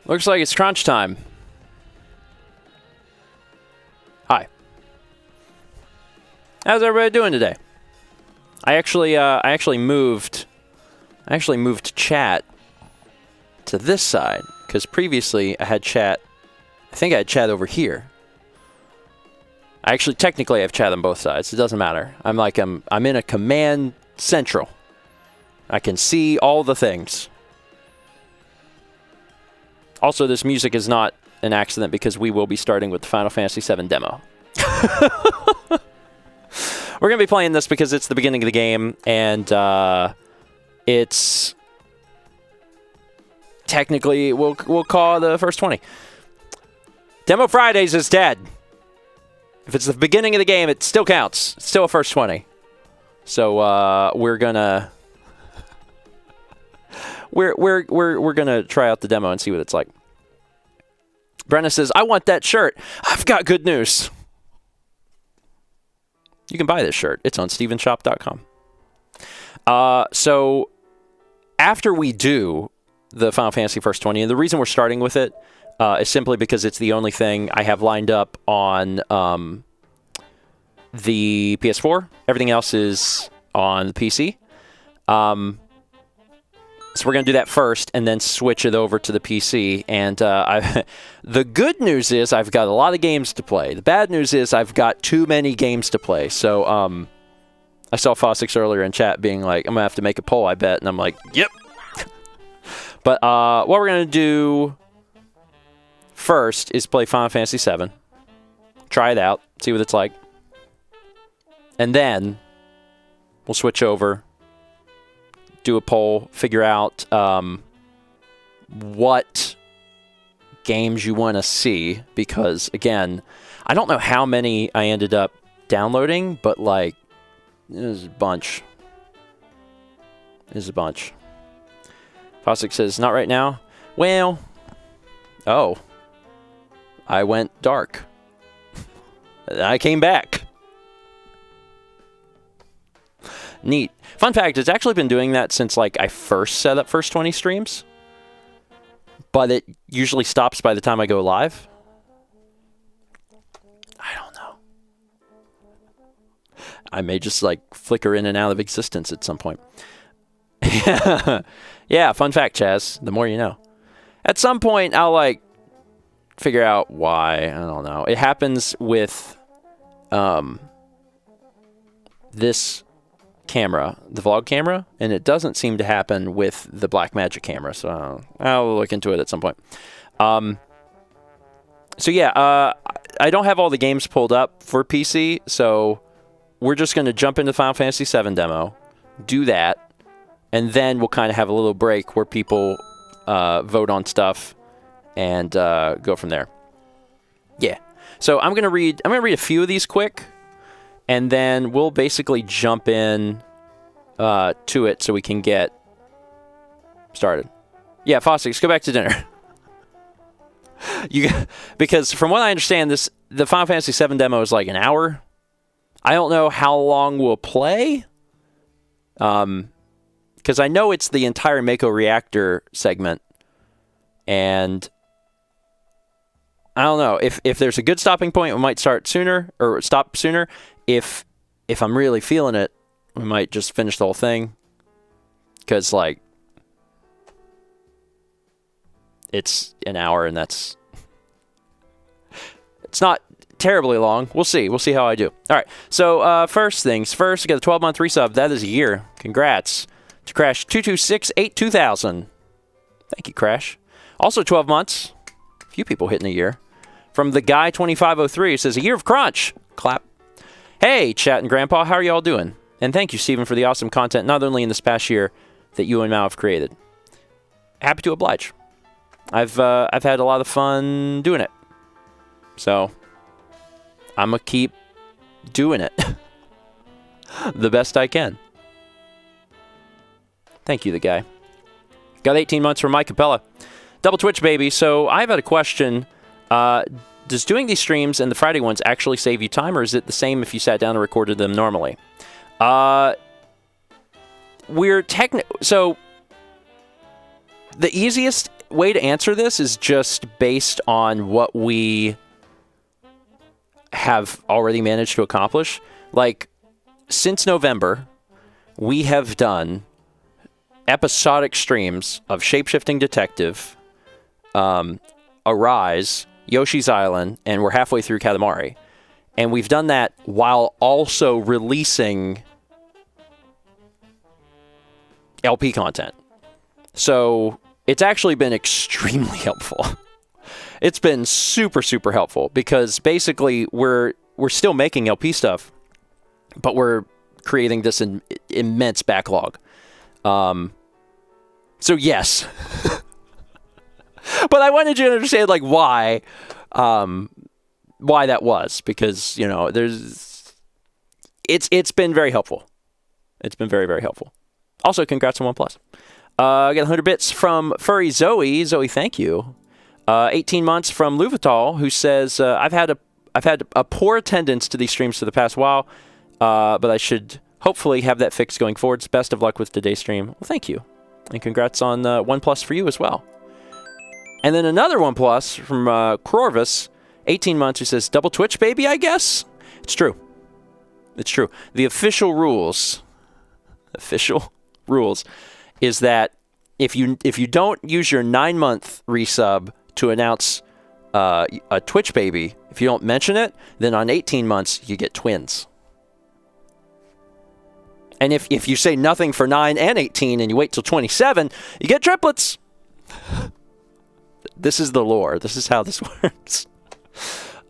Looks like it's crunch time. Hi. How's everybody doing today? I actually moved chat to this side because previously I had chat. I think I had chat over here. I actually technically have chat on both sides. It doesn't matter. I'm in a command central. I can see all the things. Also, this music is not an accident because we will be starting with the Final Fantasy VII demo. We're going to be playing this because it's the beginning of the game, and it's technically, we'll call the first 20. Demo Fridays is dead. If it's the beginning of the game, it still counts. It's still a first 20. So we're gonna we're gonna try out the demo and see what it's like. Brenna says, "I want that shirt." I've got good news. You can buy this shirt. It's on StephenShop.com. So after we do the Final Fantasy First 20, and the reason we're starting with it is simply because it's the only thing I have lined up on the PS4. Everything else is on the PC. So we're going to do that first and then switch it over to the PC. And the good news is I've got a lot of games to play. The bad news is I've got too many games to play. So I saw Fossix earlier in chat being like, I'm going to have to make a poll, I bet. And I'm like, yep. But what we're going to do first is play Final Fantasy VII. Try it out. See what it's like. And then we'll switch over, do a poll, figure out what games you want to see. Because, again, I don't know how many I ended up downloading, but, like, there's a bunch. There's a bunch. Fossick says, not right now. Well, oh. I went dark. I came back. Neat. Fun fact, it's actually been doing that since like I first set up First 20 streams. But it usually stops by the time I go live. I don't know. I may just like flicker in and out of existence at some point. Yeah, fun fact, Chaz. The more you know. At some point, I'll like figure out why. I don't know. It happens with this camera, the vlog camera, and it doesn't seem to happen with the Blackmagic camera. So I'll look into it at some point. So yeah, I don't have all the games pulled up for PC, so we're just going to jump into Final Fantasy VII demo, do that, and then we'll kind of have a little break where people vote on stuff and go from there. Yeah. So I'm gonna read a few of these quick, and then we'll basically jump in to it so we can get started. Yeah, Fossix, go back to dinner. Because from what I understand, the Final Fantasy VII demo is like an hour. I don't know how long we'll play. Because I know it's the entire Mako Reactor segment, and I don't know if there's a good stopping point. We might start sooner or stop sooner. If I'm really feeling it, we might just finish the whole thing. Because like it's an hour, and it's not terribly long. We'll see. We'll see how I do. All right. So first things first, I got a 12-month resub. That is a year. Congrats to Crash 22682,000. Thank you, Crash. Also 12 months. A few people hitting a year. From the guy 2503, it says, a year of crunch. Clap. Hey, Chat and Grandpa, how are y'all doing? And thank you, Stephen, for the awesome content, not only in this past year that you and Mal have created. Happy to oblige. I've had a lot of fun doing it. So, I'm going to keep doing it the best I can. Thank you, the guy. Got 18 months from Mike Capella. Double Twitch, baby. So, I've had a question. Does doing these streams and the Friday ones actually save you time, or is it the same if you sat down and recorded them normally? So the easiest way to answer this is just based on what we have already managed to accomplish. Like, since November, we have done episodic streams of Shapeshifting Detective, Arise, Yoshi's Island, and we're halfway through Katamari. And we've done that while also releasing LP content. So it's actually been extremely helpful. It's been super, super helpful because basically we're still making LP stuff, but we're creating this immense backlog. So yes, but I wanted you to understand like why that was, because you know it's been very helpful. It's been very, very helpful. Also, congrats on OnePlus. I got 100 bits from Furry Zoe. Zoe, thank you. 18 months from Louvatal, who says, I've had a poor attendance to these streams for the past while, but I should hopefully have that fixed going forward. Best of luck with today's stream. Well, thank you. And congrats on OnePlus for you as well. And then another OnePlus from Corvus, 18 months, who says, double Twitch, baby, I guess? It's true. It's true. The official rules is that if you don't use your 9-month resub to announce a Twitch baby, if you don't mention it, then on 18 months, you get twins. And if you say nothing for 9 and 18 and you wait till 27, you get triplets. This is the lore. This is how this works.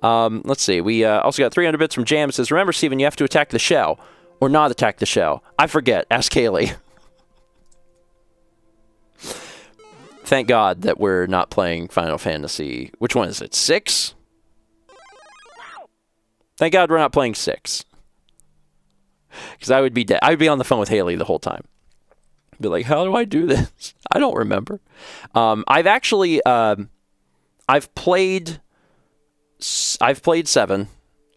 Let's see. We also got 300 bits from Jam. It says, remember, Steven, you have to attack the shell or not attack the shell. I forget. Ask Kaylee. Thank God that we're not playing Final Fantasy. Which one is it? 6? Thank God we're not playing 6. Because I would be dead. I would be on the phone with Haley the whole time. Be like, how do I do this? I don't remember. I've actually, I've played 7,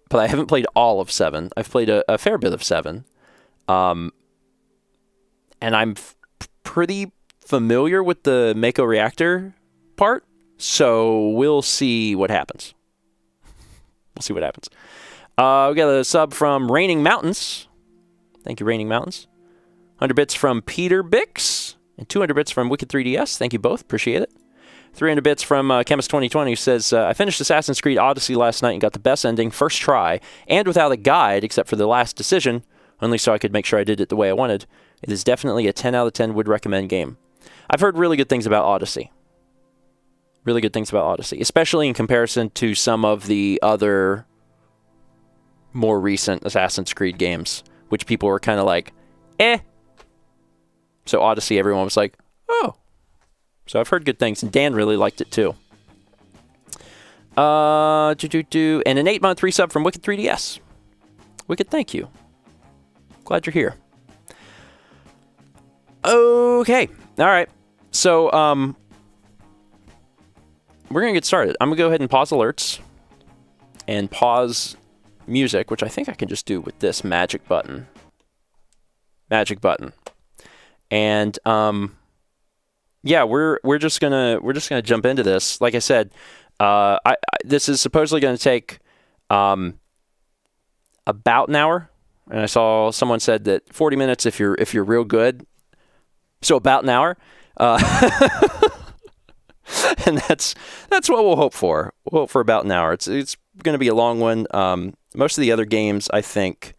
but I haven't played all of 7. I've played a fair bit of 7. And I'm pretty familiar with the Mako reactor part, so we'll see what happens. We'll see what happens. We got a sub from Raining Mountains. Thank you, Raining Mountains. 100 bits from Peter Bix, and 200 bits from Wicked 3DS. Thank you both. Appreciate it. 300 bits from Chemist2020, who says, I finished Assassin's Creed Odyssey last night and got the best ending first try, and without a guide, except for the last decision, only so I could make sure I did it the way I wanted. It is definitely a 10 out of 10 would recommend game. I've heard really good things about Odyssey. Really good things about Odyssey, especially in comparison to some of the other more recent Assassin's Creed games, which people were kind of like, eh. So Odyssey, everyone was like, oh. So I've heard good things, and Dan really liked it too. And an 8-month resub from Wicked 3DS. Wicked, thank you. Glad you're here. Okay. All right. So, we're going to get started. I'm going to go ahead and pause alerts and pause music, which I think I can just do with this magic button. Magic button. And, yeah, we're just gonna jump into this. Like I said, this is supposedly going to take about an hour, and I saw someone said that 40 minutes if you're real good. So about an hour, and that's what we'll hope for. We'll hope for about an hour. It's going to be a long one. Most of the other games I think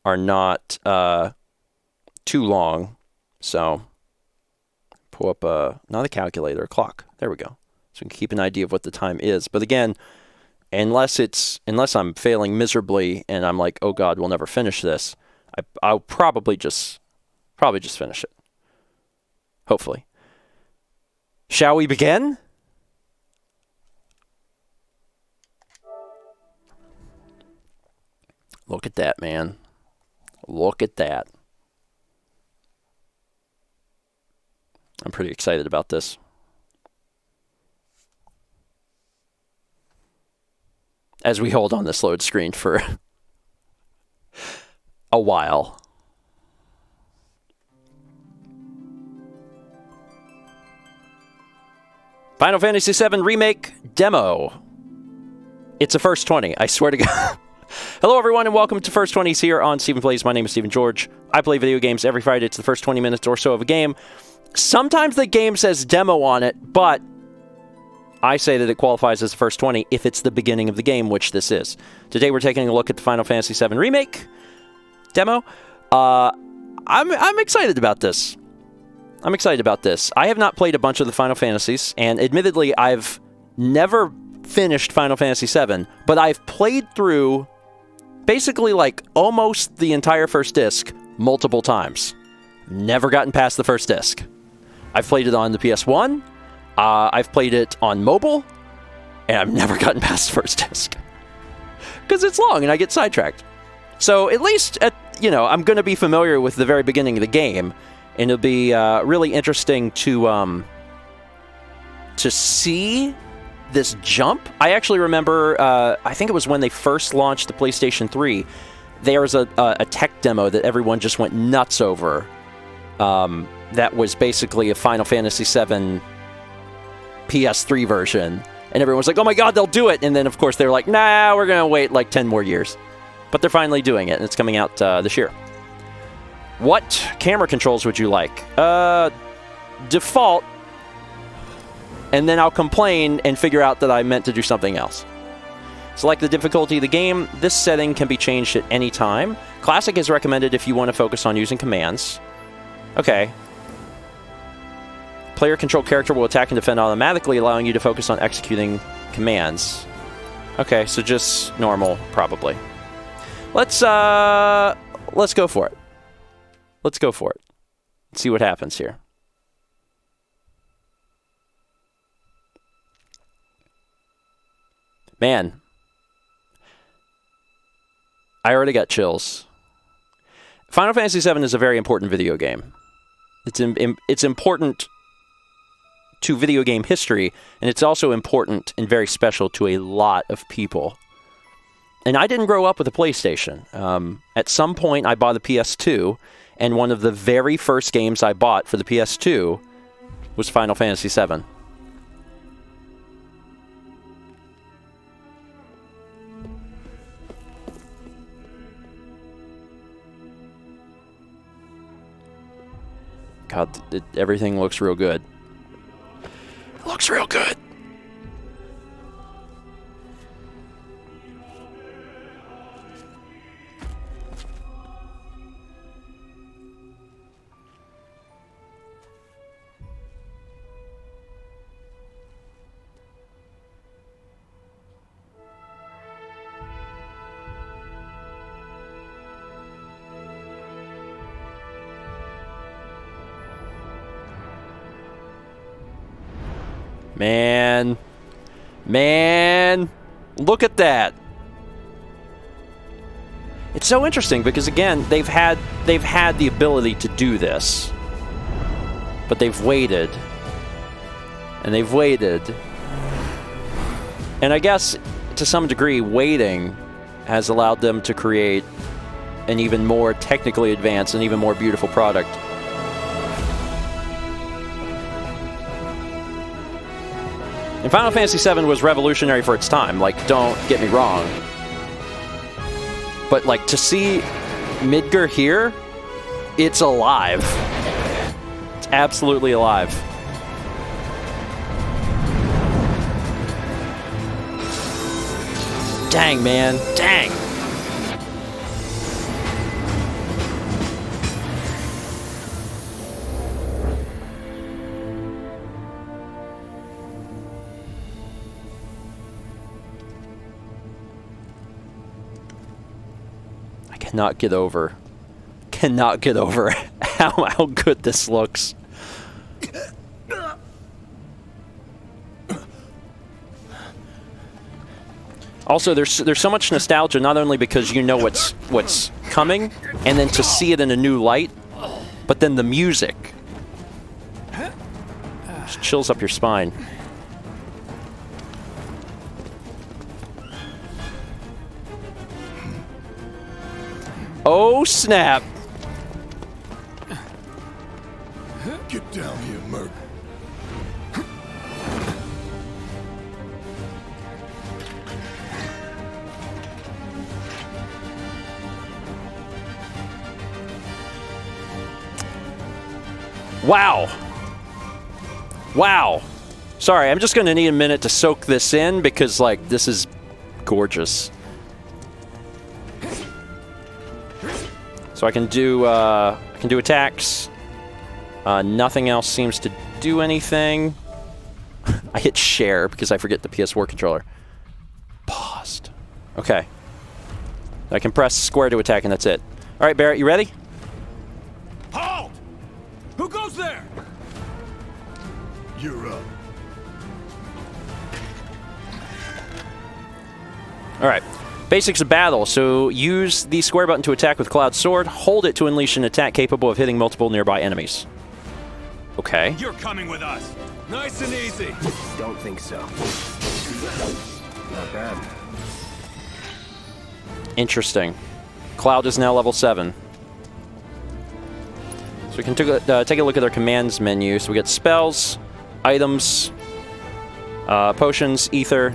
are not too long, so. Pull up not a calculator, a clock. There we go. So we can keep an idea of what the time is. But again, unless I'm failing miserably and I'm like, oh God, we'll never finish this, I'll probably just finish it. Hopefully. Shall we begin? Look at that, man. Look at that. I'm pretty excited about this. As we hold on this load screen for a while. Final Fantasy VII Remake demo. It's a first 20, I swear to God. Hello, everyone, and welcome to First 20 here on Stephen Plays. My name is Stephen George. I play video games every Friday. It's the first 20 minutes or so of a game. Sometimes the game says demo on it, but I say that it qualifies as the first 20 if it's the beginning of the game, which this is. Today, we're taking a look at the Final Fantasy VII Remake demo. I'm excited about this. I'm excited about this. I have not played a bunch of the Final Fantasies, and admittedly, I've never finished Final Fantasy VII, but I've played through basically like almost the entire first disc multiple times. Never gotten past the first disc. I've played it on the PS1, I've played it on mobile, and I've never gotten past the first disc. Because it's long and I get sidetracked. So at least, I'm going to be familiar with the very beginning of the game, and it'll be really interesting to see this jump. I actually remember, I think it was when they first launched the PlayStation 3, there was a tech demo that everyone just went nuts over. That was basically a Final Fantasy VII PS3 version. And everyone was like, oh my god, they'll do it! And then, of course, they're like, nah, we're going to wait like 10 more years. But they're finally doing it, and it's coming out this year. What camera controls would you like? Default. And then I'll complain and figure out that I meant to do something else. Select the difficulty of the game. This setting can be changed at any time. Classic is recommended if you want to focus on using commands. Okay. Player control character will attack and defend automatically, allowing you to focus on executing commands. Okay, so just normal, probably. Let's go for it. Let's go for it. Let's see what happens here. Man, I already got chills. Final Fantasy VII is a very important video game. It's important to video game history, and it's also important and very special to a lot of people. And I didn't grow up with a PlayStation. At some point, I bought a PS2, and one of the very first games I bought for the PS2 was Final Fantasy VII. God, everything looks real good. It looks real good. Man, look at that. It's so interesting because, again, they've had the ability to do this, but they've waited, and they've waited, and I guess to some degree waiting has allowed them to create an even more technically advanced and even more beautiful product. And Final Fantasy VII was revolutionary for its time, like, don't get me wrong. But, like, to see Midgar here, it's alive. It's absolutely alive. Dang, man. Dang. Cannot get over how good this looks. Also, there's so much nostalgia, not only because you know what's coming, and then to see it in a new light, but then the music just chills up your spine. Oh, snap. Get down here, Merc. Wow. Wow. Sorry, I'm just going to need a minute to soak this in because, like, this is gorgeous. So I can do attacks. Nothing else seems to do anything. I hit share because I forget the PS4 controller. Paused. Okay. I can press square to attack and that's it. All right, Barrett, you ready? Halt! Who goes there? You're up. All right. Basics of battle. So use the square button to attack with Cloud Sword. Hold it to unleash an attack capable of hitting multiple nearby enemies. Okay. You're coming with us. Nice and easy. Don't think so. Not bad. Interesting. Cloud is now level 7. So we can take a look at our commands menu. So we get spells, items, potions, ether.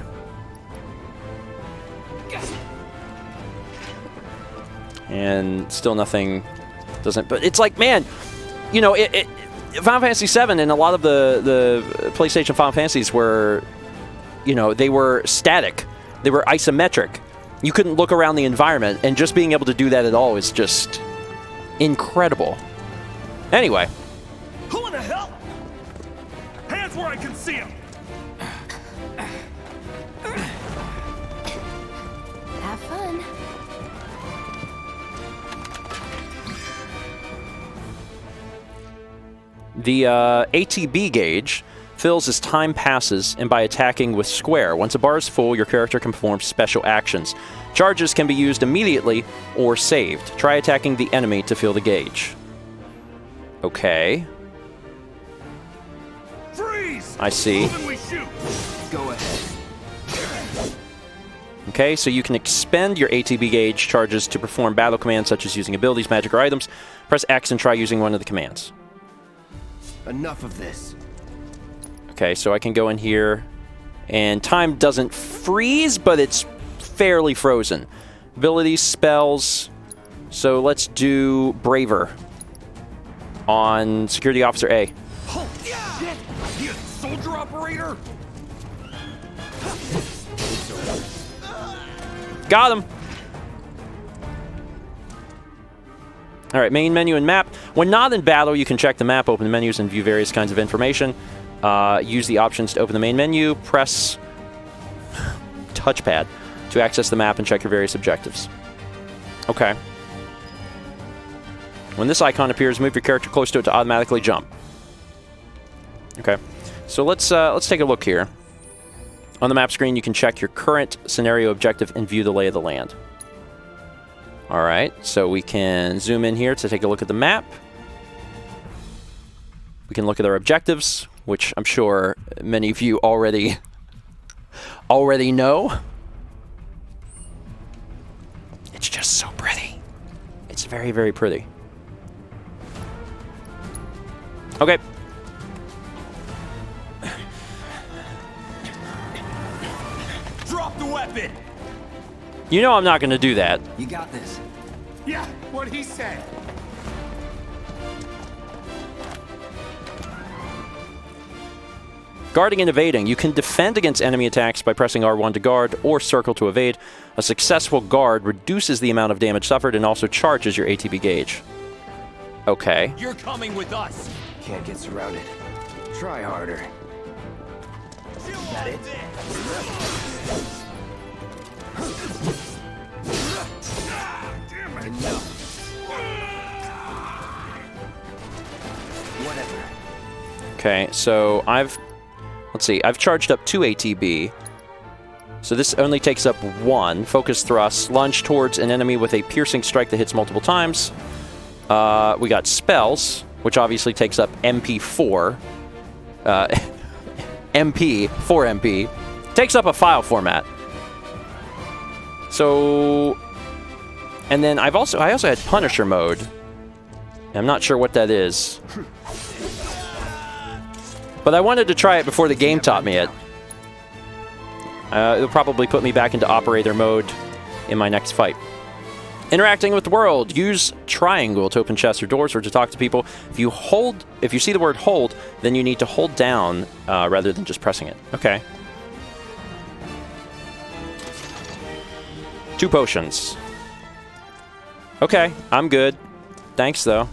And still nothing doesn't... But it's like, man, you know, Final Fantasy VII and a lot of the PlayStation Final Fantasies were, you know, they were static. They were isometric. You couldn't look around the environment, and just being able to do that at all is just incredible. Anyway. Who in the hell? Hands where I can see them. Have fun. The ATB gauge fills as time passes and by attacking with square. Once a bar is full, your character can perform special actions. Charges can be used immediately or saved. Try attacking the enemy to fill the gauge. Okay. Freeze! I see. Move and we shoot. Go ahead. Okay, so you can expend your ATB gauge charges to perform battle commands such as using abilities, magic, or items. Press X and try using one of the commands. Enough of this. Okay, so I can go in here, and time doesn't freeze, but it's fairly frozen. Abilities, spells. So let's do Braver on Security Officer A. Oh, shit! You soldier operator? Got him! All right, main menu and map. When not in battle, you can check the map, open the menus, and view various kinds of information. Use the options to open the main menu. Press touchpad to access the map and check your various objectives. Okay. When this icon appears, move your character close to it to automatically jump. Okay. So let's take a look here. On the map screen, you can check your current scenario objective and view the lay of the land. All right, so we can zoom in here to take a look at the map. We can look at our objectives, which I'm sure many of you already know. It's just so pretty. It's very, very pretty. Okay. Drop the weapon! You know I'm not going to do that. You got this. Yeah, what he said. Guarding and evading. You can defend against enemy attacks by pressing R1 to guard or circle to evade. A successful guard reduces the amount of damage suffered and also charges your ATB gauge. Okay. You're coming with us. Can't get surrounded. Try harder. That it? Enough. Whatever. Okay, so I've charged up 2 ATB. So this only takes up 1. Focus thrust. Lunge towards an enemy with a piercing strike that hits multiple times. We got spells, which obviously takes up MP4. MP, 4MP. Takes up a file format. So... And then I also had Punisher mode. I'm not sure what that is. But I wanted to try it before the game taught me it. It'll probably put me back into operator mode in my next fight. Interacting with the world. Use triangle to open chests or doors or to talk to people. If you see the word hold, then you need to hold down rather than just pressing it. Okay. 2 potions. Okay, I'm good. Thanks, though.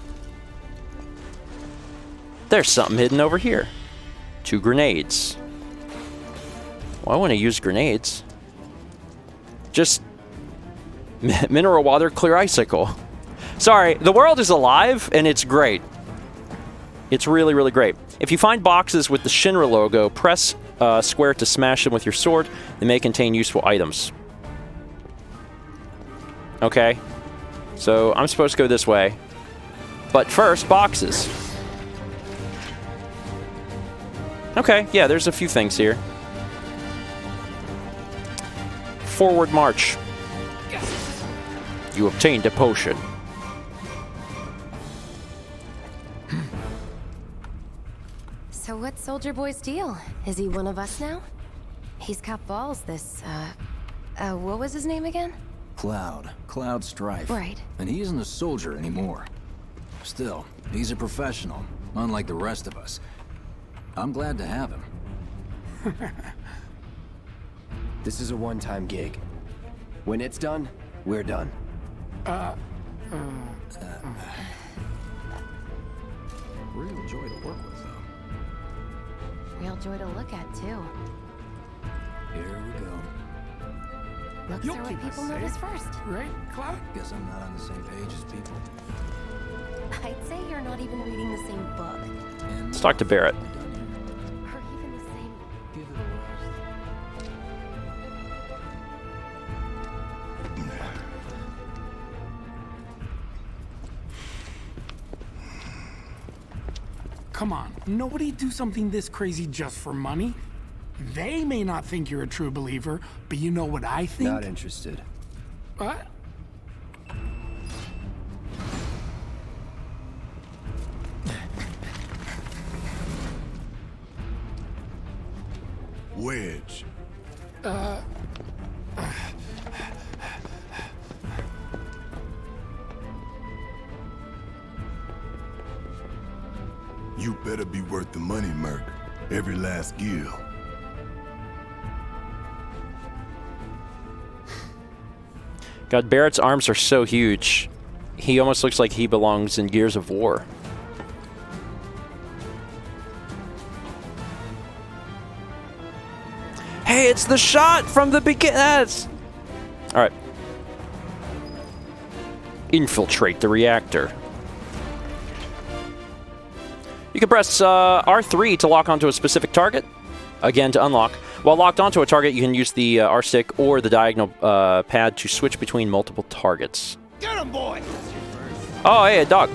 There's something hidden over here. 2 grenades. Well, I want to use grenades. Just mineral water, clear icicle. Sorry, the world is alive, and it's great. It's really, really great. If you find boxes with the Shinra logo, press square to smash them with your sword. They may contain useful items. Okay. So, I'm supposed to go this way. But first, boxes. Okay, yeah, there's a few things here. Forward march. You obtained a potion. So what's Soldier Boy's deal? Is he one of us now? He's got balls, this, what was his name again? Cloud Strife. Right. And he isn't a soldier anymore. Still, he's a professional, unlike the rest of us. I'm glad to have him. This is a one-time gig. When it's done, we're done. Real joy to work with, though. Real joy to look at, too. Here we go. Looks You'll are what keep us people safe. notice first. Right, Cloud? Guess I'm not on the same page as people. I'd say you're not even reading the same book. And Let's talk to Barrett. Or even the same... give it a rest. Come on, nobody do something this crazy just for money. They may not think you're a true believer, but you know what I think? Not interested. What? Wedge. You better be worth the money, Merc. Every last gill. God, Barrett's arms are so huge. He almost looks like he belongs in Gears of War. Hey, it's the shot from the beginning. All right. Infiltrate the reactor. You can press R3 to lock onto a specific target. Again, to unlock. While locked onto a target, you can use the R stick or the diagonal pad to switch between multiple targets. Get him, boy! Oh, hey, a dog.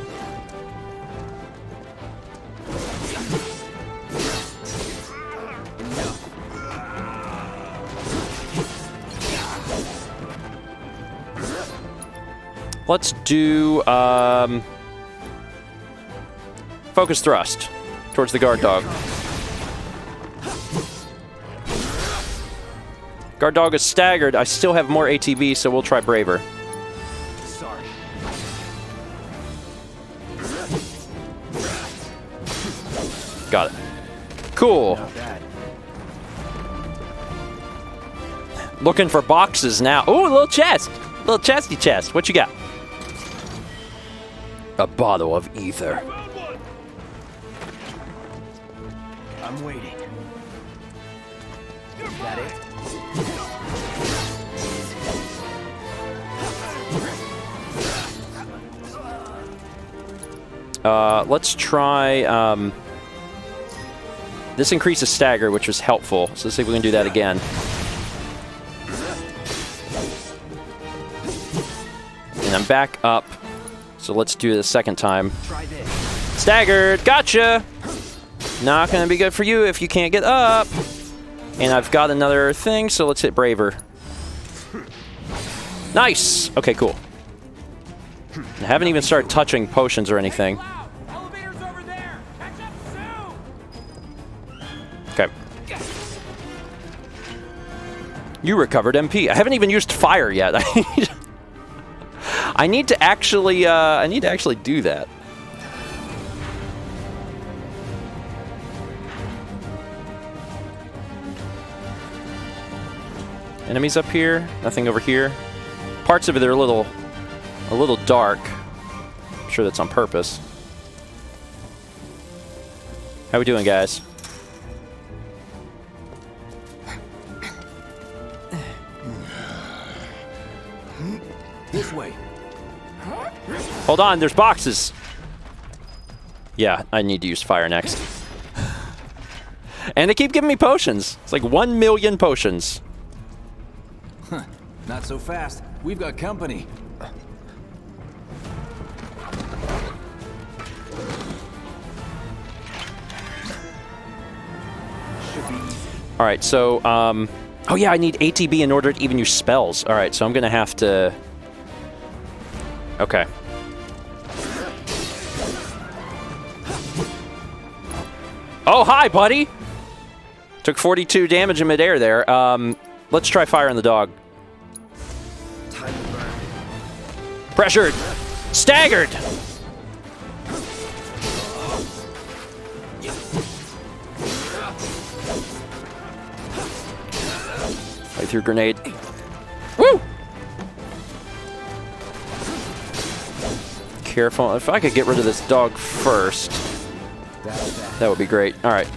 Let's do focus thrust towards the guard dog. Guard dog is staggered. I still have more ATB, so we'll try braver. Sorry. Got it. Cool. Not bad. Looking for boxes now. Ooh, a little chest. Little chesty chest. What you got? A bottle of ether. I'm waiting. Is that it? Let's try, this increases stagger, which was helpful. So let's see if we can do that again. And I'm back up. So let's do it a second time. Try this. Staggered! Gotcha! Not gonna be good for you if you can't get up. And I've got another thing, so let's hit braver. Nice! Okay, cool. I haven't even started touching potions or anything. Elevator's over there! Catch up soon! Okay. You recovered MP. I haven't even used fire yet. I I need to actually do that. Enemies up here, nothing over here. Parts of it are a little dark. I'm sure that's on purpose. How we doing, guys? This way. Hold on, there's boxes. Yeah, I need to use fire next. And they keep giving me potions. It's like 1 million potions. Not so fast. We've got company. All right, so, oh yeah, I need ATB in order to even use spells. All right, so I'm gonna have to, okay. Oh, hi, buddy. Took 42 damage in midair there. Let's try fire on the dog. Pressured. Staggered. Right through grenade. Woo! Careful. If I could get rid of this dog first, that would be great. All right.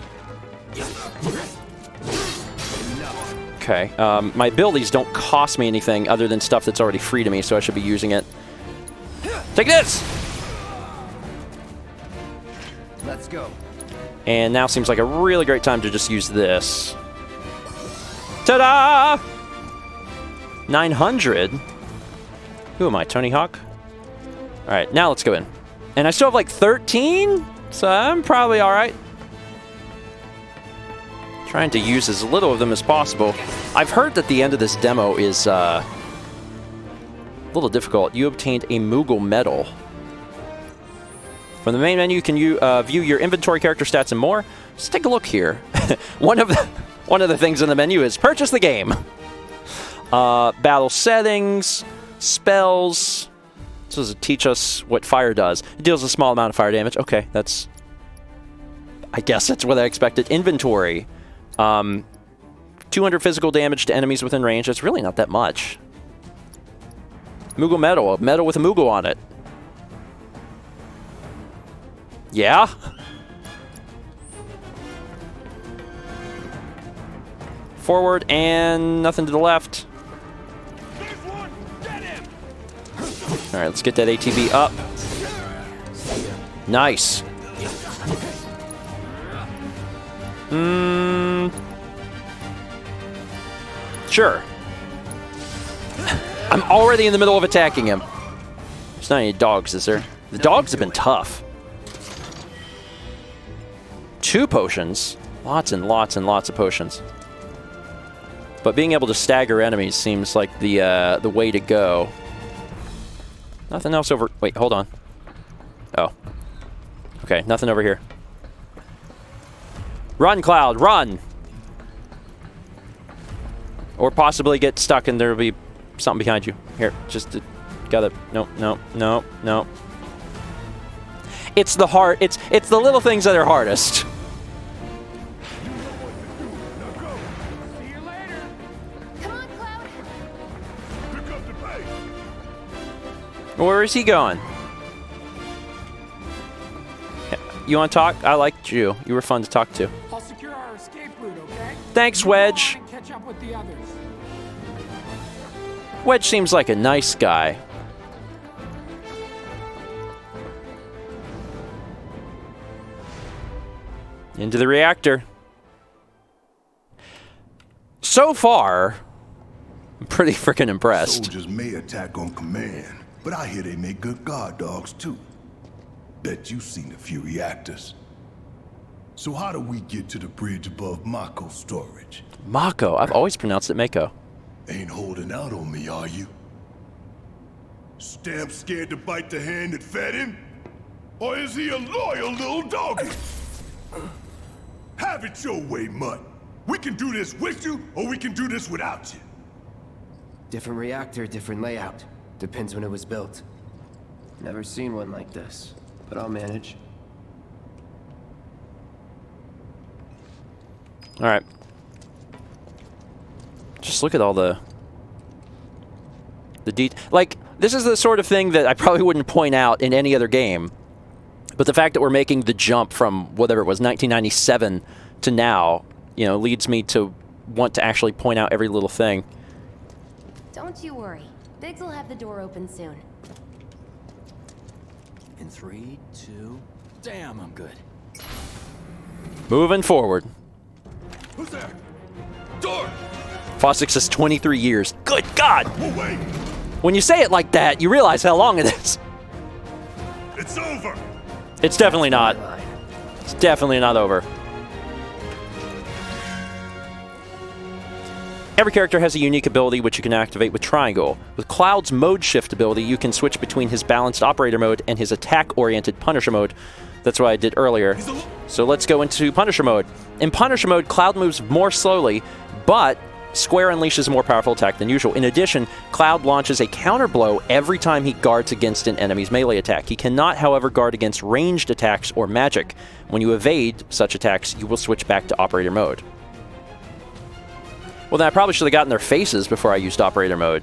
Okay. My abilities don't cost me anything other than stuff that's already free to me, so I should be using it. Take this! Let's go. And now seems like a really great time to just use this. Ta-da! 900? Who am I, Tony Hawk? All right, now let's go in. And I still have like 13, so I'm probably all right. Trying to use as little of them as possible. I've heard that the end of this demo is a little difficult. You obtained a Moogle medal. From the main menu, you can view your inventory, character stats, and more. Let's take a look here. One of the things in the menu is purchase the game. Battle settings, spells. This does teach us what fire does. It deals a small amount of fire damage. Okay, I guess that's what I expected. Inventory. 200 physical damage to enemies within range. That's really not that much. Moogle medal. A medal with a Moogle on it. Yeah? Forward and nothing to the left. Alright, let's get that ATB up. Nice. Sure. I'm already in the middle of attacking him. There's not any dogs, is there? The dogs have been tough. 2 potions. Lots and lots and lots of potions. But being able to stagger enemies seems like the way to go. Nothing else over... Wait, hold on. Oh. Okay, nothing over here. Run, Cloud, run! Or possibly get stuck and there'll be something behind you. Here, just gotta... No, no, no, no. It's the hard... It's the little things that are hardest. Where is he going? You want to talk? I liked you. You were fun to talk to. I'll secure our escape route, okay? Thanks, Wedge. Catch up with the others. Wedge seems like a nice guy. Into the reactor. So far, I'm pretty freaking impressed. Soldiers may attack on command, but I hear they make good guard dogs too. Bet you've seen a few reactors. So how do we get to the bridge above Mako storage? Mako? I've always pronounced it Mako. Ain't holding out on me, are you? Stamp scared to bite the hand that fed him? Or is he a loyal little doggy? Have it your way, Mutt. We can do this with you, or we can do this without you. Different reactor, different layout. Depends when it was built. Never seen one like this, but I'll manage. All right. Just look at all the like, this is the sort of thing that I probably wouldn't point out in any other game. But the fact that we're making the jump from whatever it was, 1997 to now, you know, leads me to want to actually point out every little thing. Don't you worry. Biggs will have the door open soon. In 3, 2... Damn, I'm good. Moving forward. Who's there? Door! Fosdick says 23 years. Good God! Oh, wait! When you say it like that, you realize how long it is. It's over! It's definitely not. It's definitely not over. Every character has a unique ability which you can activate with triangle. With Cloud's mode shift ability, you can switch between his balanced operator mode and his attack-oriented Punisher mode. That's what I did earlier. So let's go into Punisher mode. In Punisher mode, Cloud moves more slowly, but Square unleashes a more powerful attack than usual. In addition, Cloud launches a counter blow every time he guards against an enemy's melee attack. He cannot, however, guard against ranged attacks or magic. When you evade such attacks, you will switch back to operator mode. Well, then I probably should have gotten their faces before I used operator mode.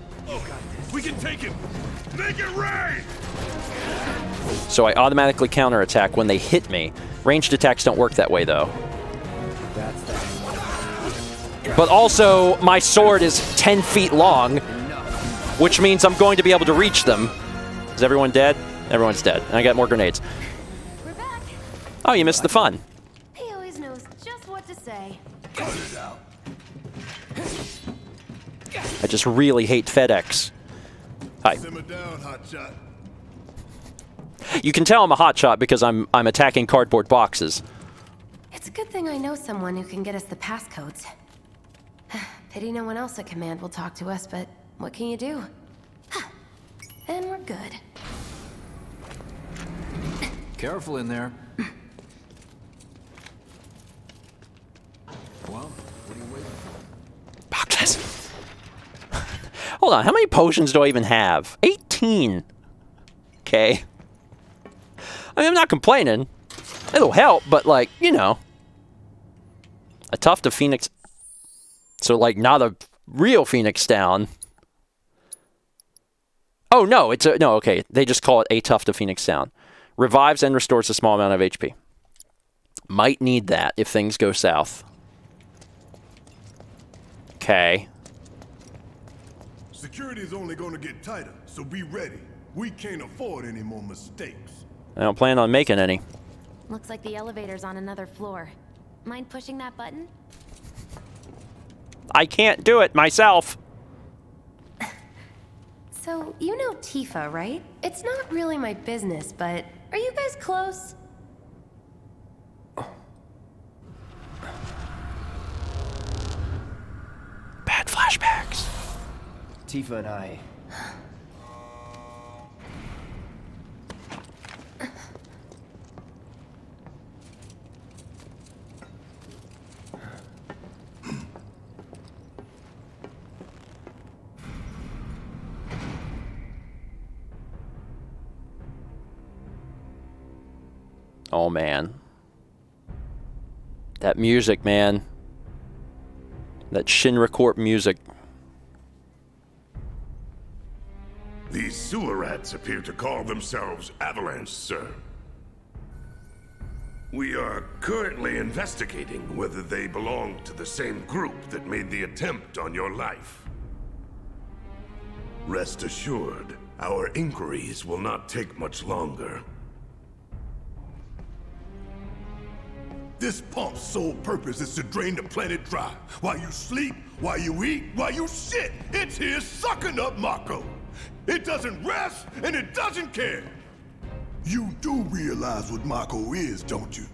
We can take him! Make it rain! So I automatically counterattack when they hit me. Ranged attacks don't work that way, though. That's that. But also, my sword is 10 feet long, which means I'm going to be able to reach them. Is everyone dead? Everyone's dead. And I got more grenades. We're back. Oh, you missed the fun. He always knows just what to say. Cut it out. I just really hate FedEx. Hi. Simmer down, hotshot. You can tell I'm a hotshot because I'm attacking cardboard boxes. It's a good thing I know someone who can get us the passcodes. Pity no one else at command will talk to us, but what can you do? And we're good. Careful in there. Well, what are you waiting for? Boxes. Hold on, how many potions do I even have? 18. Okay. I mean, I'm not complaining. It'll help, but like, you know. A tuft of Phoenix. So like not a real Phoenix down. Oh no, it's a no, okay. They just call it a tuft of Phoenix down. Revives and restores a small amount of HP. Might need that if things go south. Okay. Security is only gonna get tighter, so be ready. We can't afford any more mistakes. I don't plan on making any. Looks like the elevator's on another floor. Mind pushing that button? I can't do it myself. So, you know Tifa, right? It's not really my business, but are you guys close? Bad flashbacks. Tifa and I... Oh, man. That music, man. That Shinra Corp music. These sewer rats appear to call themselves Avalanche, sir. We are currently investigating whether they belong to the same group that made the attempt on your life. Rest assured, our inquiries will not take much longer. This pump's sole purpose is to drain the planet dry. While you sleep, while you eat, while you shit, it's here sucking up Mako. It doesn't rest, and it doesn't care. You do realize what Mako is, don't you?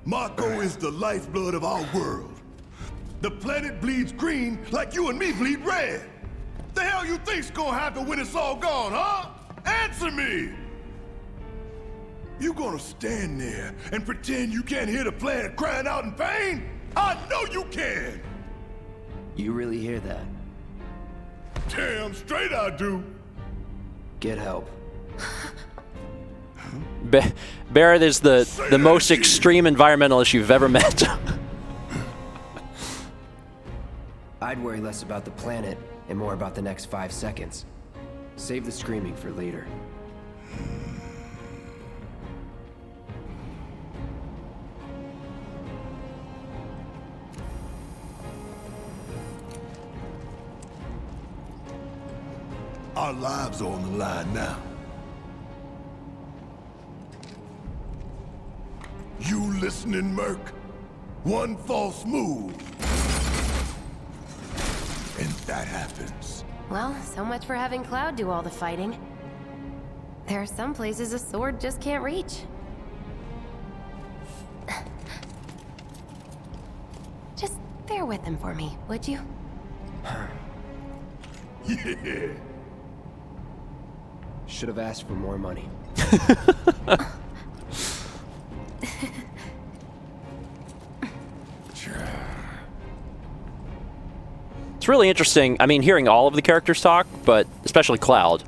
Mako is the lifeblood of our world. The planet bleeds green like you and me bleed red. The hell you think's gonna happen when it's all gone, huh? Answer me! You gonna stand there and pretend you can't hear the planet crying out in pain? I know you can! You really hear that? Damn straight I do! Get help. Barrett is the most extreme environmentalist you've ever met. I'd worry less about the planet and more about the next 5 seconds. Save the screaming for later. Our lives are on the line now. You listening, Merc? One false move, and that happens. Well, so much for having Cloud do all the fighting. There are some places a sword just can't reach. Just bear with him for me, would you? Yeah. Should have asked for more money. It's really interesting. I mean, hearing all of the characters talk, but especially Cloud.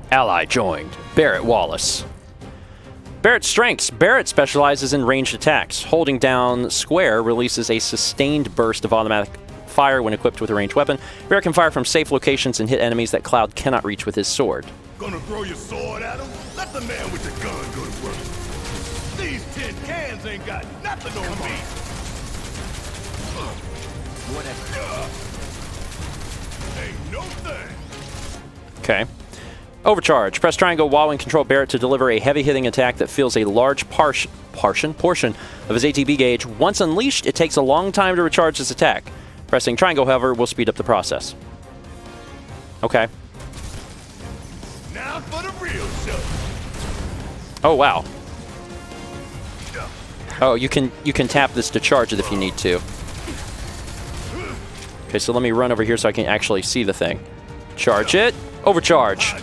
Ally joined. Barrett Wallace. Barrett's strengths. Barrett specializes in ranged attacks. Holding down square releases a sustained burst of automatic fire when equipped with a ranged weapon. Barrett can fire from safe locations and hit enemies that Cloud cannot reach with his sword. Gonna throw your sword at him? Let the man with the gun go to work. These tin cans ain't got nothing on me. Whatever. Ain't no thing. Okay. Overcharge. Press triangle while in control Barrett to deliver a heavy-hitting attack that fills a large portion of his ATB gauge. Once unleashed, it takes a long time to recharge this attack. Pressing triangle, however, will speed up the process. Okay. Now for the real show. Oh, wow. Oh, you can tap this to charge it if you need to. Okay, so let me run over here so I can actually see the thing. Charge it. Overcharge.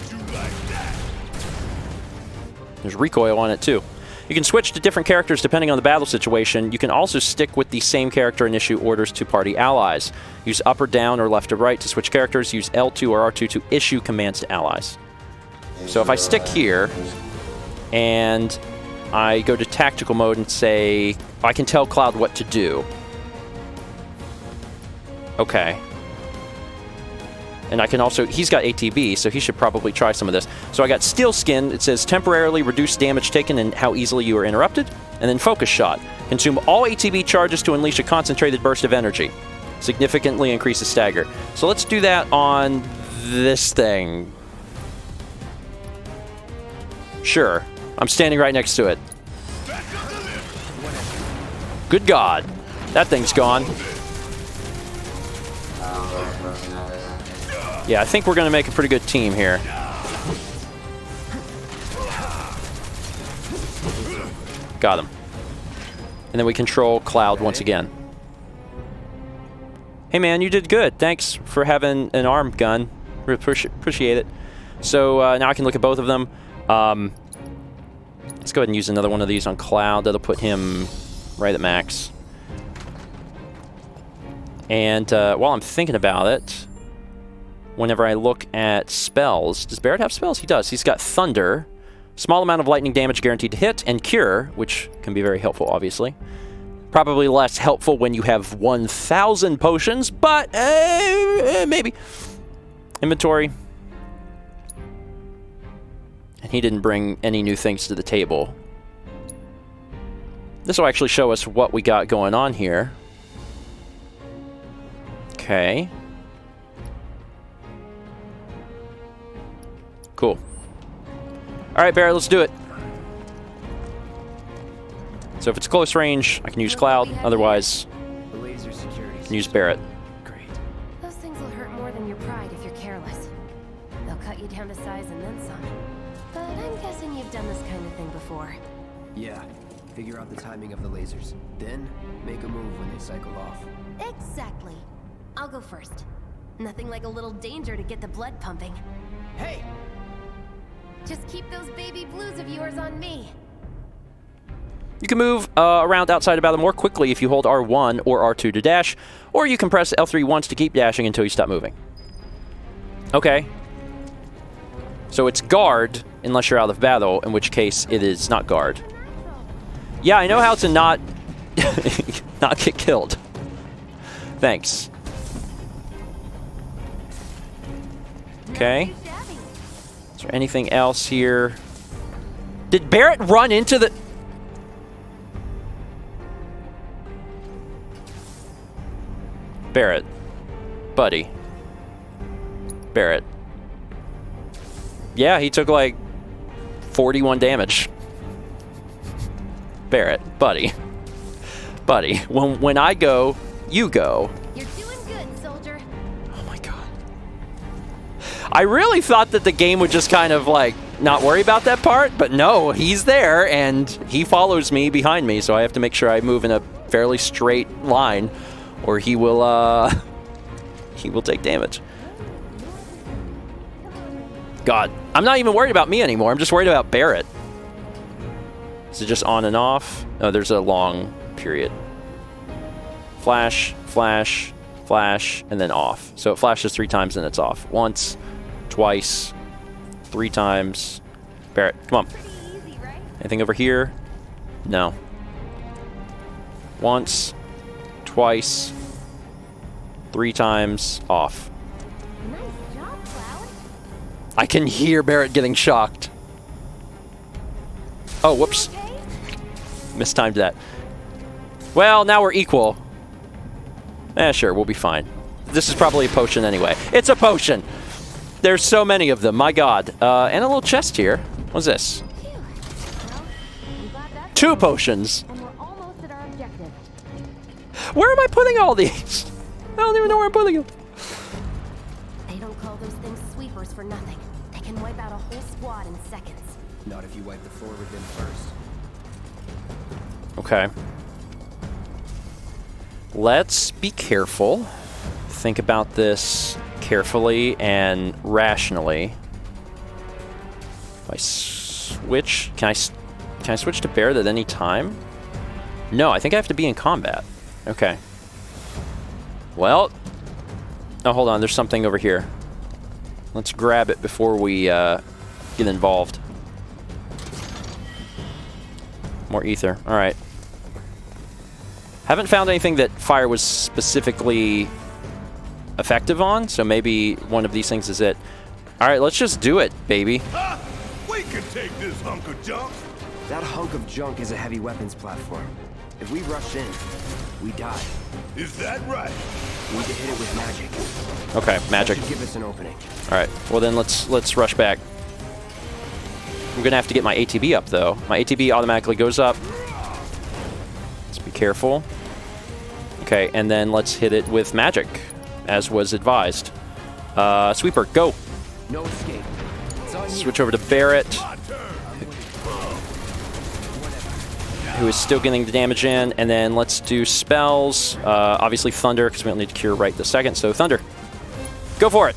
There's recoil on it too. You can switch to different characters depending on the battle situation. You can also stick with the same character and issue orders to party allies. Use up or down or left or right to switch characters. Use L2 or R2 to issue commands to allies. So if I stick here and I go to tactical mode and say, I can tell Cloud what to do. Okay. And I can also, he's got ATB, so he should probably try some of this. So I got Steel Skin. It says temporarily reduce damage taken and how easily you are interrupted. And then Focus Shot. Consume all ATB charges to unleash a concentrated burst of energy. Significantly increases stagger. So let's do that on this thing. Sure. I'm standing right next to it. Good God. That thing's gone. Yeah, I think we're going to make a pretty good team here. Got him. And then we control Cloud once again. Hey man, you did good. Thanks for having an arm gun. Appreciate it. So now I can look at both of them. Let's go ahead and use another one of these on Cloud. That'll put him right at max. And while I'm thinking about it, whenever I look at spells, does Barrett have spells? He does. He's got Thunder, small amount of lightning damage guaranteed to hit, and Cure, which can be very helpful, obviously. Probably less helpful when you have 1,000 potions, but maybe. Inventory. And he didn't bring any new things to the table. This will actually show us what we got going on here. Okay. Cool. All right, Barrett, let's do it. So if it's close range, I can use Cloud. Otherwise, The laser security I can use Barrett. Great. Those things will hurt more than your pride if you're careless. They'll cut you down to size and then some. But I'm guessing you've done this kind of thing before. Yeah. Figure out the timing of the lasers. Then, make a move when they cycle off. Exactly. I'll go first. Nothing like a little danger to get the blood pumping. Hey! Just keep those baby blues of yours on me. You can move around outside of battle more quickly if you hold R1 or R2 to dash, or you can press L3 once to keep dashing until you stop moving. Okay. So it's guard unless you're out of battle, in which case it is not guard. Yeah, I know how to not not get killed. Thanks. Okay. Is there anything else here? Did Barrett run into the... Barrett. Buddy. Barrett. Yeah, he took like 41 damage. Barrett. Buddy. Buddy. When I go, you go. You're doing good, soldier. Oh my god. I really thought that the game would just kind of like not worry about that part, but no, he's there and he follows me behind me, so I have to make sure I move in a fairly straight line or he will take damage. God, I'm not even worried about me anymore. I'm just worried about Barrett. Is it just on and off? No, there's a long period. Flash, flash, flash, and then off. So it flashes 3 times and it's off. Once, twice, 3 times. Barrett, come on. Anything over here? No. Once, twice, 3 times, off. Nice job, Cloud. I can hear Barrett getting shocked. Oh, whoops. Okay? Mistimed that. Well, now we're equal. Sure, we'll be fine. This is probably a potion anyway. It's a potion! There's so many of them, my god. And a little chest here. What's this? Phew. Well, I'm glad that's 2 potions! and we're almost at our objective. Where am I putting all these? I don't even know where I'm putting them. They don't call those things sweepers for nothing. They can wipe out a whole squad in seconds. Not if you wipe the floor with them first. Okay. Let's be careful. Think about this carefully and rationally. If I switch, can I switch to Barrett at any time? No, I think I have to be in combat. Okay. Well, oh, hold on. There's something over here. Let's grab it before we get involved. More ether. All right. Haven't found anything that fire was specifically effective on, so maybe one of these things is it. All right, let's just do it, baby. Ah, we can take this hunk of junk. That hunk of junk is a heavy weapons platform. If we rush in, we die. Is that right? We need to hit it with magic. Okay, magic. That should give us an opening. All right. Well, then let's rush back. I'm gonna have to get my ATB up though. My ATB automatically goes up. Let's be careful. Okay, and then let's hit it with magic, as was advised. Sweeper, go. No escape. It's on you. Switch over to Barrett, My turn. who is still getting the damage in, and then let's do spells. Obviously Thunder, because we don't need to cure right this second. So Thunder, go for it.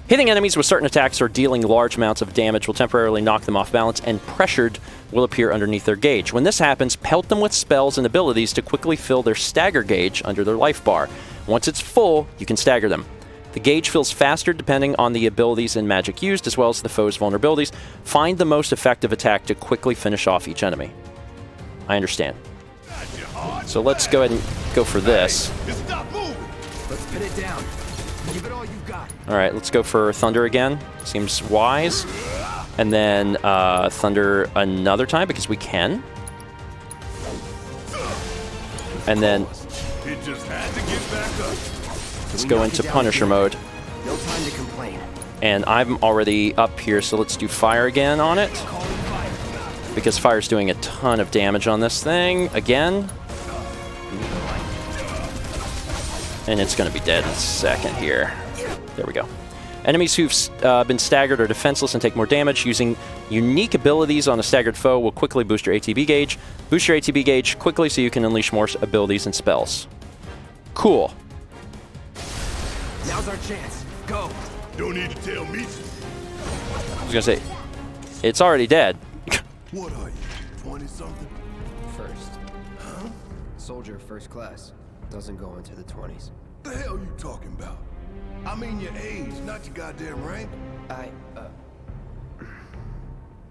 Hitting enemies with certain attacks or dealing large amounts of damage will temporarily knock them off balance, and pressured will appear underneath their gauge. When this happens, pelt them with spells and abilities to quickly fill their stagger gauge under their life bar. Once it's full, you can stagger them. The gauge fills faster depending on the abilities and magic used, as well as the foe's vulnerabilities. Find the most effective attack to quickly finish off each enemy. I understand. So let's go ahead and go for this. Stop moving. Let's pin it down. Give it all you've got. All right, let's go for Thunder again. Seems wise. And then Thunder another time because we can. And then It just had to get back up. let's go into Punisher mode. No time to complain. And I'm already up here, so let's do fire again on it. Because fire's doing a ton of damage on this thing. Again. And it's going to be dead in a second here. There we go. Enemies who've been staggered are defenseless and take more damage. Using unique abilities on a staggered foe will quickly boost your ATB gauge. Boost your ATB gauge quickly so you can unleash more abilities and spells. Cool. Now's our chance. Go. Don't need to tell me. I was going to say, it's already dead. What are you, 20-something? First. Huh? Soldier first class. Doesn't go into the 20s. The hell you talking about? I mean your age, not your goddamn rank.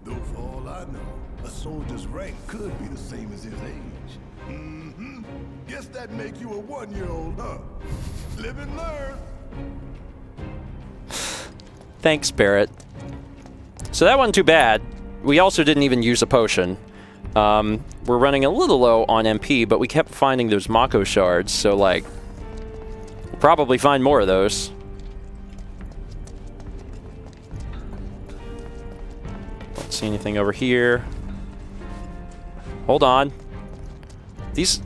Though for all I know, a soldier's rank could be the same as his age. Mm-hmm. Guess that make you a 1-year-old, huh? Live and learn. Thanks, Barrett. So that wasn't too bad. We also didn't even use a potion. We're running a little low on MP, but we kept finding those Mako shards, so like, we'll probably find more of those. Don't see anything over here. Hold on. These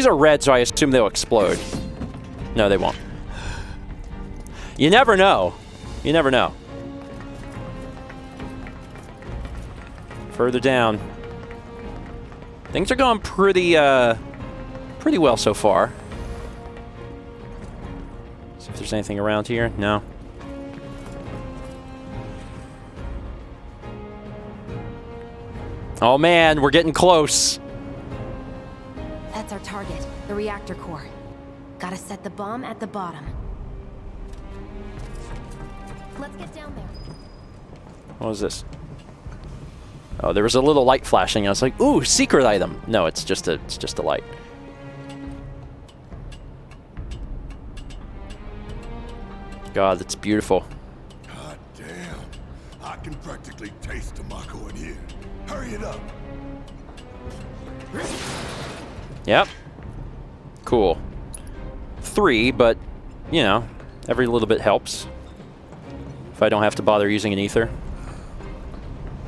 are red, so I assume they'll explode. No, they won't. You never know. You never know. Further down. Things are going pretty well so far. See if there's anything around here. No. Oh man, we're getting close. That's our target, the reactor core. Gotta set the bomb at the bottom. Let's get down there. What was this? Oh, there was a little light flashing. I was like, "Ooh, secret item." No, it's just a light. God, that's beautiful. God damn. I can practically taste the Mako in here. Hurry it up. Yep. Cool. 3, but, you know, every little bit helps. If I don't have to bother using an ether.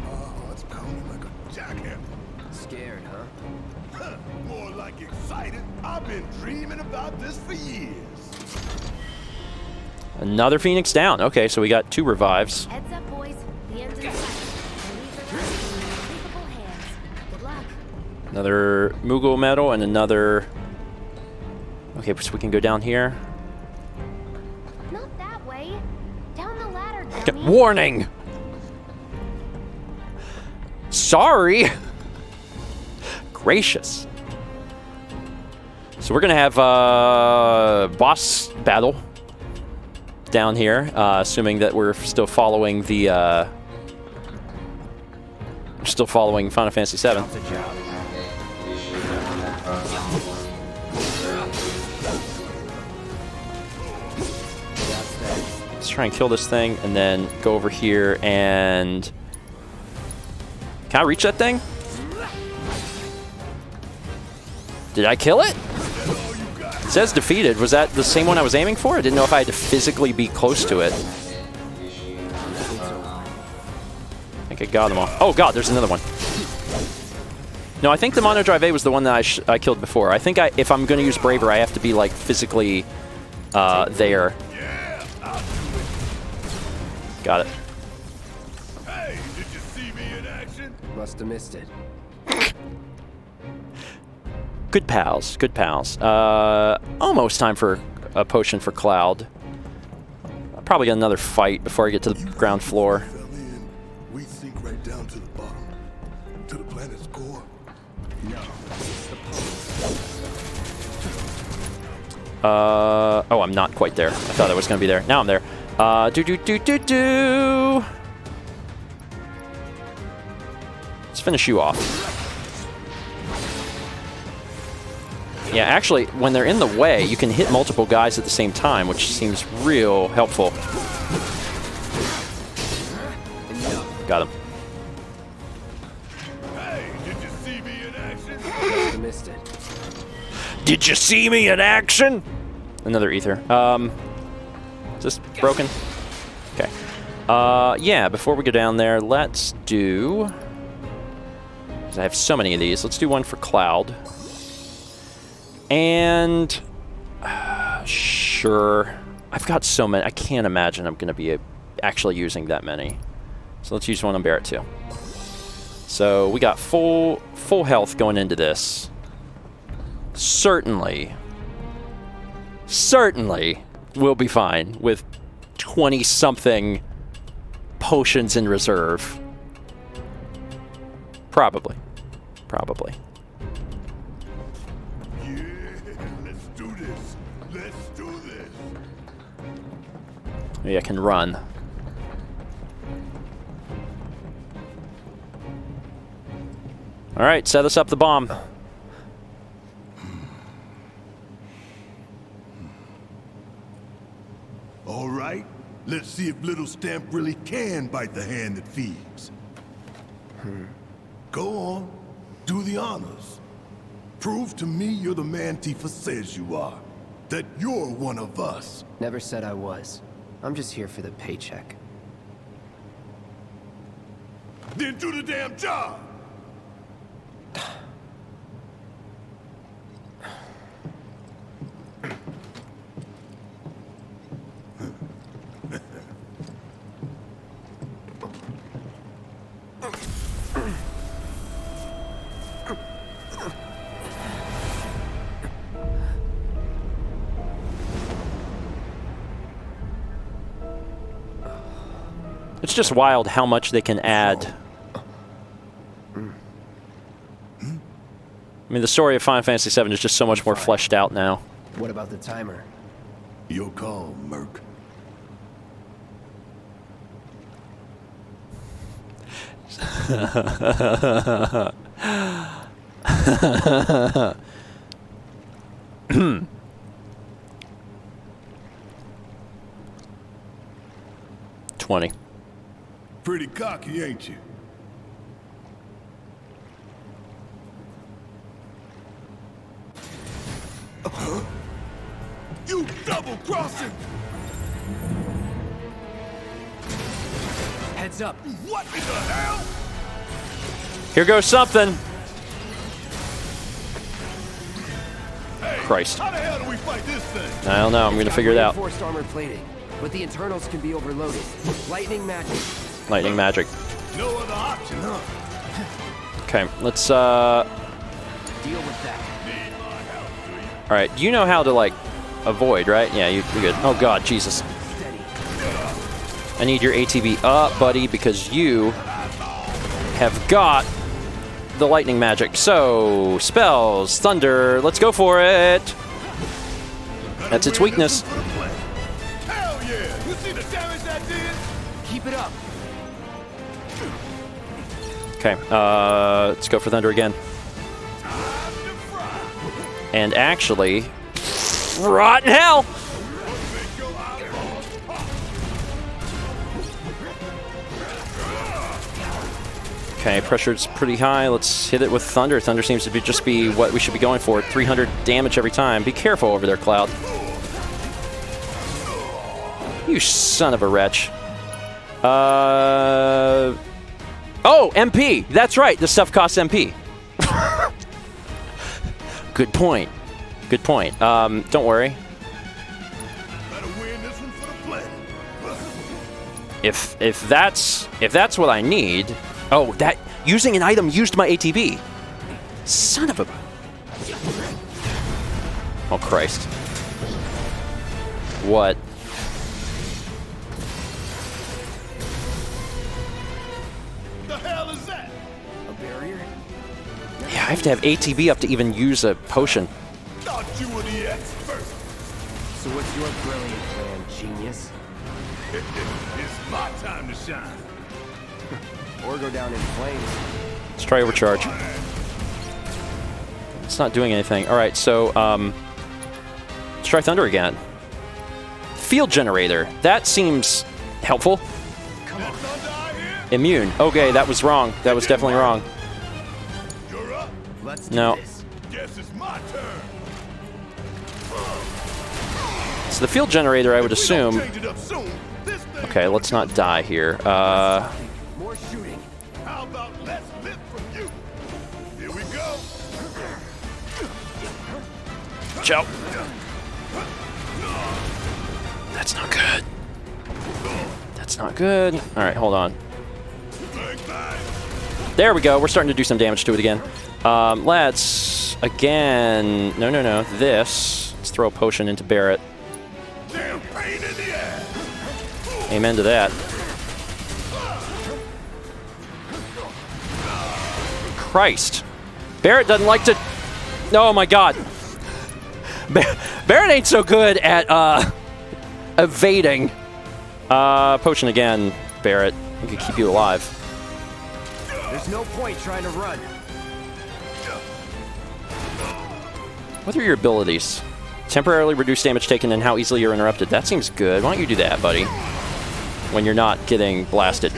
Oh, it's pounding like a jackhammer. Scared, huh? More like excited. I've been dreaming about this for years. Another Phoenix down. Okay, so we got 2 revives. Heads up, boys. The end's in sight. Leave the rest in your capable hands. Good luck. Another Mughal medal and another... Okay, so we can go down here. Not that way. Down the ladder, dummy. Warning! Sorry! Gracious. So we're gonna have boss battle down here, assuming that we're still following the Final Fantasy VII. Let's try and kill this thing, and then go over here and... Can I reach that thing? Did I kill it? It says defeated. Was that the same one I was aiming for? I didn't know if I had to physically be close to it. I think I got them all. Oh god, there's another one. No, I think the Mono Drive A was the one that I killed before. I think if I'm going to use Braver, I have to be like physically there. Got it. Hey, did you see me in action? Must have missed it. Good pals, good pals. Almost time for a potion for Cloud. I'll probably get another fight before I get to the ground floor. Fell in. We sink right down to the bottom, to the planet's core. Oh, I'm not quite there. I thought I was going to be there. Now I'm there. Let's finish you off. Yeah, actually, when they're in the way, you can hit multiple guys at the same time, which seems real helpful. Got him. Hey, did you see me in action? Must have missed it. Did you see me in action? Another ether. Is this broken? Okay. Yeah, before we go down there, let's do... Because I have so many of these. Let's do one for Cloud. And... sure. I've got so many. I can't imagine I'm going to be actually using that many. So let's use one on Barrett too. So we got full health going into this. Certainly we'll be fine with 20-something potions in reserve. Probably. Yeah, let's do this. Let's do this. Maybe I can run. All right, set us up the bomb. All right, let's see if little Stamp really can bite the hand that feeds. Go on, do the honors. Prove to me you're the man Tifa says you are. That you're one of us. Never said I was. I'm just here for the paycheck. Then do the damn job! It's just wild how much they can add. I mean, the story of Final Fantasy VII is just so much more fleshed out now. What about the timer? Your call, Merc. $20. Pretty cocky, ain't you? You double-crossing! Heads up. What in the hell? Here goes something. Hey, Christ. how the hell do we fight this thing? I don't know. I'm going to Got figure it out. reinforced armor plating, but the internals can be overloaded. Lightning magic. Lightning magic. No other option, huh? Okay, let's, Deal with that. Need my help, do you? Alright, you know how to, like, avoid, right? Yeah, you're good. Oh, God, Jesus. Steady. I need your ATB up, buddy, because you have got the lightning magic. So, spells, thunder, let's go for it. That's its weakness. Hell yeah! You see the damage that did? Keep it up. Okay, let's go for thunder again. And actually, rotten hell! Okay, pressure's pretty high. Let's hit it with thunder. Thunder seems to be just be what we should be going for. 300 damage every time. Be careful over there, Cloud. You son of a wretch. Oh, MP. That's right. This stuff costs MP. Good point. Good point. Don't worry. Better win this one for the planet. If that's what I need. Oh, that using an item used my ATB. Son of a. Oh Christ. What? The hell is that? A barrier? Yeah, I have to have ATB up to even use a potion. Thought you were the expert. So what's your brilliant plan, genius? It's my time to shine. Or go down in flames. Let's try overcharge. It's not doing anything. All right, so let's try thunder again. Field generator. That seems helpful. Immune. Okay, that was wrong. That was definitely wrong. You're up. Let's do No. this. Guess it's my turn. So the field generator, I would If we don't assume. change it up soon, this thing Okay, let's not die here. More shooting. How about less lit from you? Here we go. Ciao. That's not good. That's not good. All right, hold on. Bang, bang. There we go. We're starting to do some damage to it again. Let's again. No. This. Let's throw a potion into Barrett. Damn pain in the ass. Amen to that. Christ. Barrett doesn't like to... Oh, my God. Barrett ain't so good at evading. Potion again, Barrett. We can keep you alive. There's no point trying to run. What are your abilities? Temporarily reduce damage taken and how easily you're interrupted. That seems good. Why don't you do that, buddy? When you're not getting blasted.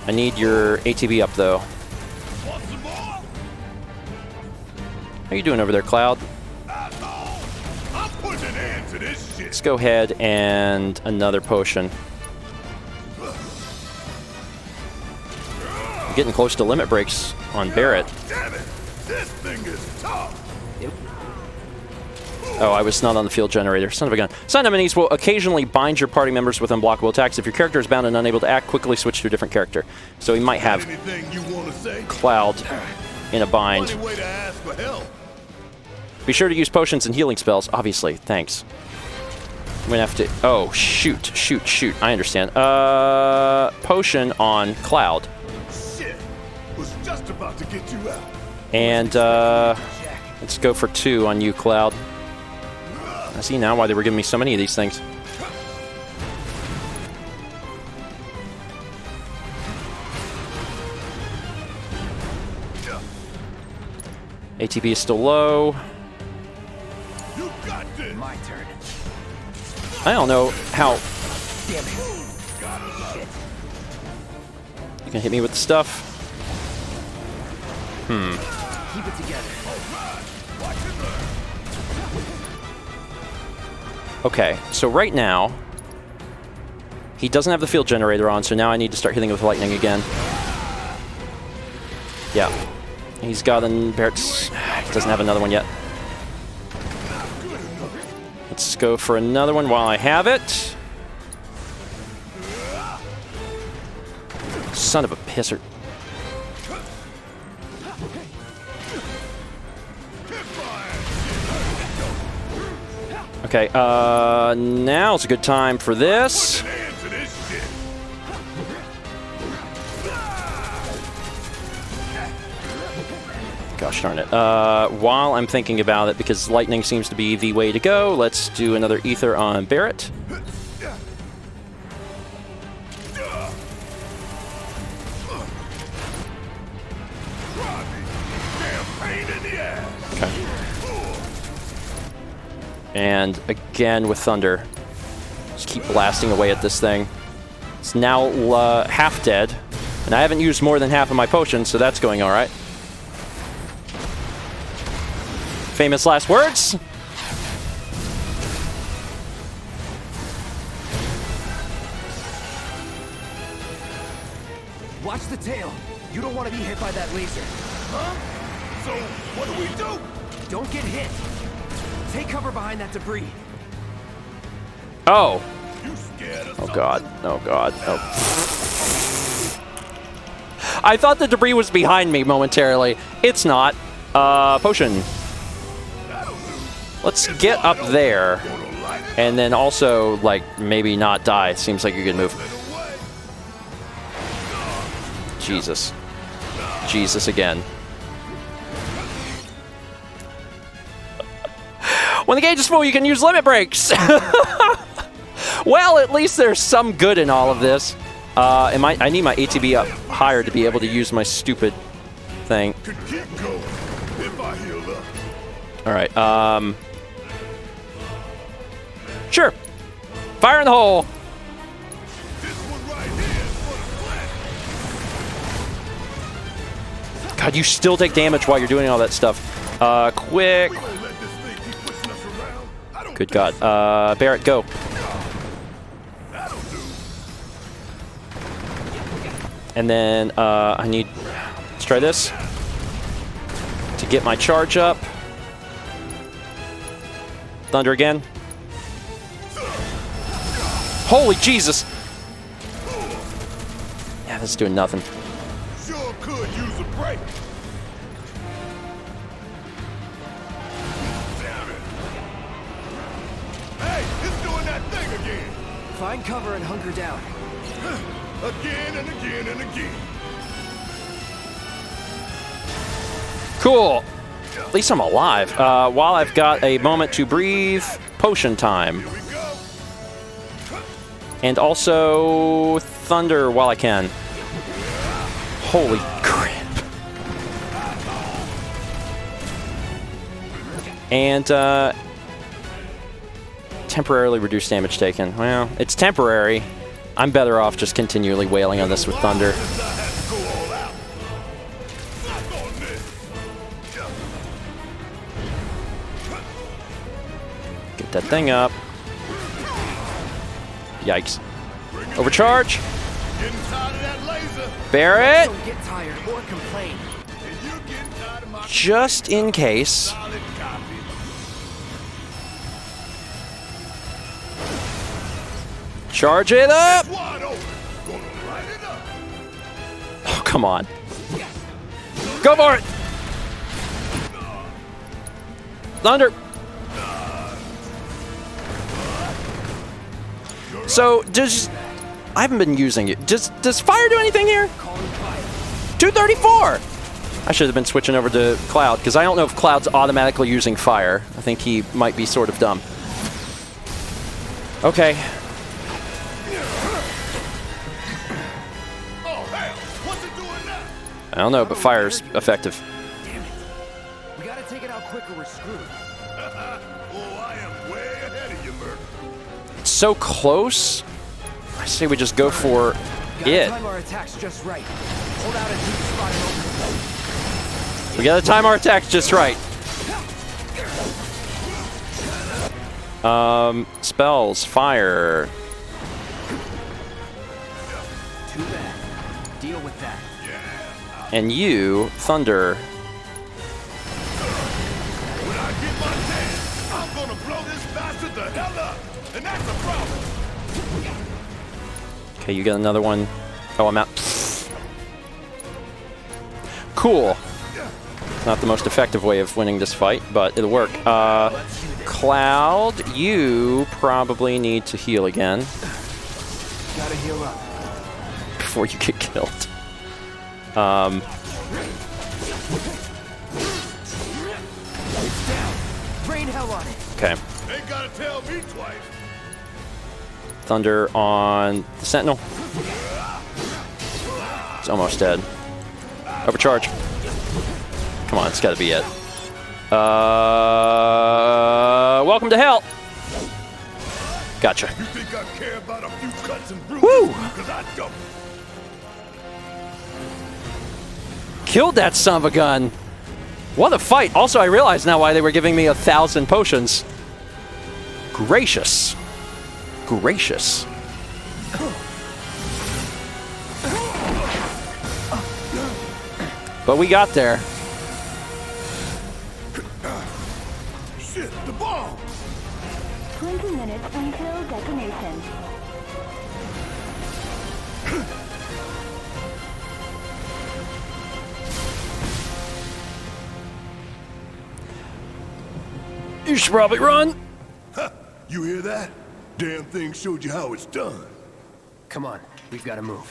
I need your ATB up, though. How you doing over there, Cloud? Let's go ahead and another potion. I'm getting close to limit breaks on Barrett. Damn it! This thing is tough. Oh, I was not on the field generator. Son of a gun. Sun enemies will occasionally bind your party members with unblockable attacks. If your character is bound and unable to act, quickly switch to a different character. So he might have Anything you want to say? Cloud in a bind. Funny way to ask for help. Be sure to use potions and healing spells. Obviously, thanks. I'm gonna have to. Oh, shoot. I understand. Potion on Cloud. Shit. Was just about to get you out. And let's go for 2 on you, Cloud. I see now why they were giving me so many of these things. ATB is still low. You got this. My turn. I don't know how. Damn it. Shit. You can hit me with the stuff. Keep it together. Okay, so right now, he doesn't have the field generator on, so now I need to start hitting with lightning again. Yeah. He's got an... Barrett's... He doesn't have another one yet. Let's go for another one while I have it. Son of a pisser. Okay, now's a good time for this. Answer this shit. Gosh darn it. While I'm thinking about it, because lightning seems to be the way to go, let's do another ether on Barrett. Okay. And again with Thunder. Just keep blasting away at this thing. It's now half dead, and I haven't used more than half of my potions, so that's going all right. Famous last words. Watch the tail. You don't want to be hit by that laser. Huh? So, what do we do? Don't get hit. Take cover behind that debris. Oh. You scared of Oh god. Oh god. Oh. I thought the debris was behind me momentarily. It's not. Potion. Let's get up there. And then also, like, maybe not die. Seems like a good move. Jesus. Jesus again. When the gauge is full, you can use limit breaks. Well, at least there's some good in all of this. I need my ATB up higher to be able to use my stupid thing. Could keep going if I heal up. All right. Sure. Fire in the hole. This one right here is for the flat. God, you still take damage while you're doing all that stuff. Quick. We don't let this thing keep pushing us around. I don't Good God. Barrett, go. That'll do. And then I need... Let's try this. To get my charge up. Thunder again. Holy Jesus! Yeah, that's doing nothing. Sure could use a break. Damn it. Hey, it's doing that thing again. Find cover and hunker down. Again and again and again. Cool. At least I'm alive. While I've got a moment to breathe, potion time. Here we go. And also thunder while I can. Holy crap. And temporarily reduce damage taken. Well, it's temporary. I'm better off just continually wailing on this with thunder. Get that thing up. Yikes. Overcharge. Barrett. Don't get tired or complain. Just in case. Charge it up! Oh, come on. Go for it! Thunder! So, I haven't been using it. Does fire do anything here? 234! I should have been switching over to Cloud, because I don't know if Cloud's automatically using fire. I think he might be sort of dumb. Okay. I don't know, but fire's effective. Damn it. We gotta take it out quick or we're screwed. I am way ahead of you, Merc. It's so close. I say we just go for it. Time our attacks just right. Hold out a deep spot and open. We gotta time our attacks just right. Spells, fire. Too bad. Deal with that. And you, thunder. When I get my chance, I'm gonna blow this bastard the hell up, and that's a problem. Okay, you get another one. Oh, I'm out. Cool. Not the most effective way of winning this fight, but it'll work. Cloud, you probably need to heal again. Gotta heal up. Before you get killed. It's down. Rain hell on it. Okay. Ain't gotta tell me twice. Thunder on the Sentinel. It's almost dead. Overcharge. Come on, it's gotta be it. Welcome to hell. Gotcha. You think I care about a few cuts and bruises? Woo! Because I don't. Killed that son of a gun. What a fight. Also, I realize now why they were giving me 1,000 potions. Gracious. Gracious. But we got there. Shit, the bomb! 20 minutes until detonation. You should probably run. Huh, you hear that? Damn thing showed you how it's done. Come on, we've gotta move.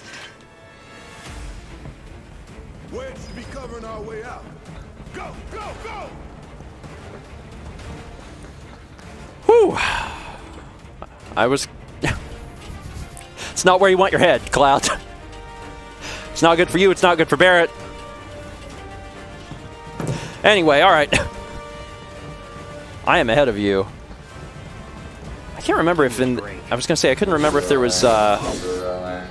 Wedge should be covering our way out. Go, go, go! Whew. I was... It's not where you want your head, Cloud. It's not good for you, it's not good for Barrett. Anyway, alright. I am ahead of you. I can't remember if in... I was going to say, I couldn't remember if there was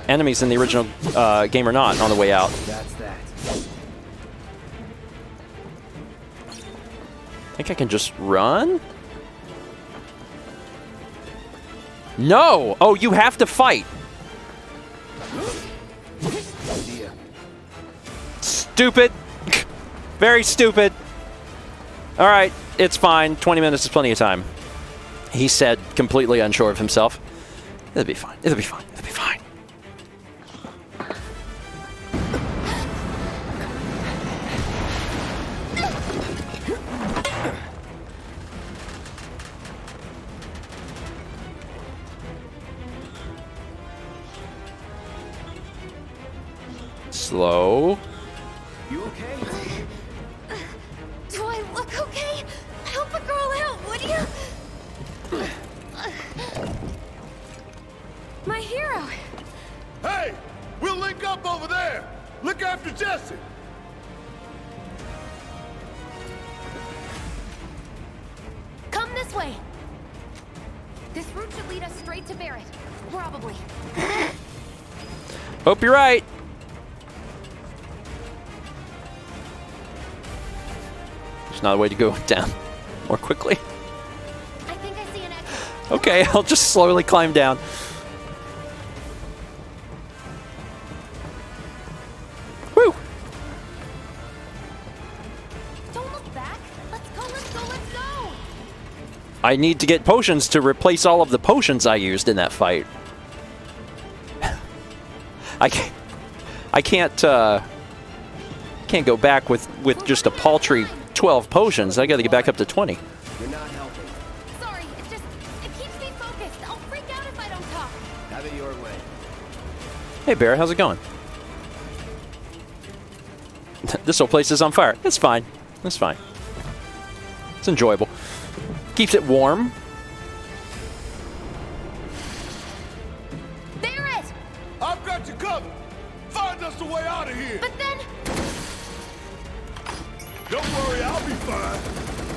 enemies in the original game or not on the way out. That's that. I think I can just run? No! Oh, you have to fight. Stupid. Very stupid. All right, it's fine. 20 minutes is plenty of time. He said, completely unsure of himself. It'll be fine. It'll be fine. It'll be fine. Slow. You okay? Do I look okay? Help a girl out, would you? My up over there! Look after Jesse! Come this way. This route should lead us straight to Barrett. Probably. Hope you're right. There's not a way to go down more quickly. I think I see an exit. Okay, I'll just slowly climb down. Woo! Don't look back. Let's go, let's go, let's go! I need to get potions to replace all of the potions I used in that fight. I can't go back with just a paltry 12 potions. I got to get back up to 20. You're not helping. Sorry, it keeps me focused. I'll freak out if I don't talk. Have it your way. Hey, Barrett, how's it going? This whole place is on fire. It's fine. It's fine. It's enjoyable. Keeps it warm. Barrett! I've got you covered! Find us a way out of here! But then... Don't worry, I'll be fine.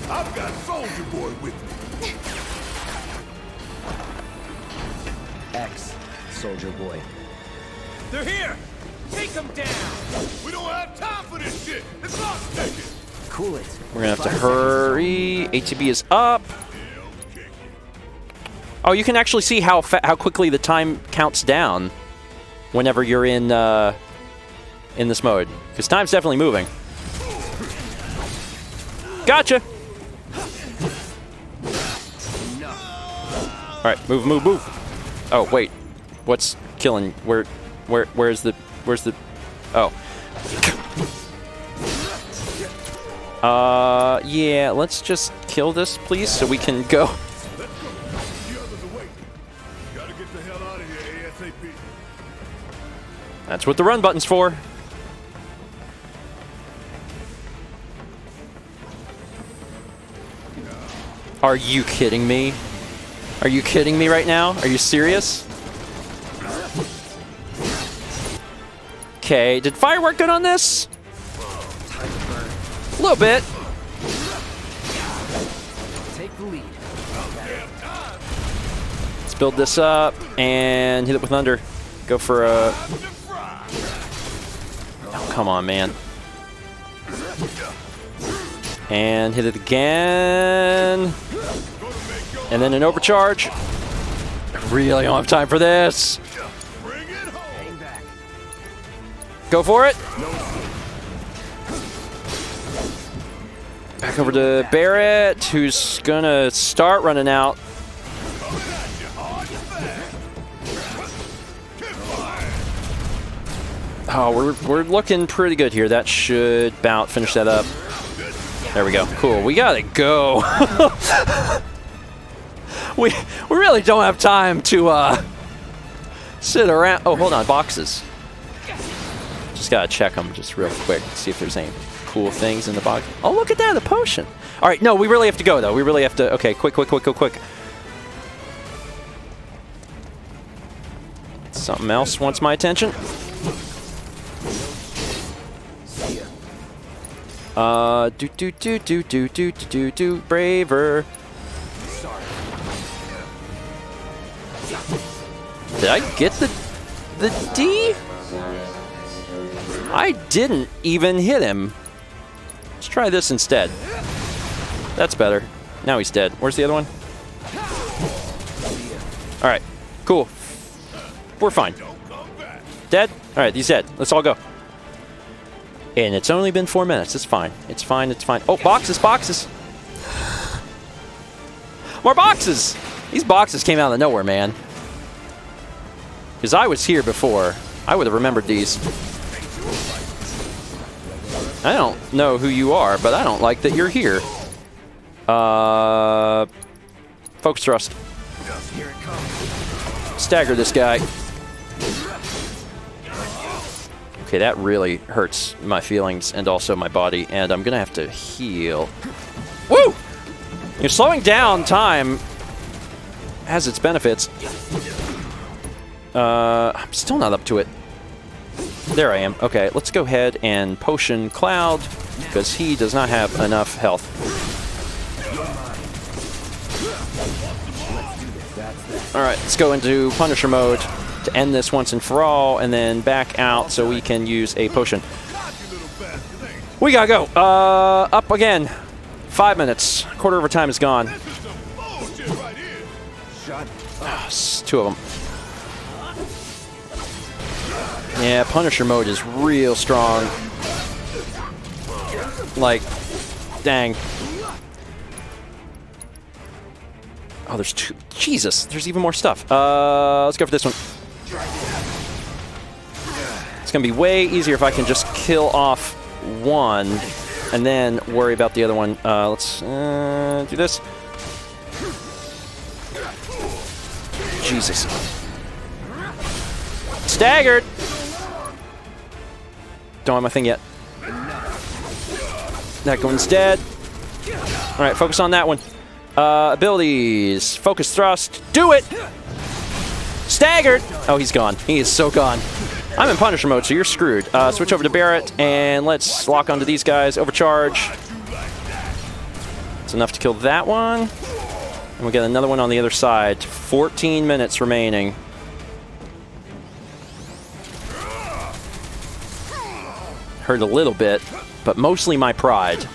I've got Soldier Boy with me. X, Soldier Boy. They're here! Take them down! We don't have time for this shit! It's lost taking! Cool it. We're gonna have to hurry. ATB is up. Oh, you can actually see how quickly the time counts down whenever you're in this mode, because time's definitely moving. Gotcha. All right, move, move, move. Oh wait, what's killing? Where's the? Oh. Yeah, let's just kill this, please, so we can go. The others are waiting. Gotta get the hell out of here ASAP. That's what the run button's for. Are you kidding me? Are you kidding me right now? Are you serious? Okay, did firework good on this? A little bit. Take the lead. Let's build this up and hit it with thunder. Go for a... Oh, come on, man. And hit it again. And then an overcharge. I really don't have time for this. Go for it. Back over to Barrett, who's gonna start running out. Oh, we're looking pretty good here. That should about finish that up. There we go. Cool. We gotta go. we really don't have time to sit around. Oh, hold on. Boxes. Just gotta check them just real quick. See if there's any cool things in the box. Oh, look at that. A potion. All right. No, we really have to go though. We really have to. Okay. Quick. Something else wants my attention. Do braver. Did I get the D? I didn't even hit him. Let's try this instead. That's better. Now he's dead. Where's the other one? All right, cool. We're fine. Dead? All right, he's dead. Let's all go. And it's only been 4 minutes. It's fine. It's fine. It's fine. Oh, boxes, boxes. More boxes. These boxes came out of nowhere, man. Because I was here before. I would have remembered these. I don't know who you are, but I don't like that you're here. Focus thrust. Stagger this guy. Okay, that really hurts my feelings and also my body, and I'm gonna have to heal. Woo! You're slowing down time has its benefits. I'm still not up to it. There I am. Okay, let's go ahead and potion Cloud, because he does not have enough health. Alright, let's go into Punisher mode to end this once and for all, and then back out so we can use a potion. We gotta go. Up again. 5 minutes. Quarter of our time is gone. Two of them. Yeah, Punisher mode is real strong. Like, dang. Oh, there's two. Jesus, there's even more stuff. Let's go for this one. It's gonna be way easier if I can just kill off one and then worry about the other one. Let's do this. Jesus. Staggered! Don't have my thing yet. That one's dead. Alright, focus on that one. Abilities. Focus thrust. Do it! Staggered! Oh, he's gone. He is so gone. I'm in Punisher mode, so you're screwed. Switch over to Barrett, and let's lock onto these guys. Overcharge. It's enough to kill that one. And we got another one on the other side. 14 minutes remaining. Hurt a little bit, but mostly my pride.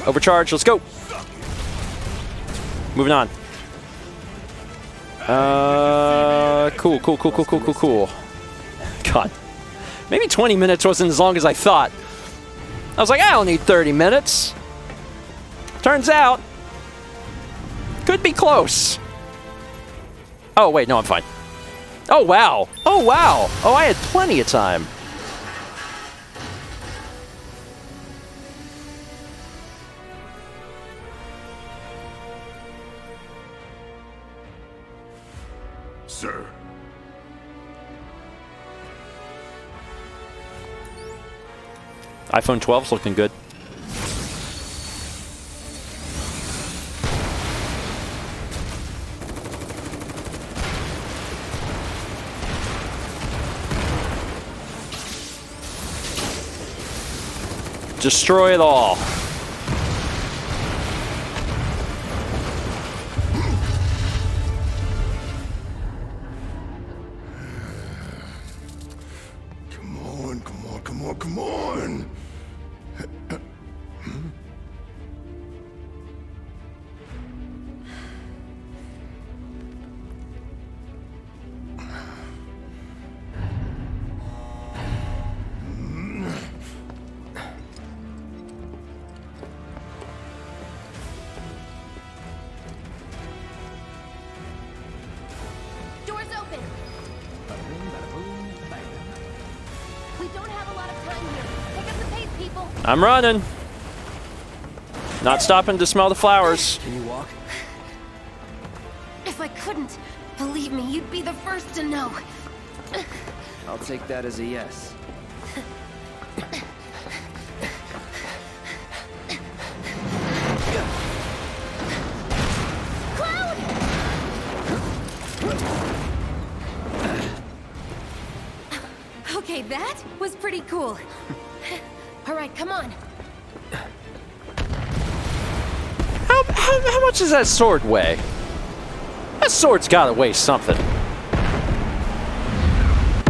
Overcharge, let's go. Moving on. Cool. God. Maybe 20 minutes wasn't as long as I thought. I was like, I don't need 30 minutes. Turns out, could be close. Oh, wait, no, I'm fine. Oh, wow. Oh, wow. Oh, I had plenty of time. Sir. iPhone 12's looking good. Destroy it all. Come on. Doors open. We don't have a lot of time here. Pick up the pace, people. I'm running. Not stopping to smell the flowers. Can you walk? If I couldn't, believe me, you'd be the first to know. I'll take that as a yes. Cloud! Okay, that was pretty cool. All right, come on. How much does that sword weigh? That sword's gotta weigh something.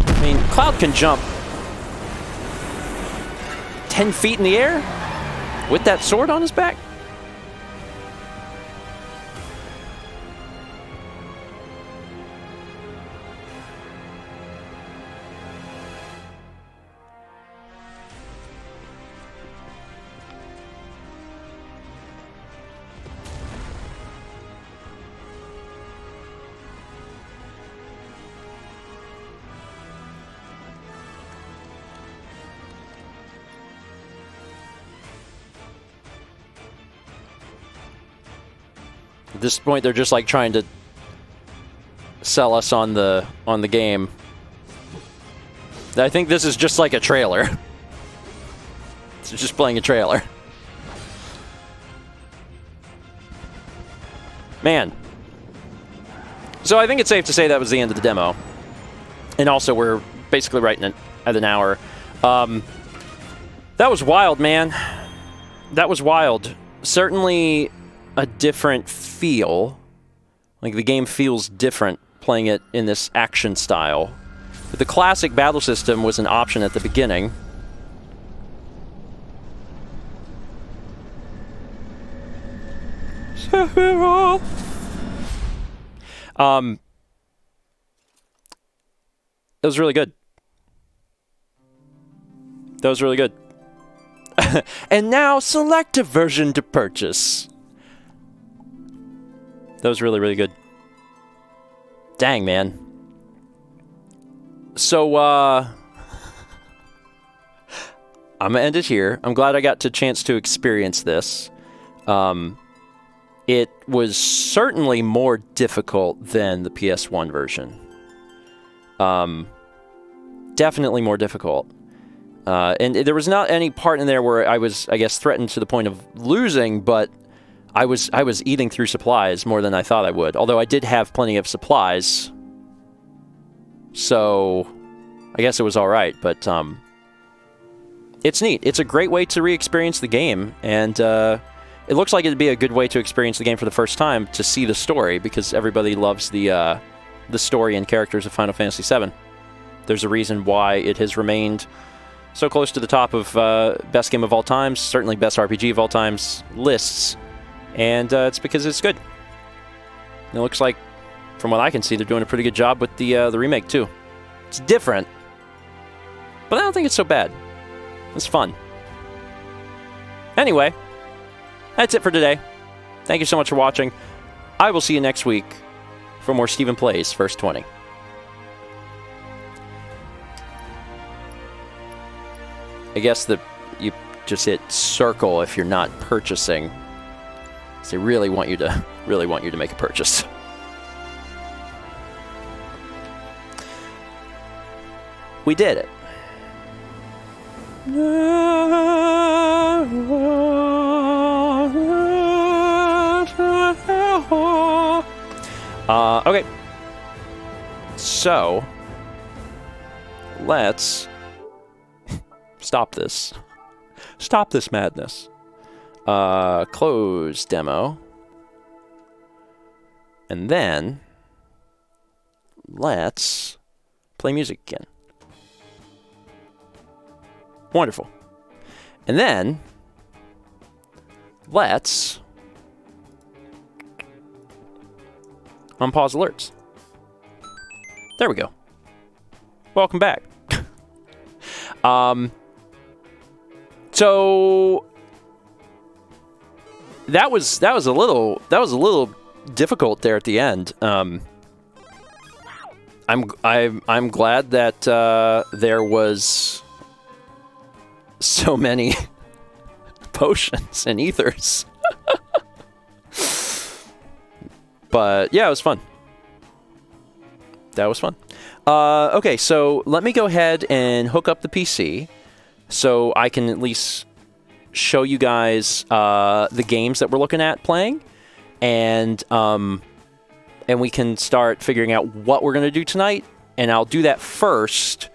I mean, Cloud can jump 10 feet in the air with that sword on his back. At this point, they're just like trying to sell us on the game. I think this is just like a trailer. It's just playing a trailer. Man. So I think it's safe to say that was the end of the demo. And also, we're basically right at an hour. That was wild, man. That was wild. Certainly a different feel. Like, the game feels different playing it in this action style. But the classic battle system was an option at the beginning. It was really good. That was really good. And now, select a version to purchase. That was really, really good. Dang, man. So, I'm gonna end it here. I'm glad I got a chance to experience this. It was certainly more difficult than the PS1 version. Definitely more difficult. And there was not any part in there where I was, I guess, threatened to the point of losing, but I was eating through supplies more than I thought I would. Although I did have plenty of supplies, so I guess it was all right. But it's neat. It's a great way to re-experience the game, and it looks like it'd be a good way to experience the game for the first time to see the story, because everybody loves the story and characters of Final Fantasy VII. There's a reason why it has remained so close to the top of best game of all times, certainly best RPG of all times lists, and it's because it's good. And it looks like, from what I can see, they're doing a pretty good job with the remake too. It's different, but I don't think it's so bad. It's fun. Anyway, that's it for today. Thank you so much for watching. I will see you next week for more Stephen Plays First 20. I guess that you just hit circle if you're not purchasing. So they really want you to make a purchase. We did it. Okay. So let's stop this. Stop this madness. Close demo. And then let's play music again. Wonderful. And then let's unpause alerts. There we go. Welcome back. So that was a little difficult there at the end. I'm glad that there was so many potions and ethers. But yeah, it was fun. That was fun. Okay, so let me go ahead and hook up the PC so I can at least show you guys the games that we're looking at playing, and we can start figuring out what we're gonna do tonight. And I'll do that first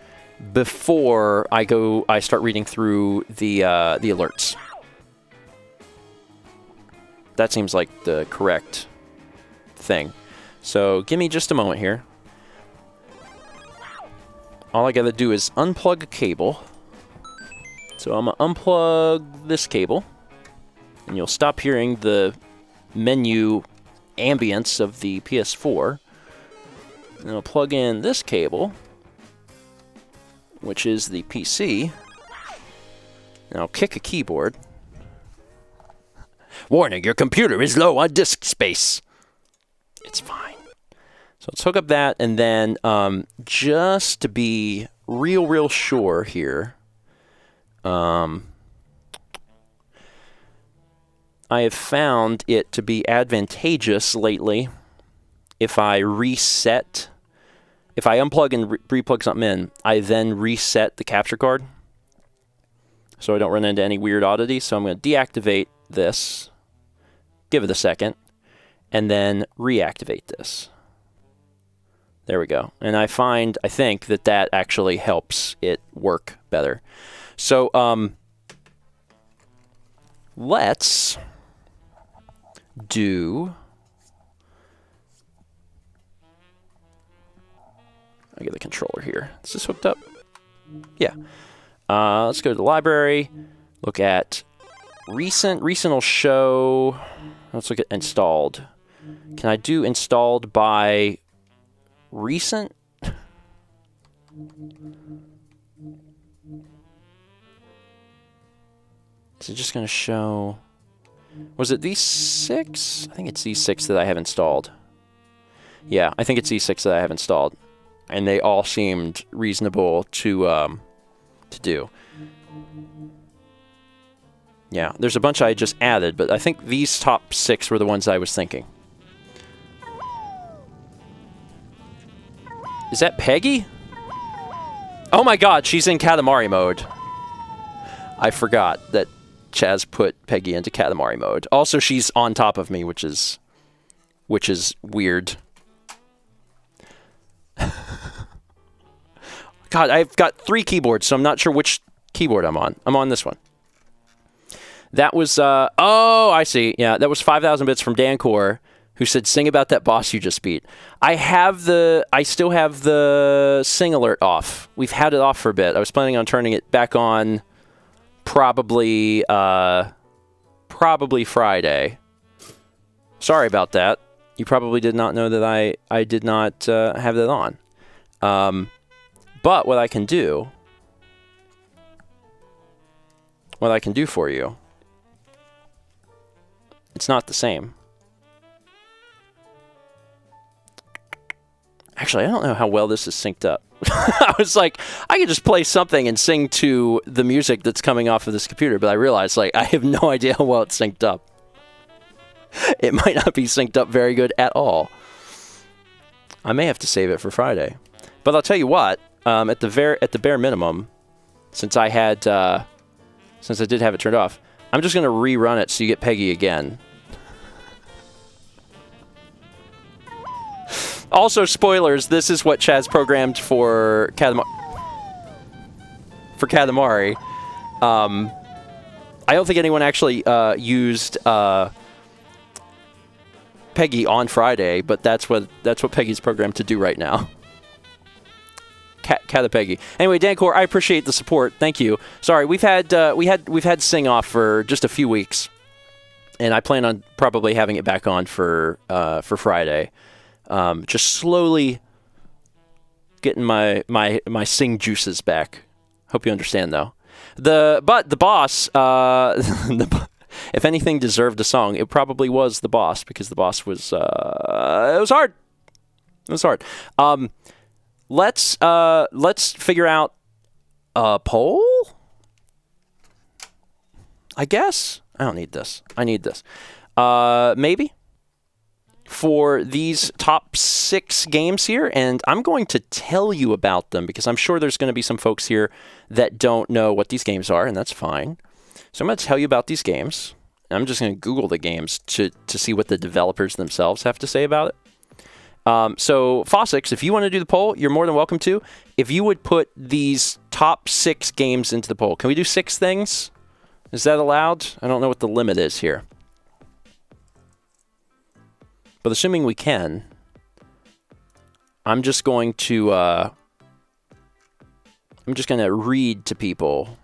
before I start reading through the alerts. That seems like the correct thing. So give me just a moment here. All I gotta do is unplug a cable. So I'm gonna unplug this cable, and you'll stop hearing the menu ambience of the PS4. And I'll plug in this cable, which is the PC, and I'll kick a keyboard. Warning, your computer is low on disk space. It's fine. So let's hook up that, and then just to be real sure here, I have found it to be advantageous lately if I reset, if I unplug and replug something in, I then reset the capture card so I don't run into any weird oddities. So I'm going to deactivate this, give it a second, and then reactivate this. There we go. And I think that actually helps it work better. So, let's do... I get the controller here. Is this hooked up? Yeah. Let's go to the library. Look at recent. Recent will show... Let's look at installed. Can I do installed by recent? Is it just going to show... Was it these 6? I think it's these 6 that I have installed. Yeah, I think it's these 6 that I have installed. And they all seemed reasonable to do. Yeah, there's a bunch I just added, but I think these top 6 were the ones I was thinking. Is that Peggy? Oh my god, she's in Katamari mode. I forgot that Chaz put Peggy into Katamari mode. Also, she's on top of me, which is weird. God, I've got 3 keyboards, so I'm not sure which keyboard I'm on. I'm on this one. That was, oh, I see. Yeah, that was 5,000 bits from Dancor, who said, sing about that boss you just beat. I still have the sing alert off. We've had it off for a bit. I was planning on turning it back on probably Friday. Sorry about that. You probably did not know that I did not have that on. But what I can do for you, it's not the same. Actually, I don't know how well this is synced up. I was like, I could just play something and sing to the music that's coming off of this computer, but I realized, like, I have no idea how well it's synced up. It might not be synced up very good at all. I may have to save it for Friday. But I'll tell you what, at the bare minimum, since I did have it turned off, I'm just going to rerun it so you get Peggy again. Also, spoilers, this is what Chaz programmed for Katamari. I don't think anyone actually used Peggy on Friday, but that's what Peggy's programmed to do right now. Peggy. Anyway, Dancor, I appreciate the support. Thank you. Sorry, we've had Sing off for just a few weeks, and I plan on probably having it back on for Friday. Just slowly getting my Sing juices back. Hope you understand, though. But the boss, if anything deserved a song, it probably was the boss, because the boss was it was hard. It was hard. Let's figure out a poll, I guess. I don't need this. I need this. Maybe for these top 6 games here, and I'm going to tell you about them because I'm sure there's going to be some folks here that don't know what these games are, and that's fine. So I'm going to tell you about these games. And I'm just going to Google the games to see what the developers themselves have to say about it. So, Fossix, if you want to do the poll, you're more than welcome to. If you would put these top 6 games into the poll. Can we do 6 things? Is that allowed? I don't know what the limit is here. But assuming we can, I'm just going to read to people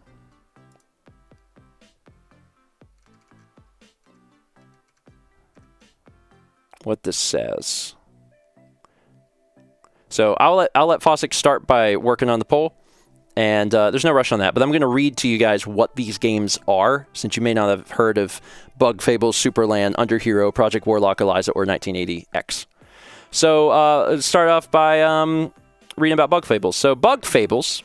what this says. So I'll let Fossix start by working on the poll, and there's no rush on that. But I'm going to read to you guys what these games are, since you may not have heard of Bug, Fables, Superland, Underhero, Project Warlock, Eliza, or 1980X. So let's start off by reading about Bug Fables. So Bug Fables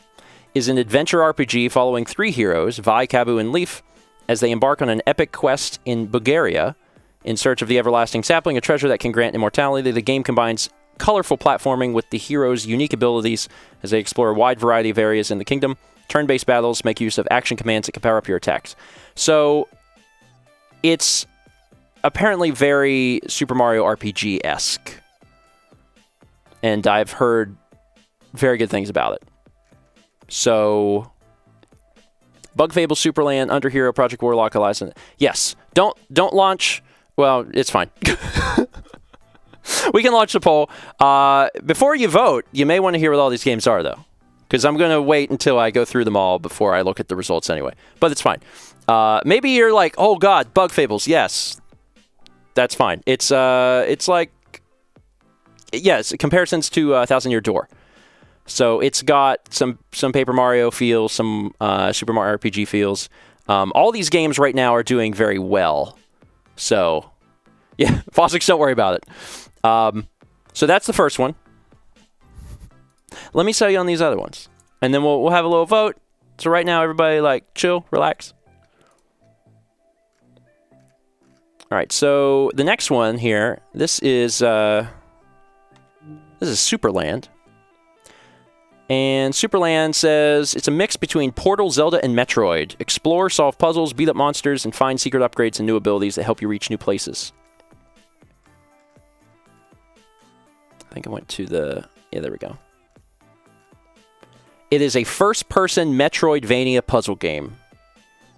is an adventure RPG following 3 heroes, Vi, Kabu, and Leaf, as they embark on an epic quest in Bulgaria in search of the everlasting sapling, a treasure that can grant immortality. The game combines colorful platforming with the heroes' unique abilities as they explore a wide variety of areas in the kingdom. Turn-based battles make use of action commands that can power up your attacks. So it's apparently very Super Mario RPG-esque. and I've heard very good things about it. So, Bug Fables, Superland, Underhero, Project Warlock, Eliza. Yes. Don't launch. Well, it's fine. We can launch the poll. Before you vote, you may want to hear what all these games are, though, because I'm going to wait until I go through them all before I look at the results anyway. But it's fine. Maybe you're like, oh God, Bug Fables. Yes, that's fine. It's like, yes, comparisons to Thousand Year Door. So it's got some Paper Mario feels, some Super Mario RPG feels. All these games right now are doing very well. So, yeah, Fossix, don't worry about it. So that's the first one. Let me sell you on these other ones, and then we'll have a little vote. So right now, everybody, like, chill, relax. All right, so the next one here, this is Superland. And Superland says it's a mix between Portal, Zelda, and Metroid. Explore, solve puzzles, beat up monsters, and find secret upgrades and new abilities that help you reach new places. I think I went to the... Yeah, there we go. It is a first-person Metroidvania puzzle game.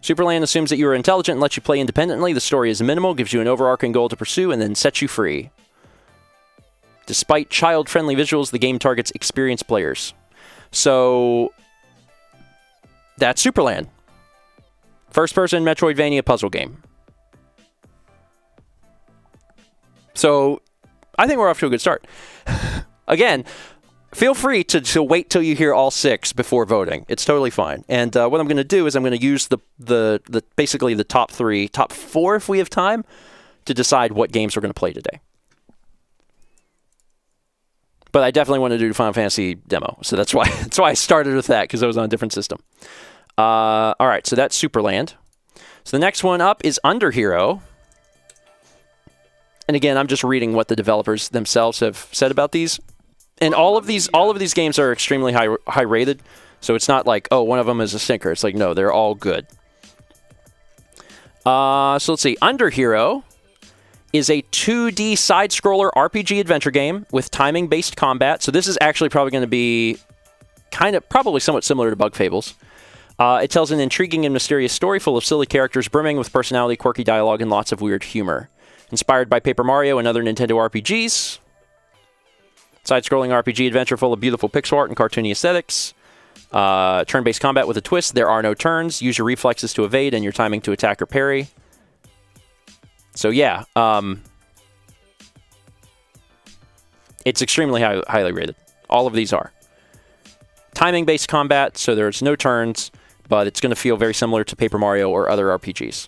Superland assumes that you are intelligent and lets you play independently. The story is minimal, gives you an overarching goal to pursue, and then sets you free. Despite child-friendly visuals, the game targets experienced players. So, that's Superland. First-person Metroidvania puzzle game. So, I think we're off to a good start. Again, feel free to wait till you hear all 6 before voting. It's totally fine. And what I'm going to do is I'm going to use the basically the top 4 if we have time, to decide what games we're going to play today. But I definitely want to do the Final Fantasy demo, so that's why I started with that, because I was on a different system. All right, so that's Superland. So the next one up is Underhero. And again, I'm just reading what the developers themselves have said about these. And all of these games are extremely high rated. So it's not like, oh, one of them is a stinker. It's like, no, they're all good. So let's see. Underhero is a 2D side-scroller RPG adventure game with timing-based combat. So this is actually probably going to be probably somewhat similar to Bug Fables. It tells an intriguing and mysterious story full of silly characters brimming with personality, quirky dialogue, and lots of weird humor. Inspired by Paper Mario and other Nintendo RPGs. Side-scrolling RPG adventure full of beautiful pixel art and cartoony aesthetics. Turn-based combat with a twist. There are no turns. Use your reflexes to evade and your timing to attack or parry. So yeah, it's extremely highly rated. All of these are. Timing-based combat, so there's no turns, but it's going to feel very similar to Paper Mario or other RPGs.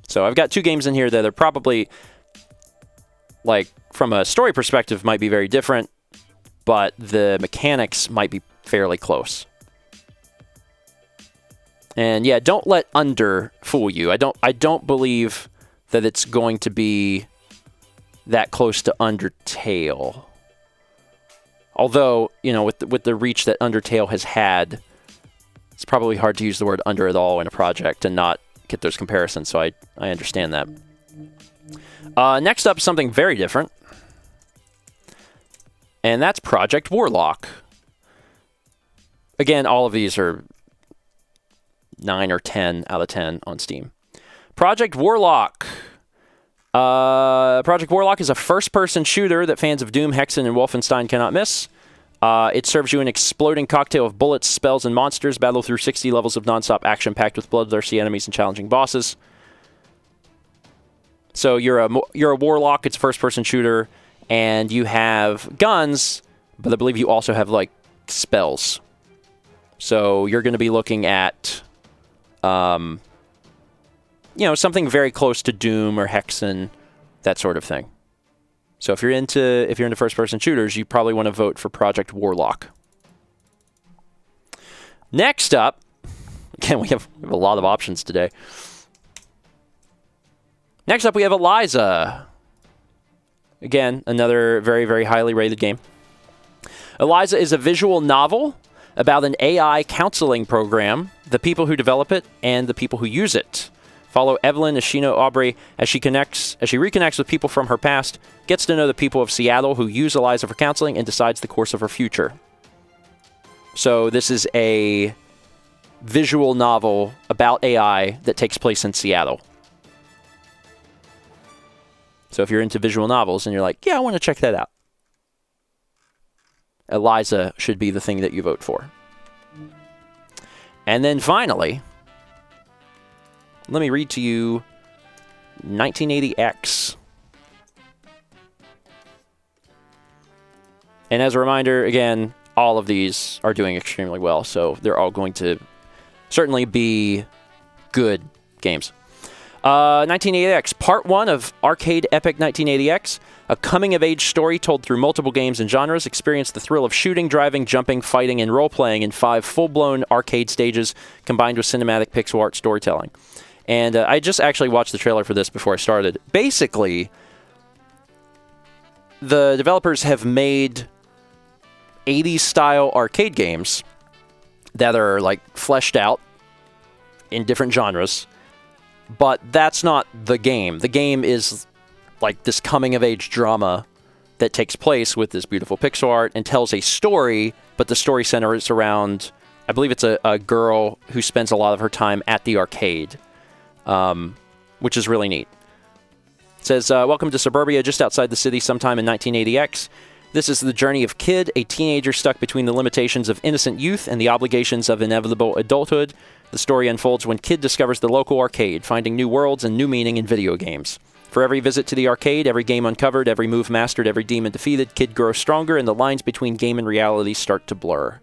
So I've got 2 games in here that are probably, like, from a story perspective, might be very different, but the mechanics might be fairly close. And yeah, don't let Under fool you. I don't believe that it's going to be that close to Undertale. Although, you know, with the reach that Undertale has had, it's probably hard to use the word under at all in a project and not get those comparisons, so I understand that. Next up, something very different. And that's Project Warlock. Again, all of these are 9 or 10 out of 10 on Steam. Project Warlock. Project Warlock is a first-person shooter that fans of Doom, Hexen, and Wolfenstein cannot miss. It serves you an exploding cocktail of bullets, spells, and monsters. Battle through 60 levels of non-stop action packed with bloodthirsty enemies and challenging bosses. So you're a warlock. It's a first-person shooter, and you have guns, but I believe you also have like spells. So you're going to be looking at, something very close to Doom or Hexen, that sort of thing. So if you're into first-person shooters, you probably want to vote for Project Warlock. Next up, again, we have a lot of options today. Next up, we have Eliza. Again, another very, very highly rated game. Eliza is a visual novel about an AI counseling program, the people who develop it, and the people who use it. Follow Evelyn Ashino Aubrey as she reconnects with people from her past, gets to know the people of Seattle who use Eliza for counseling, and decides the course of her future. So this is a visual novel about AI that takes place in Seattle. So if you're into visual novels and you're like, yeah, I want to check that out, Eliza should be the thing that you vote for. And then finally, let me read to you 1980X. And as a reminder, again, all of these are doing extremely well, so they're all going to certainly be good games. 1980X, Part 1 of Arcade Epic 1980X, a coming-of-age story told through multiple games and genres. Experience the thrill of shooting, driving, jumping, fighting, and role-playing in 5 full-blown arcade stages combined with cinematic pixel art storytelling. And I just actually watched the trailer for this before I started. Basically, the developers have made 80s-style arcade games that are, like, fleshed out in different genres. But that's not the game. The game is like this coming-of-age drama that takes place with this beautiful pixel art and tells a story, but the story centers around, I believe it's a girl who spends a lot of her time at the arcade, which is really neat. It says, welcome to suburbia just outside the city sometime in 1980X. This is the journey of Kid, a teenager stuck between the limitations of innocent youth and the obligations of inevitable adulthood. The story unfolds when Kid discovers the local arcade, finding new worlds and new meaning in video games. For every visit to the arcade, every game uncovered, every move mastered, every demon defeated, Kid grows stronger and the lines between game and reality start to blur.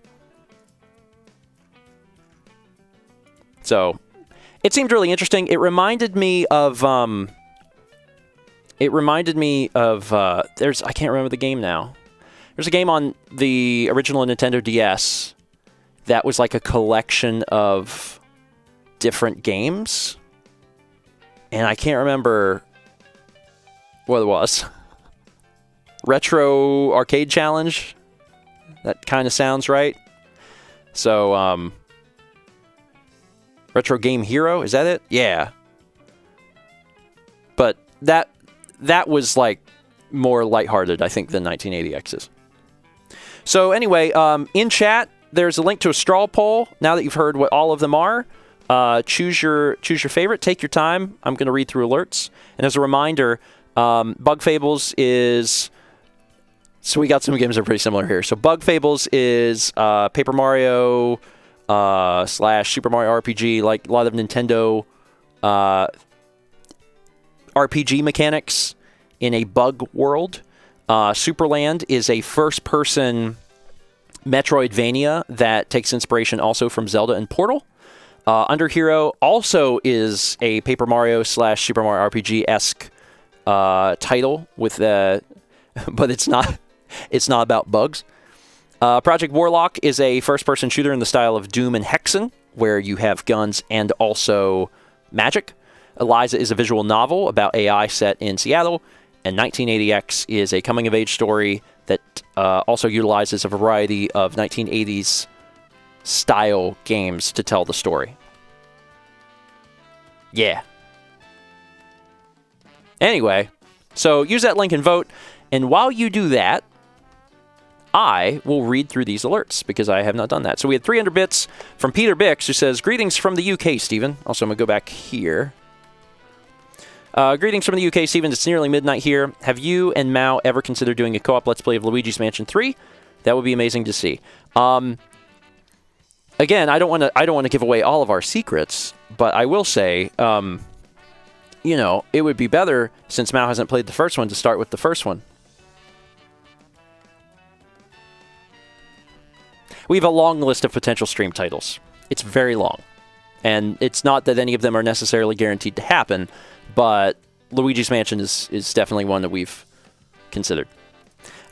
So, it seemed really interesting. It reminded me of, I can't remember the game now. There's a game on the original Nintendo DS that was like a collection of different games. And I can't remember what it was. Retro Arcade Challenge? That kind of sounds right. So, Retro Game Hero? Is that it? Yeah. But that was like more lighthearted, I think, than 1980X is. So anyway, in chat, there's a link to a straw poll. Now that you've heard what all of them are, choose your favorite. Take your time. I'm going to read through alerts. And as a reminder, Bug Fables is... So we got some games that are pretty similar here. So Bug Fables is Paper Mario / Super Mario RPG, like a lot of Nintendo RPG mechanics in a bug world. Superland is a first-person Metroidvania that takes inspiration also from Zelda and Portal. Under Hero also is a Paper Mario / Super Mario RPG-esque title with but it's not about bugs. Project Warlock is a first-person shooter in the style of Doom and Hexen, where you have guns and also magic. Eliza is a visual novel about AI set in Seattle, and 1980X is a coming-of-age story that also utilizes a variety of 1980s style games to tell the story. Yeah. Anyway, so use that link and vote, and while you do that, I will read through these alerts, because I have not done that. So we had 300 bits from Peter Bix, who says, greetings from the UK, Stephen. Also, I'm going to go back here. Greetings from the UK, Stephen. It's nearly midnight here. Have you and Mao ever considered doing a co-op Let's Play of Luigi's Mansion 3? That would be amazing to see. Again, I don't want to give away all of our secrets, but I will say, you know, it would be better, since Mao hasn't played the first one, to start with the first one. We have a long list of potential stream titles. It's very long. And it's not that any of them are necessarily guaranteed to happen, but Luigi's Mansion is definitely one that we've considered.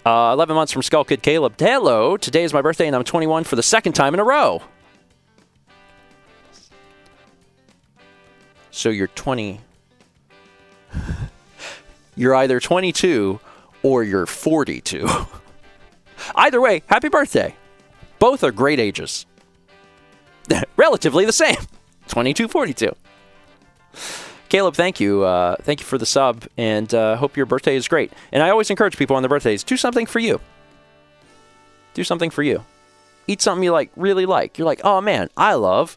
11 months from Skull Kid Caleb. Hello, today is my birthday and I'm 21 for the second time in a row. So you're 20. You're either 22 or you're 42. Either way, happy birthday. Both are great ages. Relatively the same. 22, 42. Caleb, thank you. Thank you for the sub, and hope your birthday is great. And I always encourage people on their birthdays, do something for you. Do something for you. Eat something you really like. You're like, oh man, I love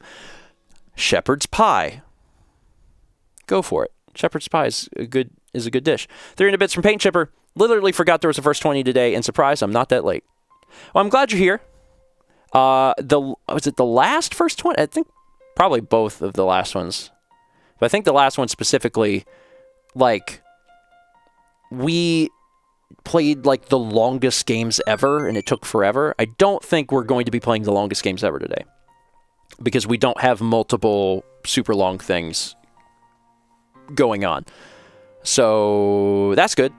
shepherd's pie. Go for it. Shepherd's pie is a good dish. 300 bits from Paint Chipper. Literally forgot there was a First 20 today, and surprise, I'm not that late. Well, I'm glad you're here. Was it the last First 20? I think probably both of the last ones. But I think the last one specifically, we played the longest games ever, and it took forever. I don't think we're going to be playing the longest games ever today, because we don't have multiple super long things going on. So that's good.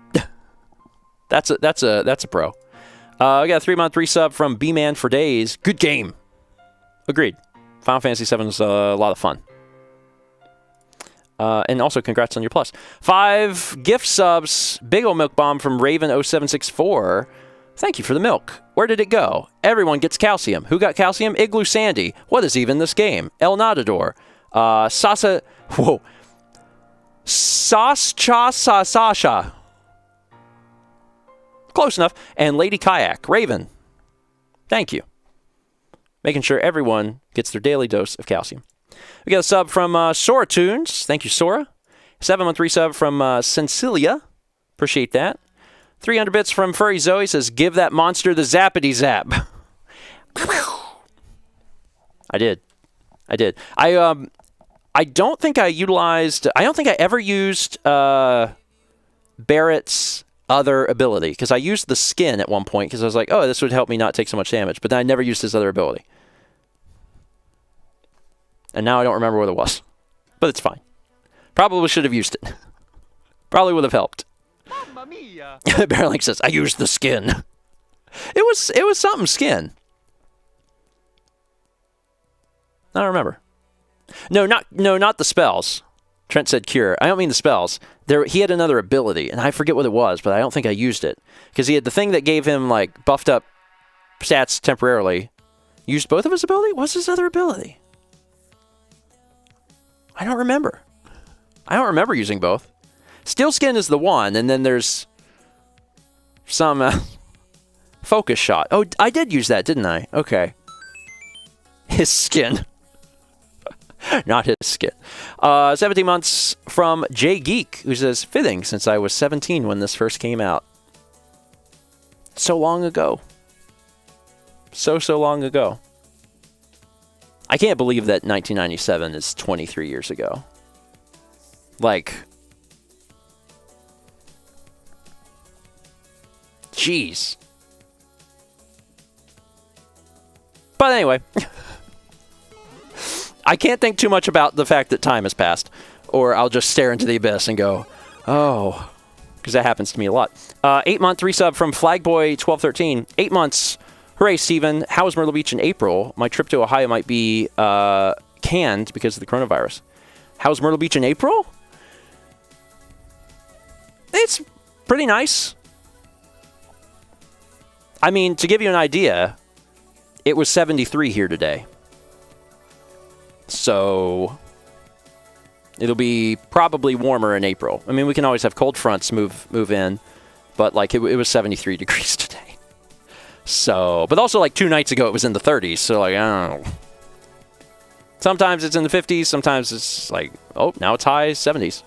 that's a pro. We got a 3-month resub from B-Man for Days. Good game. Agreed. Final Fantasy VII is a lot of fun. And also, congrats on your plus. 5 gift subs. Big ol' milk bomb from Raven0764. Thank you for the milk. Where did it go? Everyone gets calcium. Who got calcium? Igloo Sandy. What is even this game? El Nadador. Sasa. Whoa. Sasha. Close enough. And Lady Kayak. Raven. Thank you. Making sure everyone gets their daily dose of calcium. We got a sub from Sora Tunes. Thank you, Sora. 7-month resub from Sensilia. Appreciate that. 300 bits from Furry Zoe says, give that monster the zappity zap. I did. I don't think I ever used Barrett's other ability, because I used the skin at one point because I was like, oh, this would help me not take so much damage, but then I never used his other ability. And now I don't remember what it was, but it's fine. Probably should have used it. Probably would have helped. Mamma mia. Barrelink says, I used the skin. It was something skin. I don't remember. No, not the spells. Trent said cure. I don't mean the spells. He had another ability, and I forget what it was, but I don't think I used it. Because he had the thing that gave him, buffed up stats temporarily. Used both of his ability? What's his other ability? I don't remember. I don't remember using both. Steel Skin is the one, and then there's some focus shot. Oh, I did use that, didn't I? Okay. His skin. Not his skin. 17 months from Jay Geek, who says, fitting since I was 17 when this first came out. So long ago. So long ago. I can't believe that 1997 is 23 years ago. Jeez. But anyway. I can't think too much about the fact that time has passed, or I'll just stare into the abyss and go, oh, because that happens to me a lot. 8-month resub from Flagboy1213. 8 months. Hooray, Steven. How was Myrtle Beach in April? My trip to Ohio might be canned because of the coronavirus. How's Myrtle Beach in April? It's pretty nice. I mean, to give you an idea, it was 73 here today. So it'll be probably warmer in April. I mean, we can always have cold fronts move in, but it was 73 degrees today. So, but also 2 nights ago it was in the 30s. So I don't know. Sometimes it's in the 50s. Sometimes it's now it's high 70s.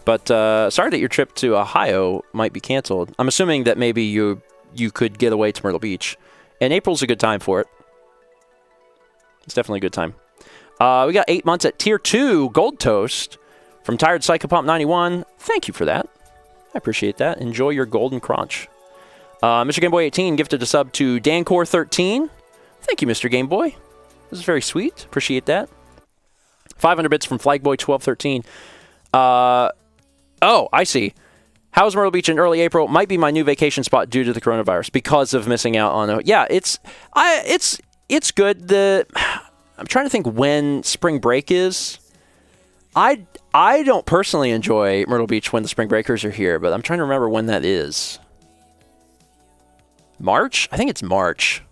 But sorry that your trip to Ohio might be canceled. I'm assuming that maybe you could get away to Myrtle Beach, and April's a good time for it. It's definitely a good time. We got 8 months at Tier 2 Gold Toast from Tired Psychopomp 91. Thank you for that. I appreciate that. Enjoy your golden crunch. Mr. Game Boy 18 gifted a sub to Dancore 13. Thank you, Mr. Game Boy. This is very sweet. Appreciate that. 500 bits from Flagboy 1213. Oh, I see. How's Myrtle Beach in early April? Might be my new vacation spot due to the coronavirus because of missing out on it. Yeah, it's good. I'm trying to think when spring break is. I don't personally enjoy Myrtle Beach when the spring breakers are here, but I'm trying to remember when that is. March? I think it's March.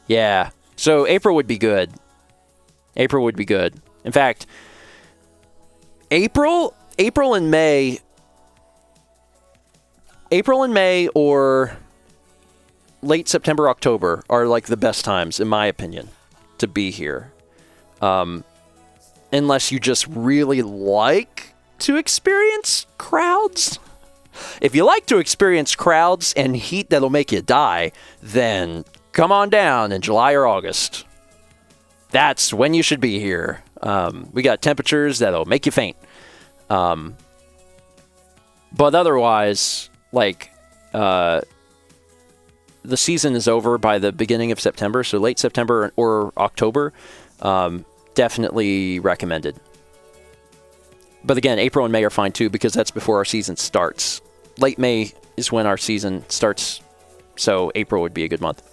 Yeah. So April would be good. April would be good. In fact, April and May or late September, October are like the best times, in my opinion, to be here. Unless you just really like to experience crowds. If you like to experience crowds and heat that'll make you die, then come on down in July or August. That's when you should be here. We got temperatures that'll make you faint. But otherwise, like, the season is over by the beginning of September, so late September or October, definitely recommended. But again, April and May are fine too, because that's before our season starts. Late May is when our season starts, so April would be a good month.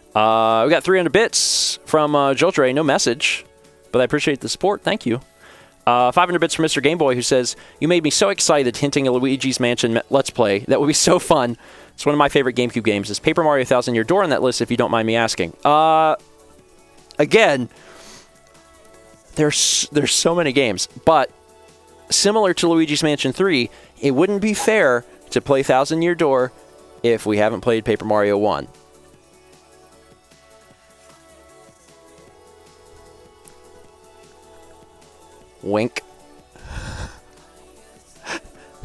We got 300 bits from Joltre. No message, but I appreciate the support. Thank you. 500 bits from Mr. Gameboy, who says, "You made me so excited hinting a Luigi's Mansion Let's Play. That would be so fun. It's one of my favorite GameCube games. Is Paper Mario 1000 Year Door on that list, if you don't mind me asking?" Again, there's so many games, but similar to Luigi's Mansion 3, it wouldn't be fair to play 1000 Year Door if we haven't played Paper Mario 1. Wink.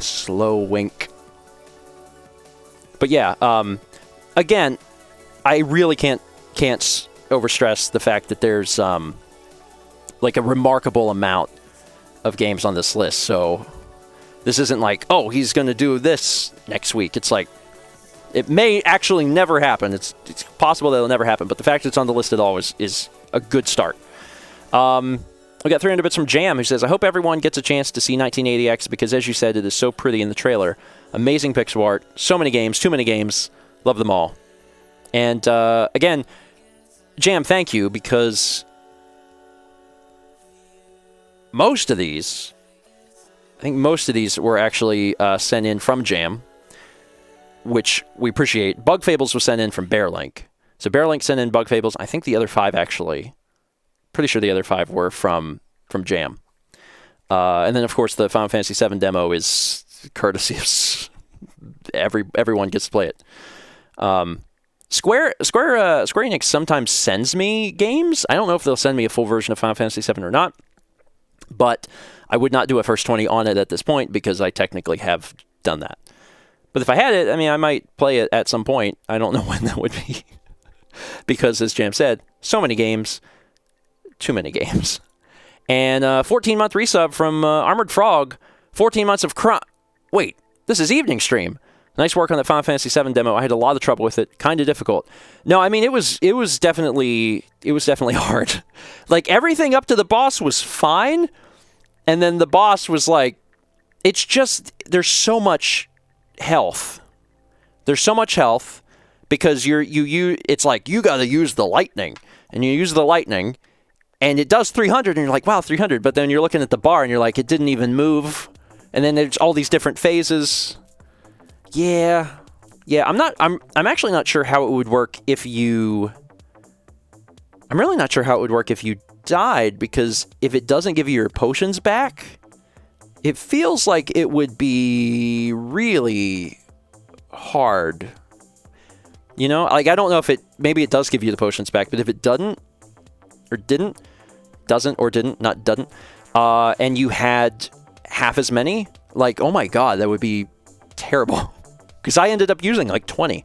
Slow wink. But yeah, again, I really can't overstress the fact that there's like a remarkable amount of games on this list. So this isn't like, oh, he's going to do this next week. It's like, it may actually never happen. It's possible that it'll never happen, but the fact that it's on the list at all is a good start. We got 300 bits from Jam, who says, "I hope everyone gets a chance to see 1980X because, as you said, it is so pretty in the trailer. Amazing pixel art. So many games. Too many games. Love them all." And again, Jam, thank you, because most of these were actually sent in from Jam, which we appreciate. Bug Fables was sent in from Bearlink. So Bearlink sent in Bug Fables. I think the other 5 actually... Pretty sure the other 5 were from Jam. And then, of course, the Final Fantasy VII demo is courtesy of everyone gets to play it. Square Enix sometimes sends me games. I don't know if they'll send me a full version of Final Fantasy VII or not, but I would not do a First 20 on it at this point because I technically have done that. But if I had it, I mean, I might play it at some point. I don't know when that would be because, as Jam said, so many games. Too many games. And 14-month resub from Armored Frog. 14 months of Wait, this is evening stream. Nice work on the Final Fantasy VII demo. I had a lot of trouble with it. Kind of difficult. No, I mean, it was definitely hard. Like, everything up to the boss was fine. And then the boss was like, it's just, there's so much health. There's so much health because it's like, you got to use the lightning. And you use the lightning. And it does 300, and you're like, wow, 300. But then you're looking at the bar, and you're like, it didn't even move. And then there's all these different phases. Yeah. I'm actually not sure how it would work if you... I'm really not sure how it would work if you died, because if it doesn't give you your potions back, it feels like it would be really hard. You know? Like, I don't know if it... Maybe it does give you the potions back, but if it doesn't, and you had half as many, like, oh my god, that would be terrible. Because I ended up using like 20.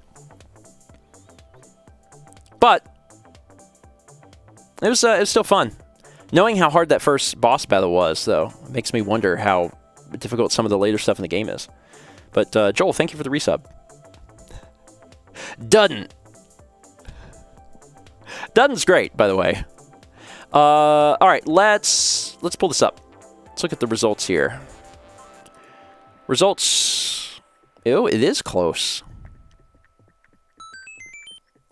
But it was still fun. Knowing how hard that first boss battle was, though, makes me wonder how difficult some of the later stuff in the game is. But Joel, thank you for the resub. Dutton's great, by the way. All right, let's pull this up. Let's look at the results here. Results. Ew, it is close.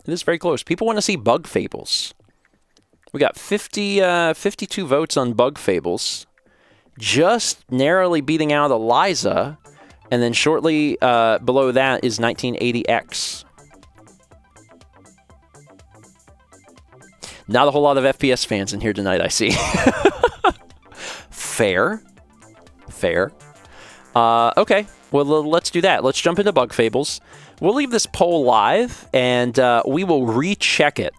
It is very close. People want to see Bug Fables. We got 52 votes on Bug Fables. Just narrowly beating out Eliza. And then shortly below that is 1980X. Not a whole lot of FPS fans in here tonight, I see. Fair. Fair. Okay, well, let's do that. Let's jump into Bug Fables. We'll leave this poll live, and we will recheck it.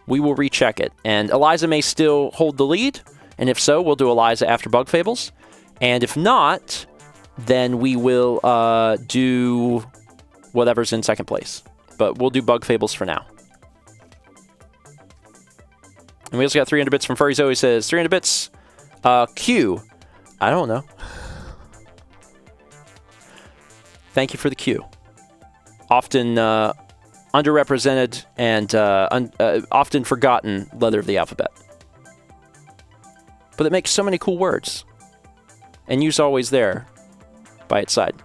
We will recheck it. And Eliza may still hold the lead, and if so, we'll do Eliza after Bug Fables. And if not, then we will do whatever's in second place. But we'll do Bug Fables for now. And we also got 300 bits from Furry Zoe. Says 300 bits. Q. I don't know. Thank you for the Q. Often underrepresented and often forgotten letter of the alphabet. But it makes so many cool words. And U's always there by its side.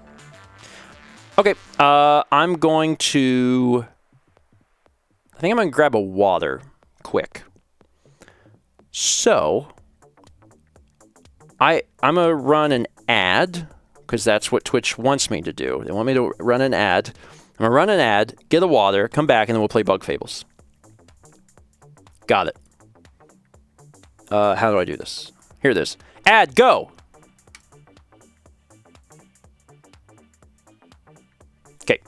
Okay, I'm going to... I think I'm going to grab a water quick. So, I'm going to run an ad, because that's what Twitch wants me to do. They want me to run an ad. I'm going to run an ad, get a water, come back, and then we'll play Bug Fables. Got it. How do I do this? Here it is. Ad, go! Okay.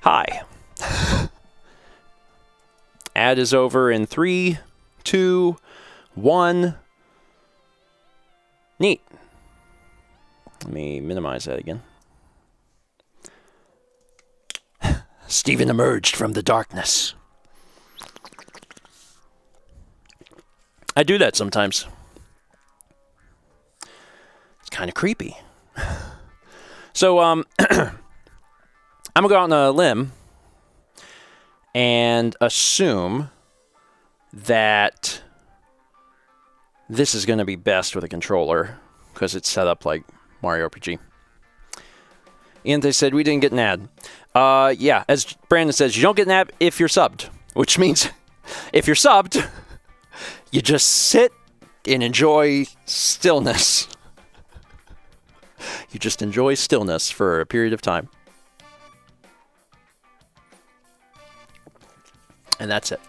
Hi. Ad is over in 3, 2, 1. Neat. Let me minimize that again. Stephen emerged from the darkness. I do that sometimes. It's kind of creepy. So, I'm going to go out on a limb and assume that this is going to be best with a controller because it's set up like Mario RPG. And they said we didn't get an ad. Yeah, as Brandon says, you don't get an ad if you're subbed, which means if you're subbed, you just sit and enjoy stillness. You just enjoy stillness for a period of time. And that's it.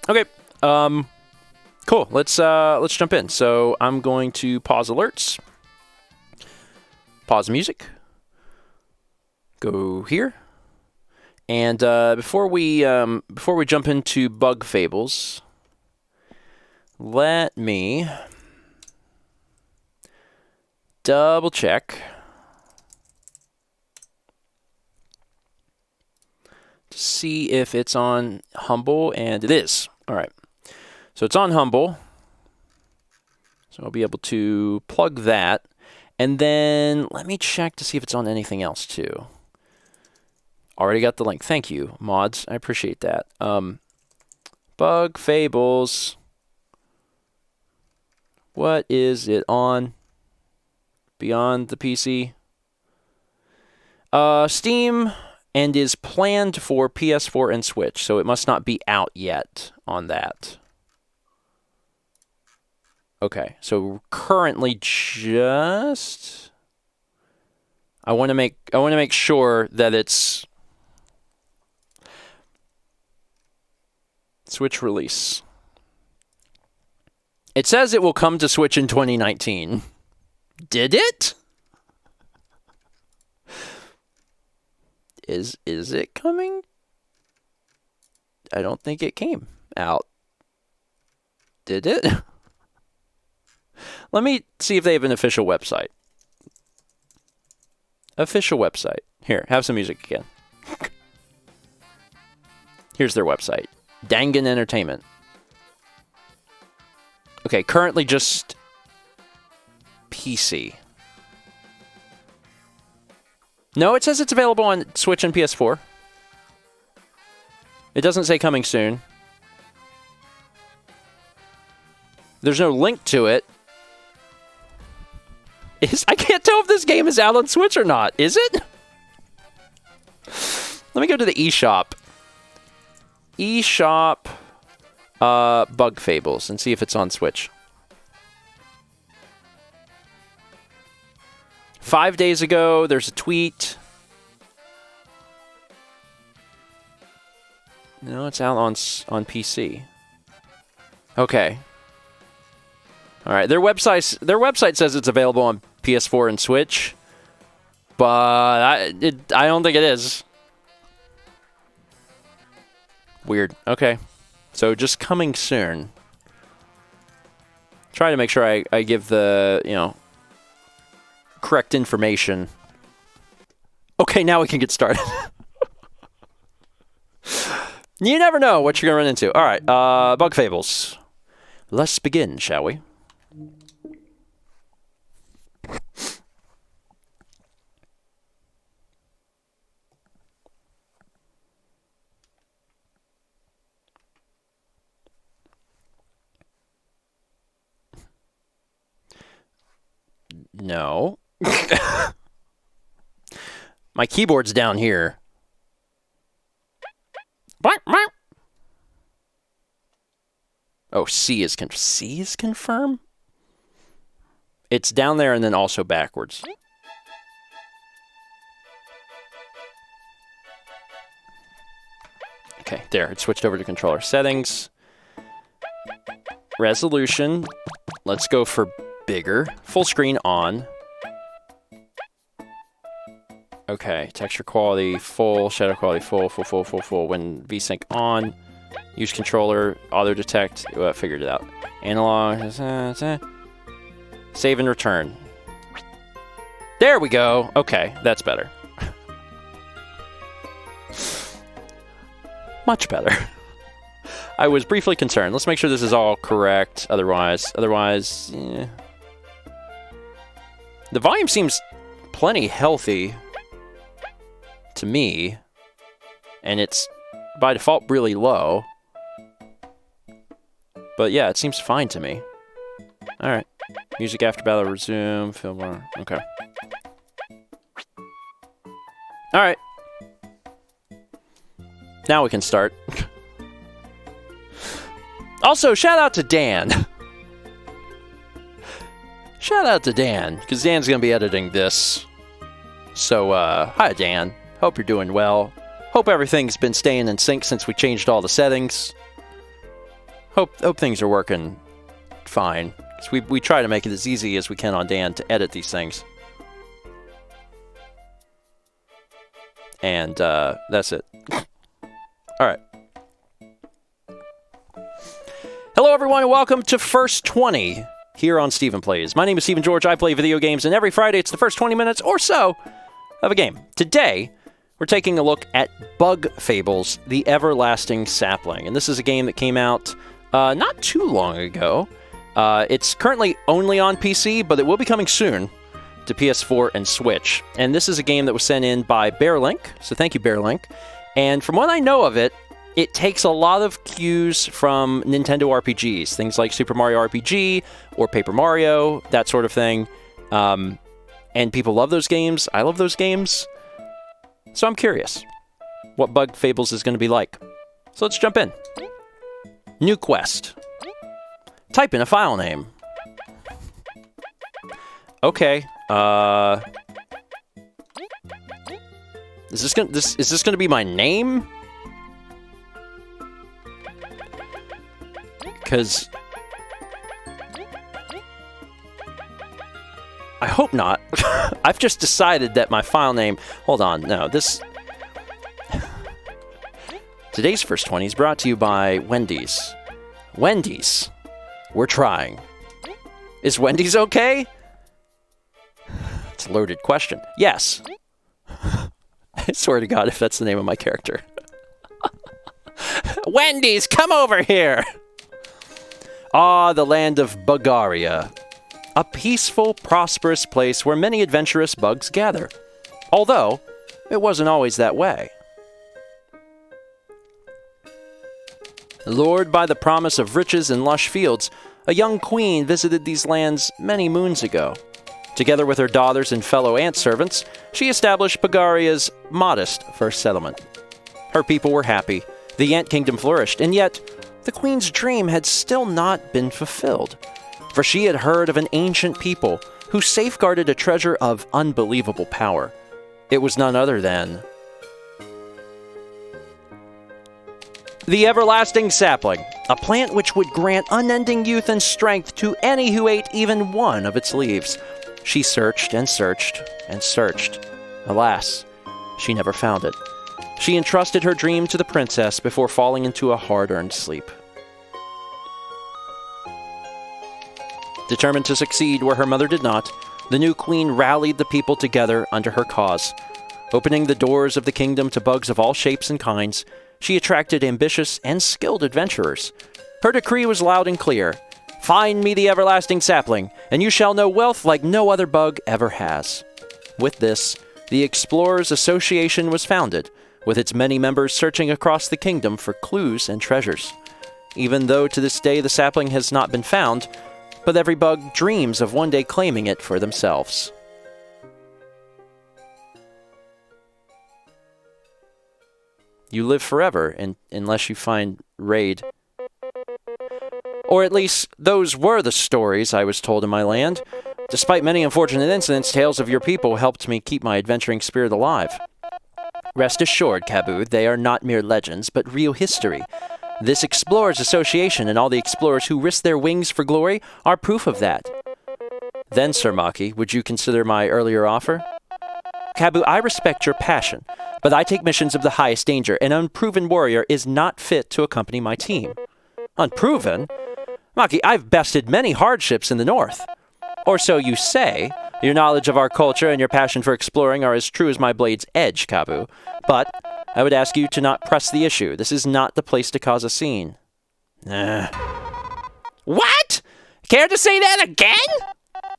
Okay. Cool. Let's jump in. So I'm going to pause alerts. Pause music. Go here. And before we jump into bug fables, let me double check to see if it's on Humble, and it is. All right. So it's on Humble. So I'll be able to plug that. And then let me check to see if it's on anything else too. Already got the link. Thank you, mods. I appreciate that. Bug Fables. What is it on? Beyond the PC? Steam, and is planned for PS4 and Switch, so it must not be out yet on that. Okay, so currently just I want to make sure that it's Switch release. It says it will come to Switch in 2019. Did it? Is it coming? I don't think it came out. Did it? Let me see if they have an official website. Official website. Here, have some music again. Here's their website. Dangan Entertainment. Okay, currently just PC. No, it says it's available on Switch and PS4. It doesn't say coming soon. There's no link to it. I can't tell if this game is out on Switch or not. Is it? Let me go to the eShop. eShop Bug Fables and see if it's on Switch. 5 days ago, there's a tweet. No, it's out on PC. Okay. All right, their website says it's available on PS4 and Switch, but I don't think it is. Weird. Okay, so just coming soon. Try to make sure I give the correct information. Okay, now we can get started. You never know what you're gonna run into. All right, Bug Fables. Let's begin, shall we? No. My keyboard's down here. Oh, C is confirm? It's down there and then also backwards. Okay, there. It switched over to controller settings. Resolution. Let's go for bigger. Full screen on. Okay, texture quality full, shadow quality full. When VSync on, use controller, auto detect. Figured it out. Analog. Save and return. There we go. Okay, that's better. Much better. I was briefly concerned. Let's make sure this is all correct. Otherwise, yeah. The volume seems plenty healthy to me, and it's by default really low. But yeah, it seems fine to me. All right. Music after battle resume. Film. Okay. All right. Now we can start. Also, shout out to Dan. Shout out to Dan, because Dan's going to be editing this. So, hi Dan. Hope you're doing well. Hope everything's been staying in sync since we changed all the settings. Hope things are working fine. Because we try to make it as easy as we can on Dan to edit these things. And, that's it. Alright. Hello everyone and welcome to First20 here on Stephen Plays. My name is Stephen George. I play video games, and every Friday it's the first 20 minutes or so of a game. Today, we're taking a look at Bug Fables, The Everlasting Sapling. And this is a game that came out not too long ago. It's currently only on PC, but it will be coming soon to PS4 and Switch. And this is a game that was sent in by BearLink, so thank you, BearLink. And from what I know of it, it takes a lot of cues from Nintendo RPGs, things like Super Mario RPG or Paper Mario, that sort of thing. And people love those games. I love those games. So I'm curious what Bug Fables is going to be like. So let's jump in. New quest. Type in a file name. Okay. Is this gonna be my name? Because I hope not. I've just decided that my file name... Hold on, no, this... Today's First 20 is brought to you by Wendy's. Wendy's. We're trying. Is Wendy's okay? It's a loaded question. Yes. I swear to God if that's the name of my character. Wendy's, come over here! Ah, the land of Bugaria. A peaceful, prosperous place where many adventurous bugs gather. Although, it wasn't always that way. Lured by the promise of riches and lush fields, a young queen visited these lands many moons ago. Together with her daughters and fellow ant servants, she established Bugaria's modest first settlement. Her people were happy, the ant kingdom flourished, and yet the queen's dream had still not been fulfilled. For she had heard of an ancient people who safeguarded a treasure of unbelievable power. It was none other than the Everlasting Sapling, a plant which would grant unending youth and strength to any who ate even one of its leaves. She searched and searched and searched. Alas, she never found it. She entrusted her dream to the princess before falling into a hard-earned sleep. Determined to succeed where her mother did not, the new queen rallied the people together under her cause. Opening the doors of the kingdom to bugs of all shapes and kinds, she attracted ambitious and skilled adventurers. Her decree was loud and clear. Find me the Everlasting Sapling, and you shall know wealth like no other bug ever has. With this, the Explorers Association was founded, with its many members searching across the kingdom for clues and treasures. Even though to this day the sapling has not been found, but every bug dreams of one day claiming it for themselves. You live forever unless you find Raid. Or at least, those were the stories I was told in my land. Despite many unfortunate incidents, tales of your people helped me keep my adventuring spirit alive. Rest assured, Kabu, they are not mere legends, but real history. This Explorers Association and all the explorers who risk their wings for glory are proof of that. Then, Sir Maki, would you consider my earlier offer? Kabu, I respect your passion, but I take missions of the highest danger. An unproven warrior is not fit to accompany my team. Unproven? Maki, I've bested many hardships in the north. Or so you say. Your knowledge of our culture and your passion for exploring are as true as my blade's edge, Kabu. But I would ask you to not press the issue. This is not the place to cause a scene. What? Care to say that again?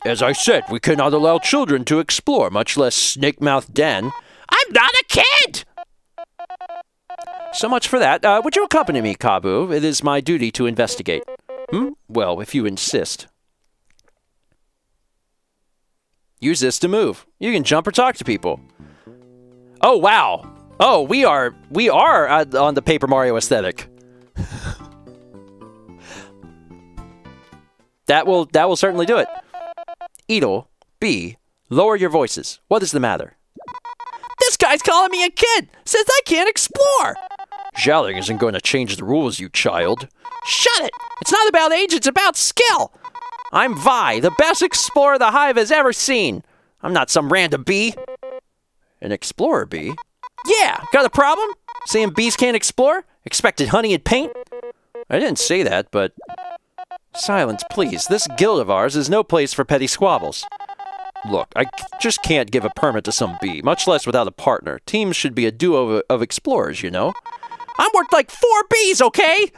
As I said, we cannot allow children to explore, much less snake-mouthed den. I'm not a kid! So much for that. Would you accompany me, Kabu? It is my duty to investigate. Well, if you insist. Use this to move. You can jump or talk to people. Oh, wow. Oh, we are on the Paper Mario aesthetic. That will certainly do it. Edel, B, lower your voices. What is the matter? This guy's calling me a kid! Says I can't explore! Shouting isn't going to change the rules, you child. Shut it! It's not about age, it's about skill! I'm Vi, the best explorer the Hive has ever seen. I'm not some random bee. An explorer bee? Yeah, got a problem? Saying bees can't explore? Expected honey and paint? I didn't say that, but... Silence, please. This guild of ours is no place for petty squabbles. Look, I just can't give a permit to some bee, much less without a partner. Teams should be a duo of explorers, you know? I'm worth like 4 bees, okay?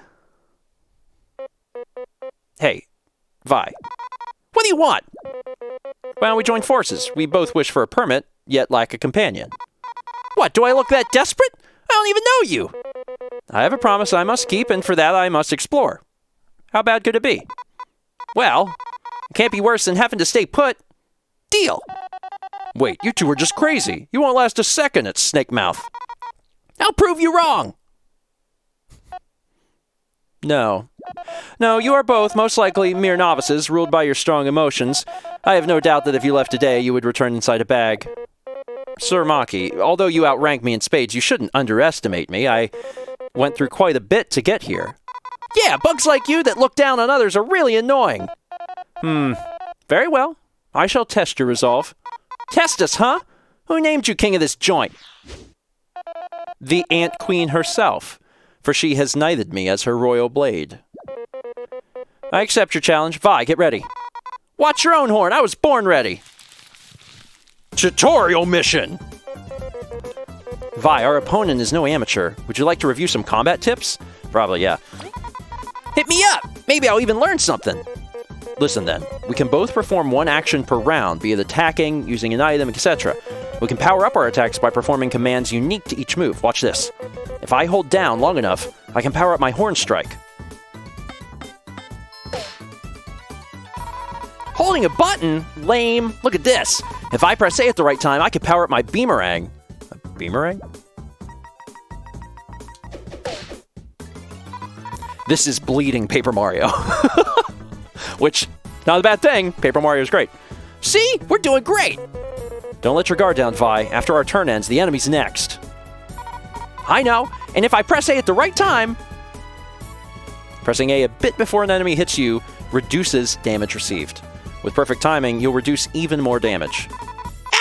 Hey, Vi. What do you want? Why don't we join forces? We both wish for a permit, yet lack a companion. What, do I look that desperate? I don't even know you. I have a promise I must keep, and for that I must explore. How bad could it be? Well, it can't be worse than having to stay put. Deal. Wait, you two are just crazy. You won't last a second at Snake Mouth. I'll prove you wrong. No. No, you are both most likely mere novices, ruled by your strong emotions. I have no doubt that if you left today, you would return inside a bag. Sir Maki, although you outrank me in spades, you shouldn't underestimate me. I went through quite a bit to get here. Yeah, bugs like you that look down on others are really annoying. Very well. I shall test your resolve. Test us, huh? Who named you king of this joint? The Ant Queen herself, for she has knighted me as her royal blade. I accept your challenge. Vi, get ready. Watch your own horn. I was born ready. Tutorial mission! Vi, our opponent is no amateur. Would you like to review some combat tips? Probably, yeah. Hit me up! Maybe I'll even learn something. Listen then, we can both perform one action per round, be it attacking, using an item, etc. We can power up our attacks by performing commands unique to each move. Watch this. If I hold down long enough, I can power up my horn strike. Holding a button? Lame. Look at this. If I press A at the right time, I can power up my beamerang. A beamerang? This is bleeding Paper Mario. Which, not a bad thing. Paper Mario is great. See? We're doing great! Don't let your guard down, Vi. After our turn ends, the enemy's next. I know. And if I press A at the right time... Pressing A a bit before an enemy hits you reduces damage received. With perfect timing, you'll reduce even more damage.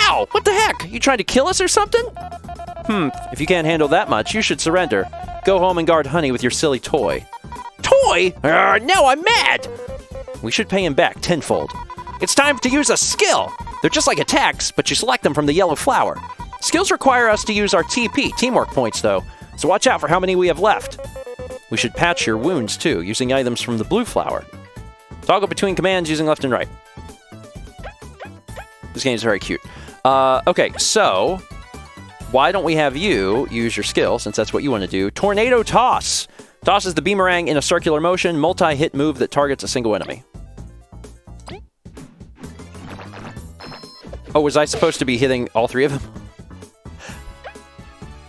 Ow! What the heck? You trying to kill us or something? If you can't handle that much, you should surrender. Go home and guard Honey with your silly toy. Toy? Now I'm mad! We should pay him back tenfold. It's time to use a skill! They're just like attacks, but you select them from the yellow flower. Skills require us to use our TP, teamwork points though, so watch out for how many we have left. We should patch your wounds too, using items from the blue flower. Toggle between commands using left and right. This game is very cute. Okay, so why don't we have you use your skill, since that's what you want to do. Tornado Toss! Tosses the beamerang in a circular motion, multi-hit move that targets a single enemy. Oh, was I supposed to be hitting all 3 of them?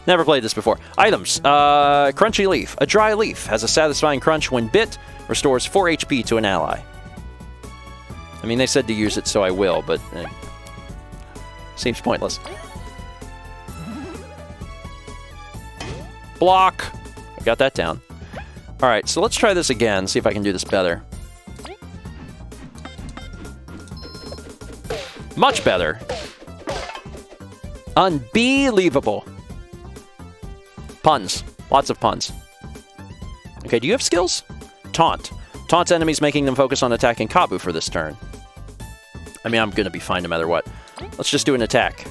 Never played this before. Items. Crunchy Leaf. A dry leaf has a satisfying crunch when bit, restores 4 HP to an ally. I mean, they said to use it, so I will, but... seems pointless. Block. I got that down. Alright, so let's try this again, see if I can do this better. Much better. Unbelievable. Puns. Lots of puns. Okay, do you have skills? Taunt. Taunts enemies, making them focus on attacking Kabu for this turn. I mean, I'm going to be fine no matter what. Let's just do an attack.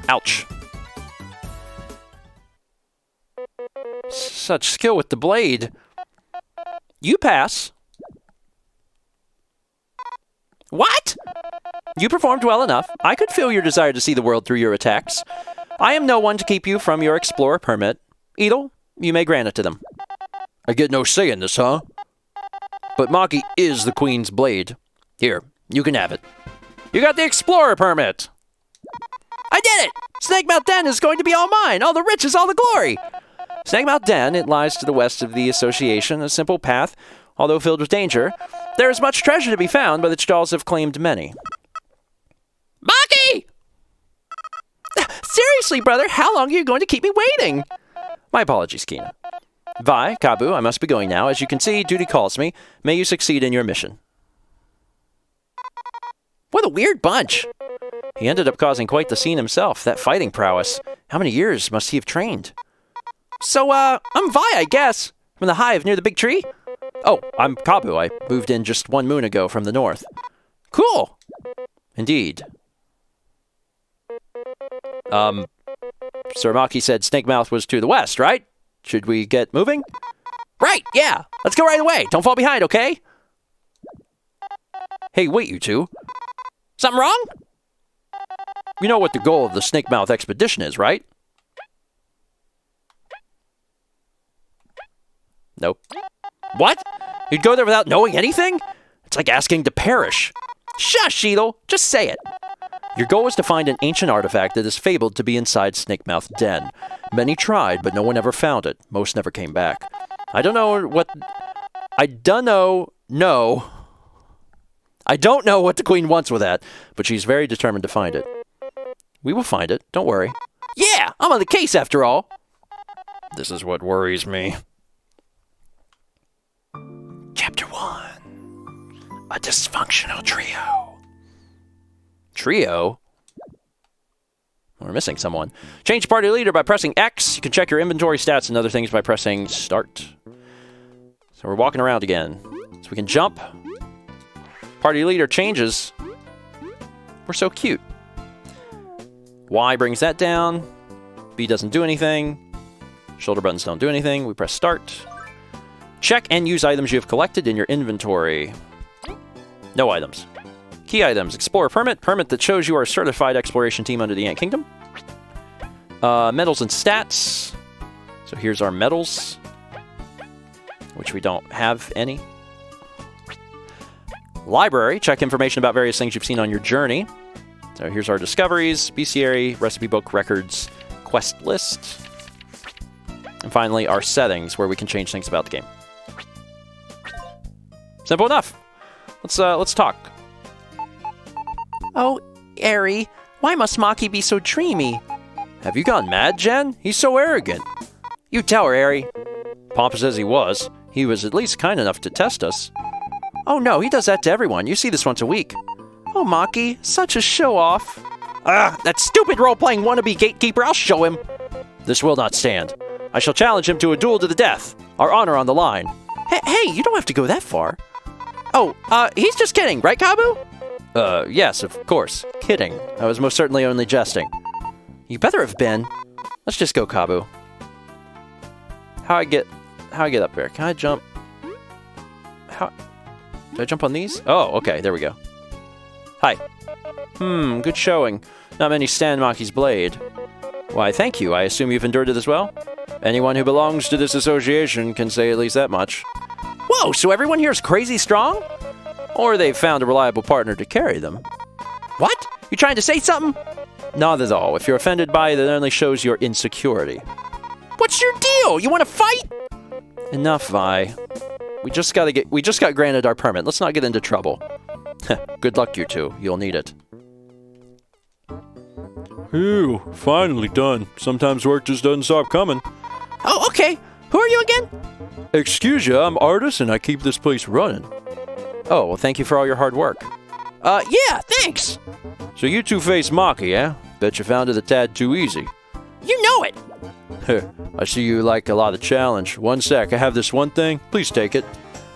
Ouch. Such skill with the blade. You pass. What? You performed well enough. I could feel your desire to see the world through your attacks. I am no one to keep you from your explorer permit. Edel, you may grant it to them. I get no say in this, huh? But Maki is the Queen's blade. Here, You can have it. You got the Explorer permit! I did it! Snakemouth Den is going to be all mine! All the riches, all the glory! Snakemouth Den, it lies to the west of the Association, a simple path, although filled with danger. There is much treasure to be found, but its jaws have claimed many. Maki! Seriously, brother, how long are you going to keep me waiting? My apologies, Kina. Vi, Kabu, I must be going now. As you can see, duty calls me. May you succeed in your mission. What a weird bunch! He ended up causing quite the scene himself, that fighting prowess. How many years must he have trained? So, I'm Vi, I guess. From the hive near the big tree? Oh, I'm Kabu. I moved in just 1 moon ago from the north. Cool! Indeed. Sir Maki said Snakemouth was to the west, right? Should we get moving? Right, yeah! Let's go right away! Don't fall behind, okay? Hey, wait, you two. Something wrong? You know what the goal of the Snakemouth expedition is, right? Nope. What? You'd go there without knowing anything? It's like asking to perish. Shush, Sheetal! Just say it! Your goal is to find an ancient artifact that is fabled to be inside Snakemouth Den. Many tried, but no one ever found it. Most never came back. I don't know what the Queen wants with that, but she's very determined to find it. We will find it, don't worry. Yeah, I'm on the case after all! This is what worries me. Chapter 1. A dysfunctional trio. Trio? We're missing someone. Change party leader by pressing X. You can check your inventory stats and other things by pressing Start. So we're walking around again. So we can jump. Party leader changes. We're so cute. Y brings that down. B doesn't do anything. Shoulder buttons don't do anything. We press Start. Check and use items you have collected in your inventory. No items. Key items. Explorer permit. Permit that shows you are a certified exploration team under the Ant Kingdom. Medals and stats. So here's our medals, which we don't have any. Library. Check information about various things you've seen on your journey. So here's our discoveries, bestiary, recipe book, records, quest list. And finally, our settings, where we can change things about the game. Simple enough. Let's talk. Oh, Eri, why must Maki be so dreamy? Have you gone mad, Jen? He's so arrogant. You tell her, Eri. Pompous as he was at least kind enough to test us. Oh no, he does that to everyone. You see this once a week. Oh, Maki, such a show-off. That stupid role-playing wannabe gatekeeper, I'll show him. This will not stand. I shall challenge him to a duel to the death. Our honor on the line. Hey, you don't have to go that far. Oh, he's just kidding, right, Kabu? Yes, of course. Kidding. I was most certainly only jesting. You better have been. Let's just go, Kabu. How I get up there? Can I jump? Do I jump on these? Oh, okay, there we go. Hi. Good showing. Not many stand Maki's blade. Why, thank you. I assume you've endured it as well? Anyone who belongs to this association can say at least that much. Whoa, so everyone here is crazy strong? Or they've found a reliable partner to carry them. What? You trying to say something? Not at all. If you're offended by it, it only shows your insecurity. What's your deal? You want to fight? Enough, Vi. We just got granted our permit. Let's not get into trouble. Good luck, you two. You'll need it. Phew, finally done. Sometimes work just doesn't stop coming. Oh, okay. Who are you again? Excuse ya, I'm Artis and I keep this place running. Oh, well, thank you for all your hard work. Yeah, thanks. So you two face Maki, eh? Bet you found it a tad too easy. You know it. I see you like a lot of challenge. One sec, I have this one thing. Please take it.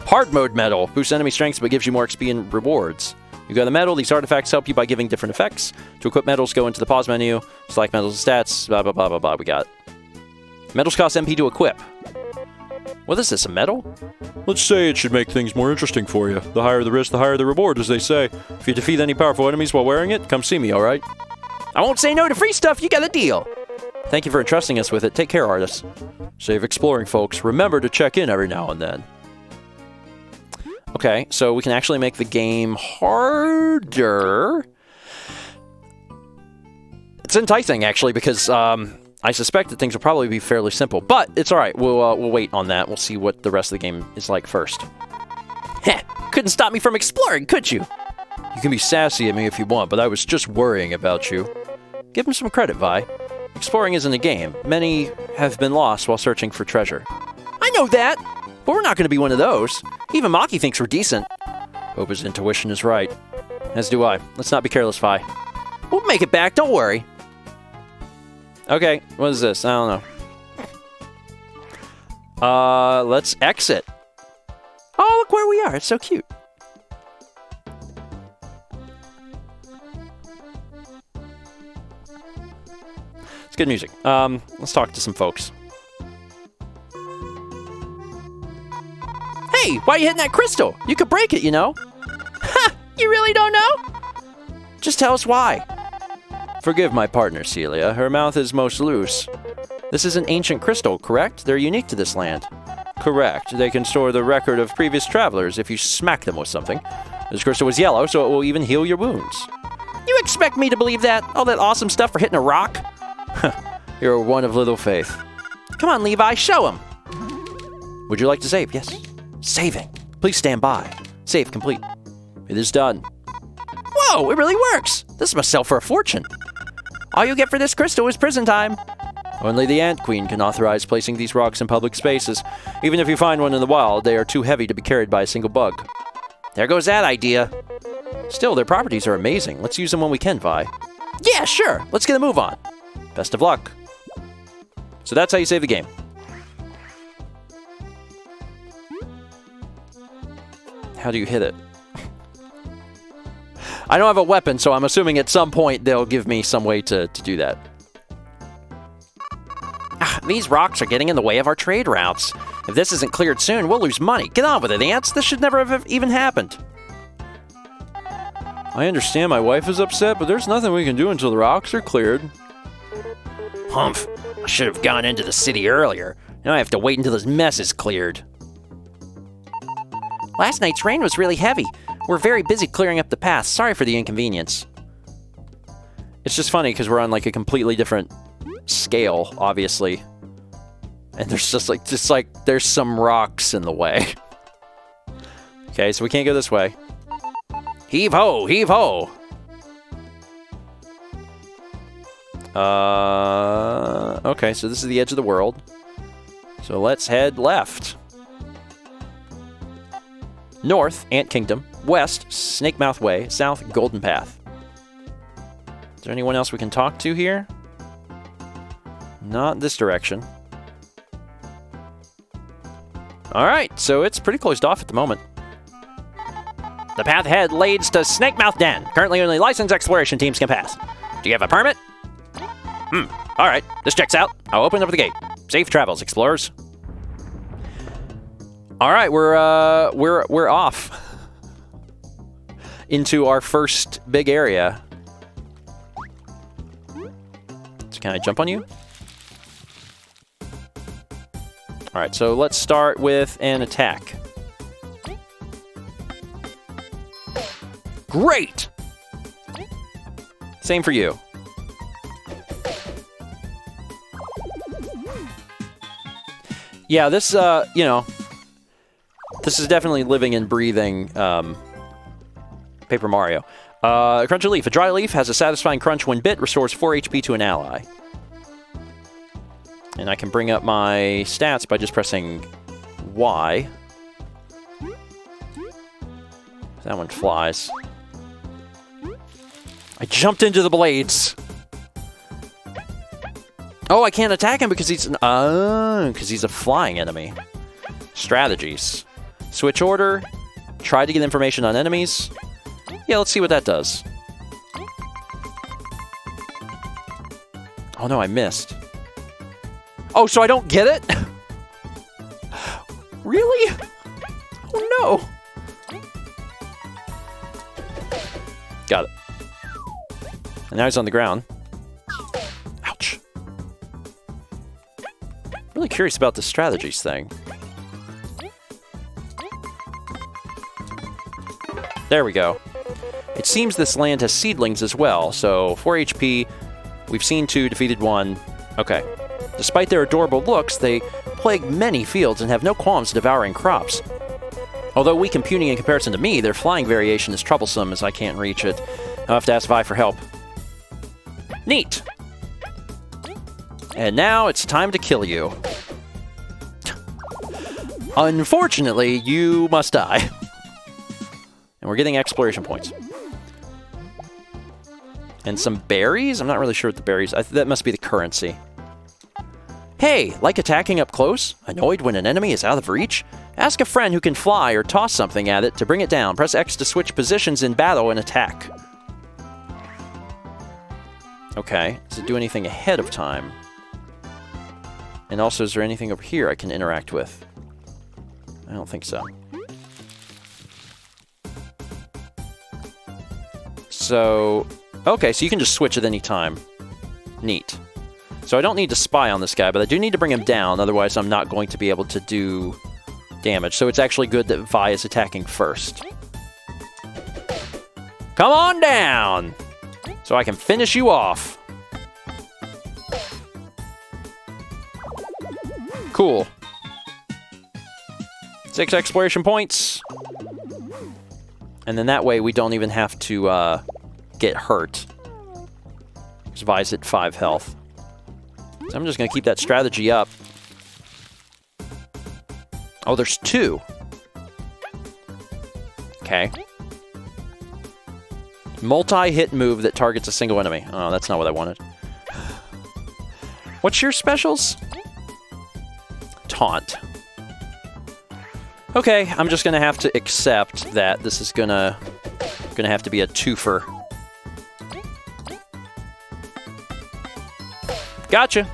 Hard mode medal. Boosts enemy strengths but gives you more XP and rewards. You got a medal. These artifacts help you by giving different effects. To equip medals, go into the pause menu, select medals and stats, blah, blah, blah, blah, blah. We got medals cost MP to equip. What is this, a medal? Let's say it should make things more interesting for you. The higher the risk, the higher the reward, as they say. If you defeat any powerful enemies while wearing it, come see me, alright? I won't say no to free stuff. You got a deal. Thank you for entrusting us with it. Take care, Artis. Save exploring, folks. Remember to check in every now and then. Okay, so we can actually make the game harder. It's enticing, actually, because I suspect that things will probably be fairly simple. But it's all right. We'll wait on that. We'll see what the rest of the game is like first. Heh, couldn't stop me from exploring, could you? You can be sassy at me if you want, but I was just worrying about you. Give him some credit, Vi. Exploring isn't a game. Many have been lost while searching for treasure. I know that, but we're not going to be one of those. Even Maki thinks we're decent. Hope his intuition is right. As do I. Let's not be careless, Vi. We'll make it back, don't worry. Okay, what is this? I don't know. Let's exit. Oh, look where we are. It's so cute. It's good music. Let's talk to some folks. Hey, why are you hitting that crystal? You could break it, you know. Ha! You really don't know? Just tell us why. Forgive my partner, Celia. Her mouth is most loose. This is an ancient crystal, correct? They're unique to this land. Correct. They can store the record of previous travelers if you smack them with something. This crystal is yellow, so it will even heal your wounds. You expect me to believe that? All that awesome stuff for hitting a rock? You're one of little faith. Come on, Levi, show him. Would you like to save? Yes. Saving. Please stand by. Save complete. It is done. Whoa, it really works. This must sell for a fortune. All you get for this crystal is prison time. Only the Ant Queen can authorize placing these rocks in public spaces. Even if you find one in the wild, they are too heavy to be carried by a single bug. There goes that idea. Still, their properties are amazing. Let's use them when we can, Vi. Yeah, sure. Let's get a move on. Best of luck. So that's how you save the game. How do you hit it? I don't have a weapon, so I'm assuming at some point they'll give me some way to do that. These rocks are getting in the way of our trade routes. If this isn't cleared soon, we'll lose money. Get on with it, ants. This should never have even happened. I understand my wife is upset, but there's nothing we can do until the rocks are cleared. Humph. I should have gone into the city earlier. Now I have to wait until this mess is cleared. Last night's rain was really heavy. We're very busy clearing up the path. Sorry for the inconvenience. It's just funny because we're on like a completely different scale, obviously. And there's just like there's some rocks in the way. Okay, so we can't go this way. Heave ho, heave ho. Okay, so this is the edge of the world. So let's head left. North, Ant Kingdom. West, Snake Mouth Way. South, Golden Path. Is there anyone else we can talk to here? Not this direction. Alright, so it's pretty closed off at the moment. The path ahead leads to Snake Mouth Den. Currently only licensed exploration teams can pass. Do you have a permit? Alright, this checks out. I'll open up the gate. Safe travels, explorers. Alright, we're off into our first big area. So can I jump on you? Alright, so let's start with an attack. Great! Same for you. Yeah, this, you know, this is definitely living and breathing Paper Mario. Crunch a leaf. A dry leaf has a satisfying crunch when bit, restores 4 HP to an ally. And I can bring up my stats by just pressing Y. That one flies. I jumped into the blades. Oh, I can't attack him because he's a flying enemy. Strategies. Switch order. Try to get information on enemies. Yeah, let's see what that does. Oh no, I missed. Oh, so I don't get it? Really? Oh no. Got it. And now he's on the ground. Ouch. Really curious about the strategies thing. There we go. It seems this land has seedlings as well, so 4 HP, we've seen 2, defeated 1. Okay. Despite their adorable looks, they plague many fields and have no qualms devouring crops. Although weak and puny in comparison to me, their flying variation is troublesome as I can't reach it. I'll have to ask Vi for help. Neat! And now it's time to kill you. Unfortunately, you must die. And we're getting exploration points. And some berries? I'm not really sure what the berries... that must be the currency. Hey, like attacking up close? Annoyed when an enemy is out of reach? Ask a friend who can fly or toss something at it to bring it down. Press X to switch positions in battle and attack. Okay, does it do anything ahead of time? And also, is there anything over here I can interact with? I don't think so. So, okay, so you can just switch at any time. Neat. So I don't need to spy on this guy, but I do need to bring him down, otherwise I'm not going to be able to do damage. So it's actually good that Vi is attacking first. Come on down! So I can finish you off. Cool. 6 exploration points. And then that way we don't even have to get hurt. Because Vi's at 5 health. So I'm just going to keep that strategy up. Oh, there's 2. Okay. Multi-hit move that targets a single enemy. Oh, that's not what I wanted. What's your specials? Taunt. Okay, I'm just going to have to accept that this is going to have to be a twofer. Gotcha.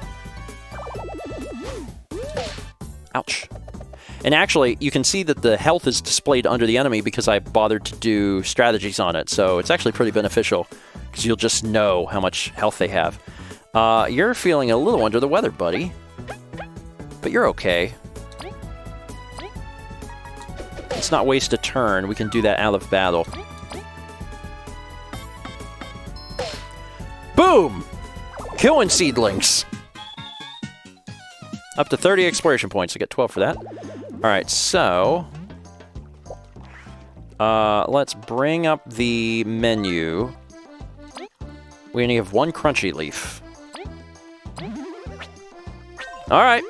Ouch. And actually, you can see that the health is displayed under the enemy because I bothered to do strategies on it. So it's actually pretty beneficial because you'll just know how much health they have. You're feeling a little under the weather, buddy. But you're okay. Let's not waste a turn. We can do that out of battle. Boom! Killing seedlings. Up to 30 exploration points. I get 12 for that. Alright, so... let's bring up the menu. We only have 1 crunchy leaf. Alright.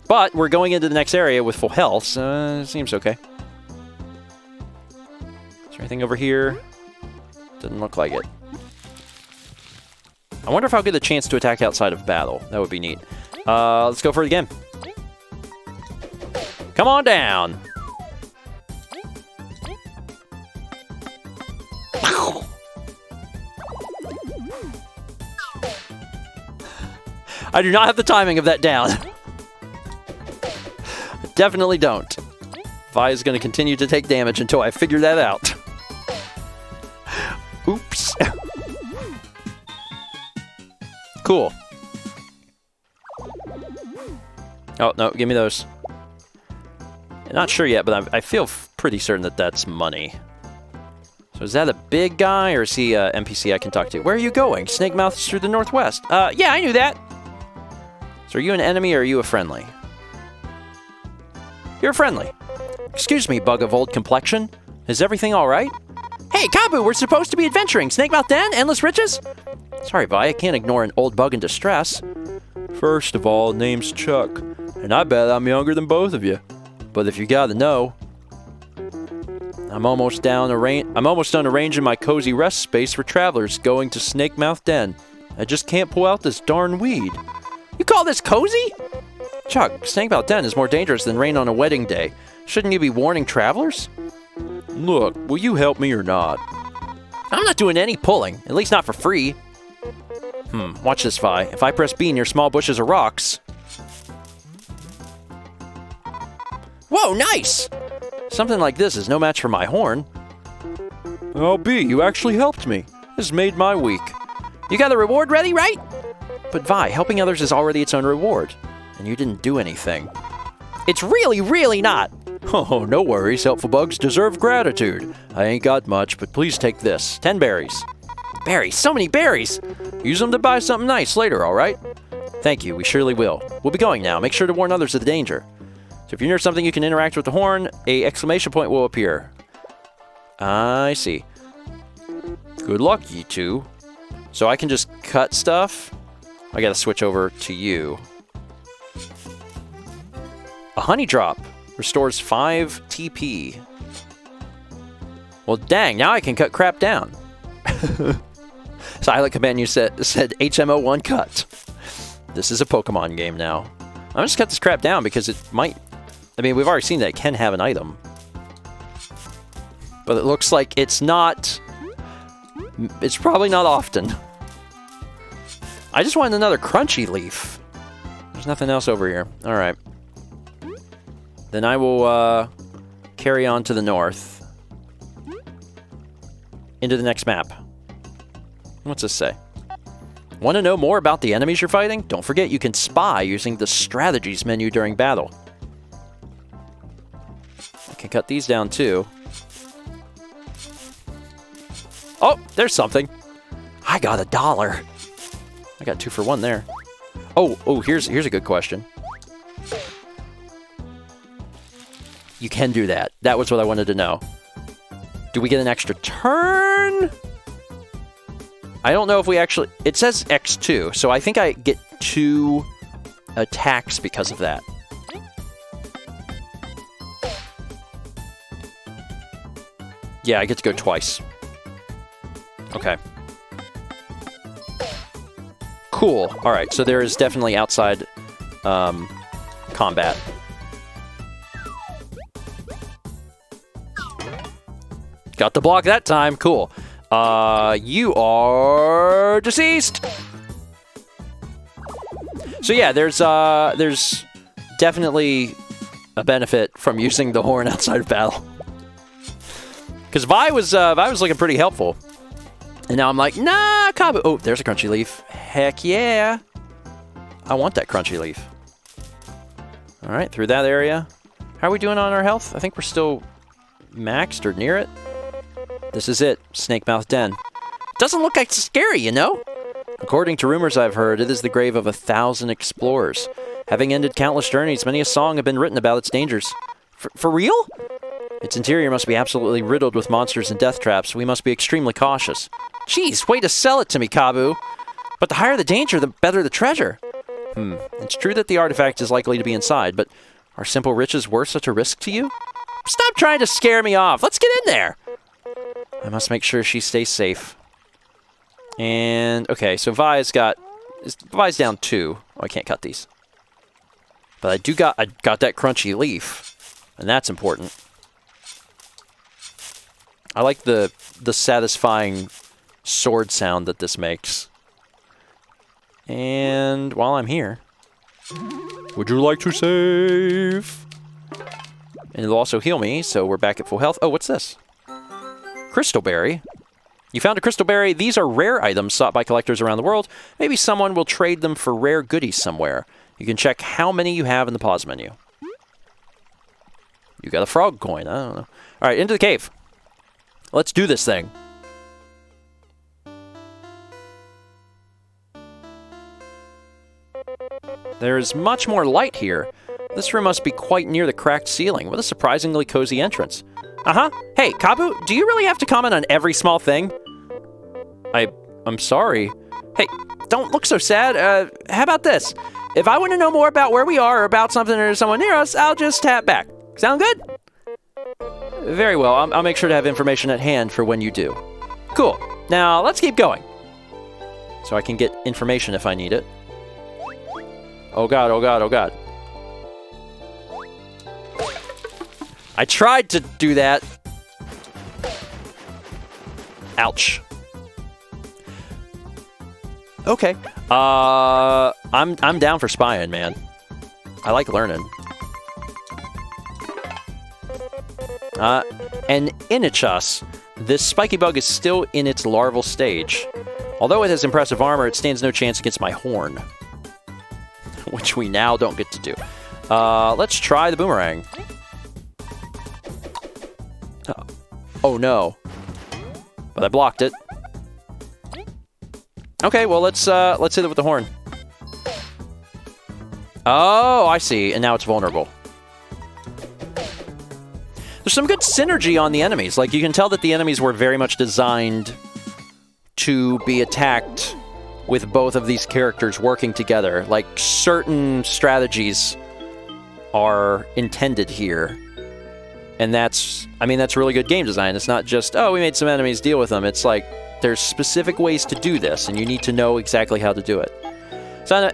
But we're going into the next area with full health, so it seems okay. Is there anything over here? Doesn't look like it. I wonder if I'll get a chance to attack outside of battle. That would be neat. Let's go for it again. Come on down! I do not have the timing of that down. Definitely don't. Vi is going to continue to take damage until I figure that out. Oops. Cool. Oh, no, give me those. Not sure yet, but I feel pretty certain that that's money. So is that a big guy, or is he a NPC I can talk to? Where are you going? Snake Mouth is through the northwest. Yeah, I knew that. So are you an enemy, or are you a friendly? You're friendly. Excuse me, bug of old complexion. Is everything all right? Hey, Kabu, we're supposed to be adventuring. Snake Mouth Den? Endless riches? Sorry, Vi, I can't ignore an old bug in distress. First of all, name's Chuck, and I bet I'm younger than both of you. But if you gotta know, I'm almost done arranging my cozy rest space for travelers going to Snake Mouth Den. I just can't pull out this darn weed. You call this cozy? Chuck, Snake Mouth Den is more dangerous than rain on a wedding day. Shouldn't you be warning travelers? Look, will you help me or not? I'm not doing any pulling, at least not for free. Watch this, Vi. If I press B near small bushes or rocks... Whoa, nice! Something like this is no match for my horn. Oh, B, you actually helped me. This made my week. You got the reward ready, right? But Vi, helping others is already its own reward. And you didn't do anything. It's really, really not. Oh, no worries. Helpful bugs deserve gratitude. I ain't got much, but please take this. 10 berries. Berries? So many berries! Use them to buy something nice later, alright? Thank you, we surely will. We'll be going now. Make sure to warn others of the danger. So if you're near something you can interact with the horn, a exclamation point will appear. I see. Good luck, ye two. So I can just cut stuff? I gotta switch over to you. A honey drop restores 5 TP. Well, dang, now I can cut crap down. Silent Command, you said HMO1 cut. This is a Pokemon game now. I'm just cut this crap down because it might... I mean, we've already seen that it can have an item. But it looks like it's not... It's probably not often. I just wanted another crunchy leaf. There's nothing else over here. Alright. Then I will carry on to the north. Into the next map. What's this say? Want to know more about the enemies you're fighting? Don't forget you can spy using the strategies menu during battle. I can cut these down too. Oh, there's something. I got $1. I got 2 for 1 there. Oh, here's a good question. You can do that. That was what I wanted to know. Do we get an extra turn? I don't know if we actually... It says X2, so I think I get 2 attacks because of that. Yeah, I get to go twice. Okay. Cool. Alright, so there is definitely outside combat. Got the block that time. Cool. You are deceased. So yeah, there's definitely a benefit from using the horn outside of battle. Because Vi was looking pretty helpful, and now I'm like, nah, Kabu. Oh, there's a crunchy leaf. Heck yeah, I want that crunchy leaf. All right, through that area. How are we doing on our health? I think we're still maxed or near it. This is it, Snake Mouth Den. Doesn't look like scary, you know? According to rumors I've heard, it is the grave of 1,000 explorers. Having ended countless journeys, many a song have been written about its dangers. For real? Its interior must be absolutely riddled with monsters and death traps. We must be extremely cautious. Jeez, way to sell it to me, Kabu. But the higher the danger, the better the treasure. It's true that the artifact is likely to be inside, but are simple riches worth such a risk to you? Stop trying to scare me off. Let's get in there. I must make sure she stays safe. And, okay, so Vi's down 2. Oh, I can't cut these. But I got that crunchy leaf, and that's important. I like the satisfying sword sound that this makes. And while I'm here, would you like to save? And it'll also heal me, so we're back at full health. Oh, what's this? Crystal Berry. You found a Crystal Berry. These are rare items sought by collectors around the world. Maybe someone will trade them for rare goodies somewhere. You can check how many you have in the pause menu. You got a frog coin. I don't know. All right, into the cave. Let's do this thing. There's much more light here. This room must be quite near the cracked ceiling. What a surprisingly cozy entrance. Hey, Kabu, do you really have to comment on every small thing? I'm sorry. Hey, don't look so sad. How about this? If I want to know more about where we are or about something or someone near us, I'll just tap back. Sound good? Very well. I'll make sure to have information at hand for when you do. Cool. Now, let's keep going. So I can get information if I need it. Oh god, oh god, oh god. I tried to do that. Ouch. Okay. I'm down for spying, man. I like learning. And Inichus, this spiky bug is still in its larval stage. Although it has impressive armor, it stands no chance against my horn. Which we now don't get to do. Let's try the boomerang. Oh no. But I blocked it. Okay, well let's hit it with the horn. Oh, I see. And now it's vulnerable. There's some good synergy on the enemies. Like, you can tell that the enemies were very much designed to be attacked with both of these characters working together. Like, certain strategies are intended here. And that's really good game design. It's not just, oh, we made some enemies, deal with them. It's like, there's specific ways to do this, and you need to know exactly how to do it.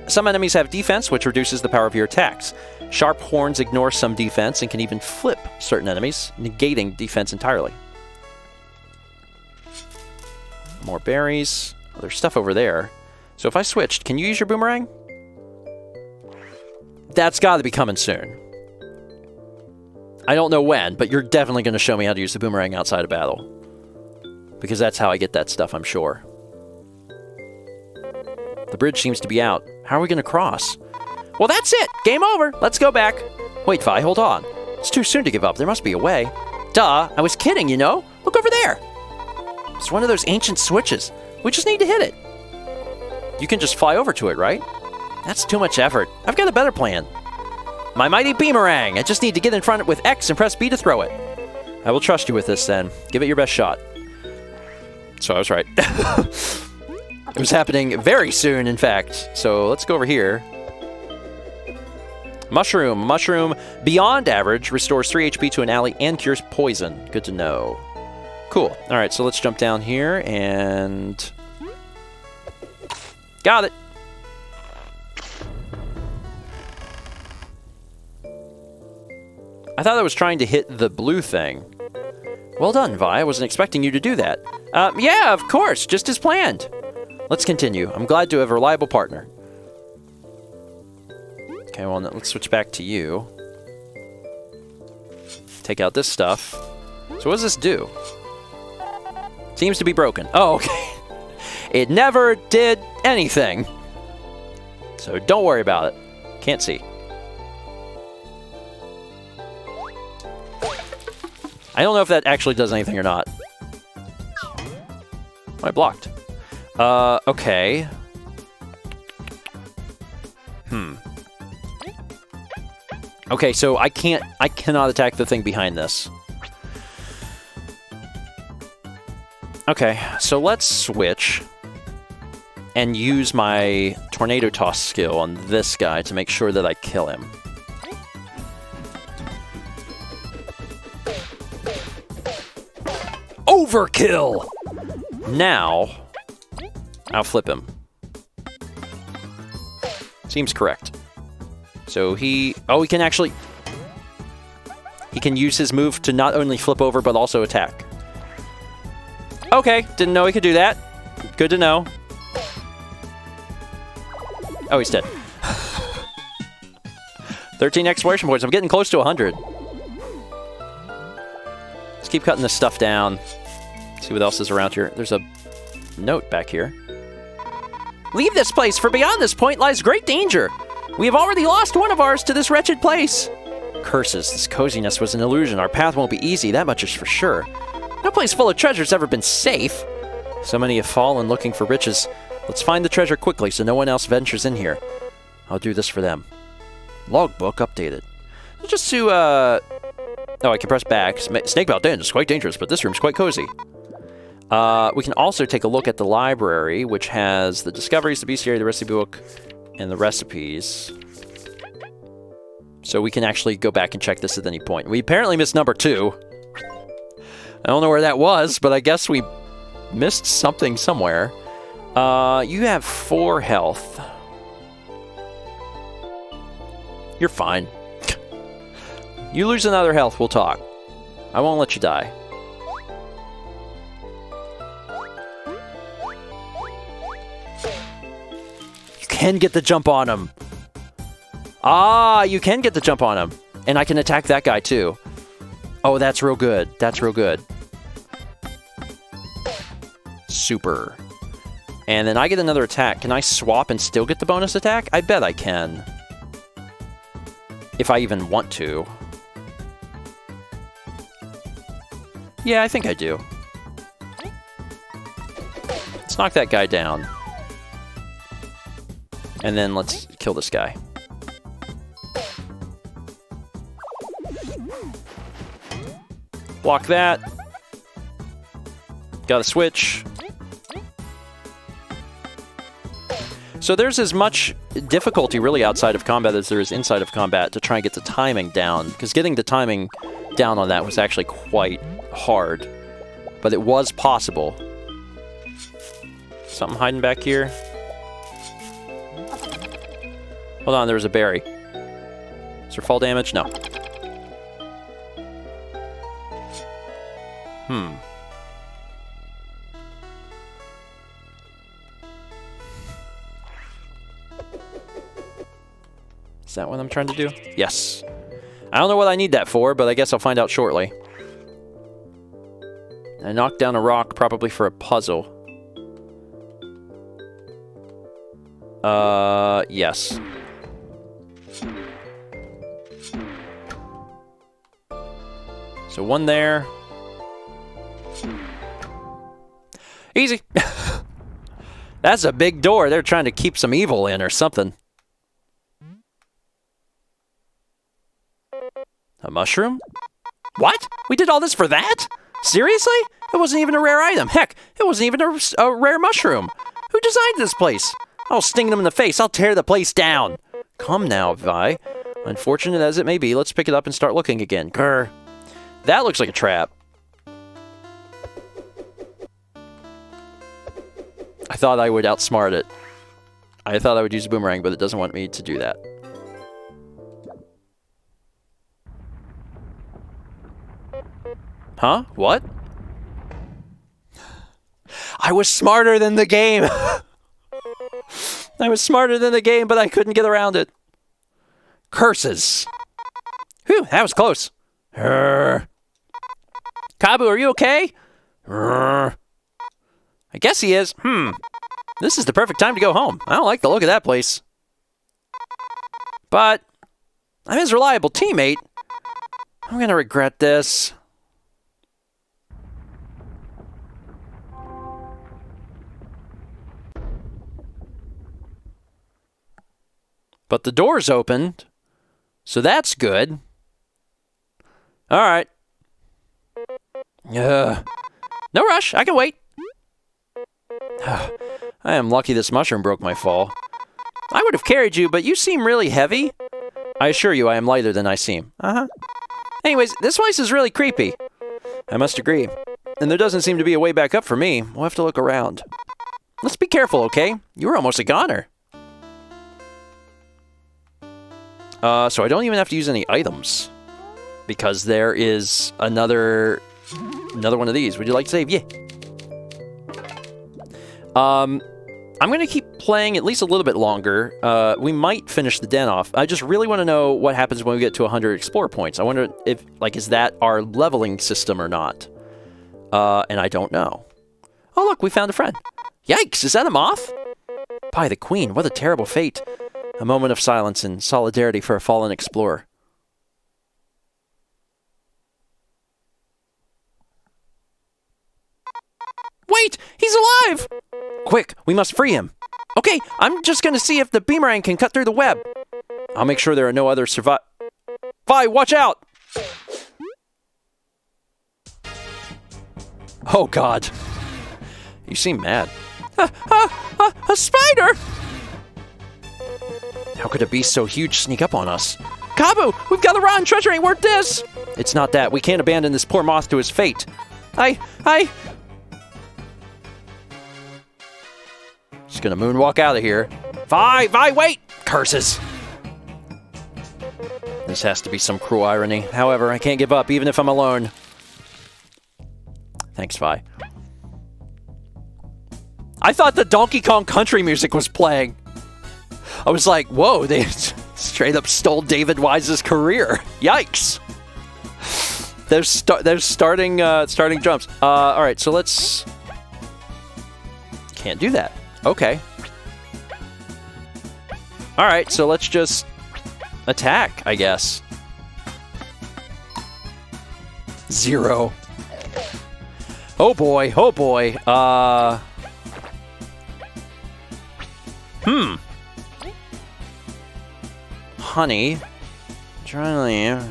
Some enemies have defense, which reduces the power of your attacks. Sharp horns ignore some defense and can even flip certain enemies, negating defense entirely. More berries. Oh, there's stuff over there. So if I switched, can you use your boomerang? That's got to be coming soon. I don't know when, but you're definitely going to show me how to use the boomerang outside of battle. Because that's how I get that stuff, I'm sure. The bridge seems to be out. How are we going to cross? Well, that's it! Game over! Let's go back. Wait, Vi, hold on. It's too soon to give up. There must be a way. Duh, I was kidding, you know? Look over there! It's one of those ancient switches. We just need to hit it. You can just fly over to it, right? That's too much effort. I've got a better plan. My mighty beamerang! I just need to get in front with X and press B to throw it. I will trust you with this, then. Give it your best shot. So I was right. It was happening very soon, in fact. So let's go over here. Mushroom. Mushroom beyond average. Restores 3 HP to an ally and cures poison. Good to know. Cool. All right, so let's jump down here and... Got it. I thought I was trying to hit the blue thing. Well done, Vi. I wasn't expecting you to do that. Yeah, of course. Just as planned. Let's continue. I'm glad to have a reliable partner. Okay, well, let's switch back to you. Take out this stuff. So what does this do? Seems to be broken. Oh, okay. It never did anything. So don't worry about it. Can't see. I don't know if that actually does anything or not. Oh, I blocked. Okay. Okay, so I cannot attack the thing behind this. Okay, so let's switch and use my tornado toss skill on this guy to make sure that I kill him. Overkill! Now, I'll flip him. Seems correct. So he can actually... He can use his move to not only flip over, but also attack. Okay, didn't know he could do that. Good to know. Oh, he's dead. 13 exploration points. I'm getting close to 100. Let's keep cutting this stuff down. See what else is around here. There's a note back here. Leave this place, for beyond this point lies great danger. We have already lost one of ours to this wretched place. Curses, this coziness was an illusion. Our path won't be easy, that much is for sure. No place full of treasure has ever been safe. So many have fallen looking for riches. Let's find the treasure quickly so no one else ventures in here. I'll do this for them. Logbook updated. Just to, Oh, I can press back. Snakebelt Den is quite dangerous, but this room's quite cozy. We can also take a look at the library, which has the discoveries, the bestiary, the recipe book, and the recipes. So we can actually go back and check this at any point. We apparently missed number 2. I don't know where that was, but I guess we missed something somewhere. You have 4 health. You're fine. You lose another health, we'll talk. I won't let you die. You can get the jump on him. Ah, you can get the jump on him. And I can attack that guy too. Oh, that's real good. That's real good. Super. And then I get another attack. Can I swap and still get the bonus attack? I bet I can. If I even want to. Yeah, I think I do. Let's knock that guy down. And then let's kill this guy. Block that. Got a switch. So there's as much difficulty really outside of combat as there is inside of combat to try and get the timing down. Because getting the timing down on that was actually quite hard. But it was possible. Something hiding back here. Hold on, there was a berry. Is there fall damage? No. Is that what I'm trying to do? Yes. I don't know what I need that for, but I guess I'll find out shortly. I knocked down a rock, probably for a puzzle. Yes. So one there. Easy. That's a big door. They're trying to keep some evil in or something. A mushroom? What? We did all this for that? Seriously? It wasn't even a rare item. Heck, it wasn't even a rare mushroom. Who designed this place? I'll sting them in the face. I'll tear the place down. Come now, Vi. Unfortunate as it may be, let's pick it up and start looking again. Grr. That looks like a trap. I thought I would outsmart it. I thought I would use a boomerang, but it doesn't want me to do that. Huh? What? I was smarter than the game! I was smarter than the game, but I couldn't get around it. Curses. Whew, that was close. Kabu, are you okay? I guess he is. This is the perfect time to go home. I don't like the look of that place. But I'm his reliable teammate. I'm gonna regret this. But the door's opened, so that's good. All right. No rush. I can wait. I am lucky this mushroom broke my fall. I would have carried you, but you seem really heavy. I assure you I am lighter than I seem. Anyways, this place is really creepy. I must agree. And there doesn't seem to be a way back up for me. We'll have to look around. Let's be careful, okay? You were almost a goner. So I don't even have to use any items. Because there is another one of these. Would you like to save? Yeah. I'm going to keep playing at least a little bit longer. We might finish the den off. I just really want to know what happens when we get to 100 Explorer points. I wonder if, like, is that our leveling system or not? And I don't know. Oh, look, we found a friend. Yikes, is that a moth? By the Queen, what a terrible fate. A moment of silence and solidarity for a fallen explorer. Wait! He's alive! Quick, we must free him. Okay, I'm just gonna see if the boomerang can cut through the web. I'll make sure there are no other Vi, watch out! Oh, God. You seem mad. A spider! How could a beast so huge sneak up on us? Kabu, we've got to run! Treasure ain't worth this! It's not that. We can't abandon this poor moth to his fate. Just gonna moonwalk out of here. Vi, wait! Curses! This has to be some cruel irony. However, I can't give up, even if I'm alone. Thanks, Vi. I thought the Donkey Kong Country music was playing. I was like, whoa, they straight up stole David Wise's career. Yikes. There's starting drums. All right, so let's... Can't do that. Okay. All right, so let's just attack, I guess. 0. Oh boy, oh boy. Honey. Trying to leave.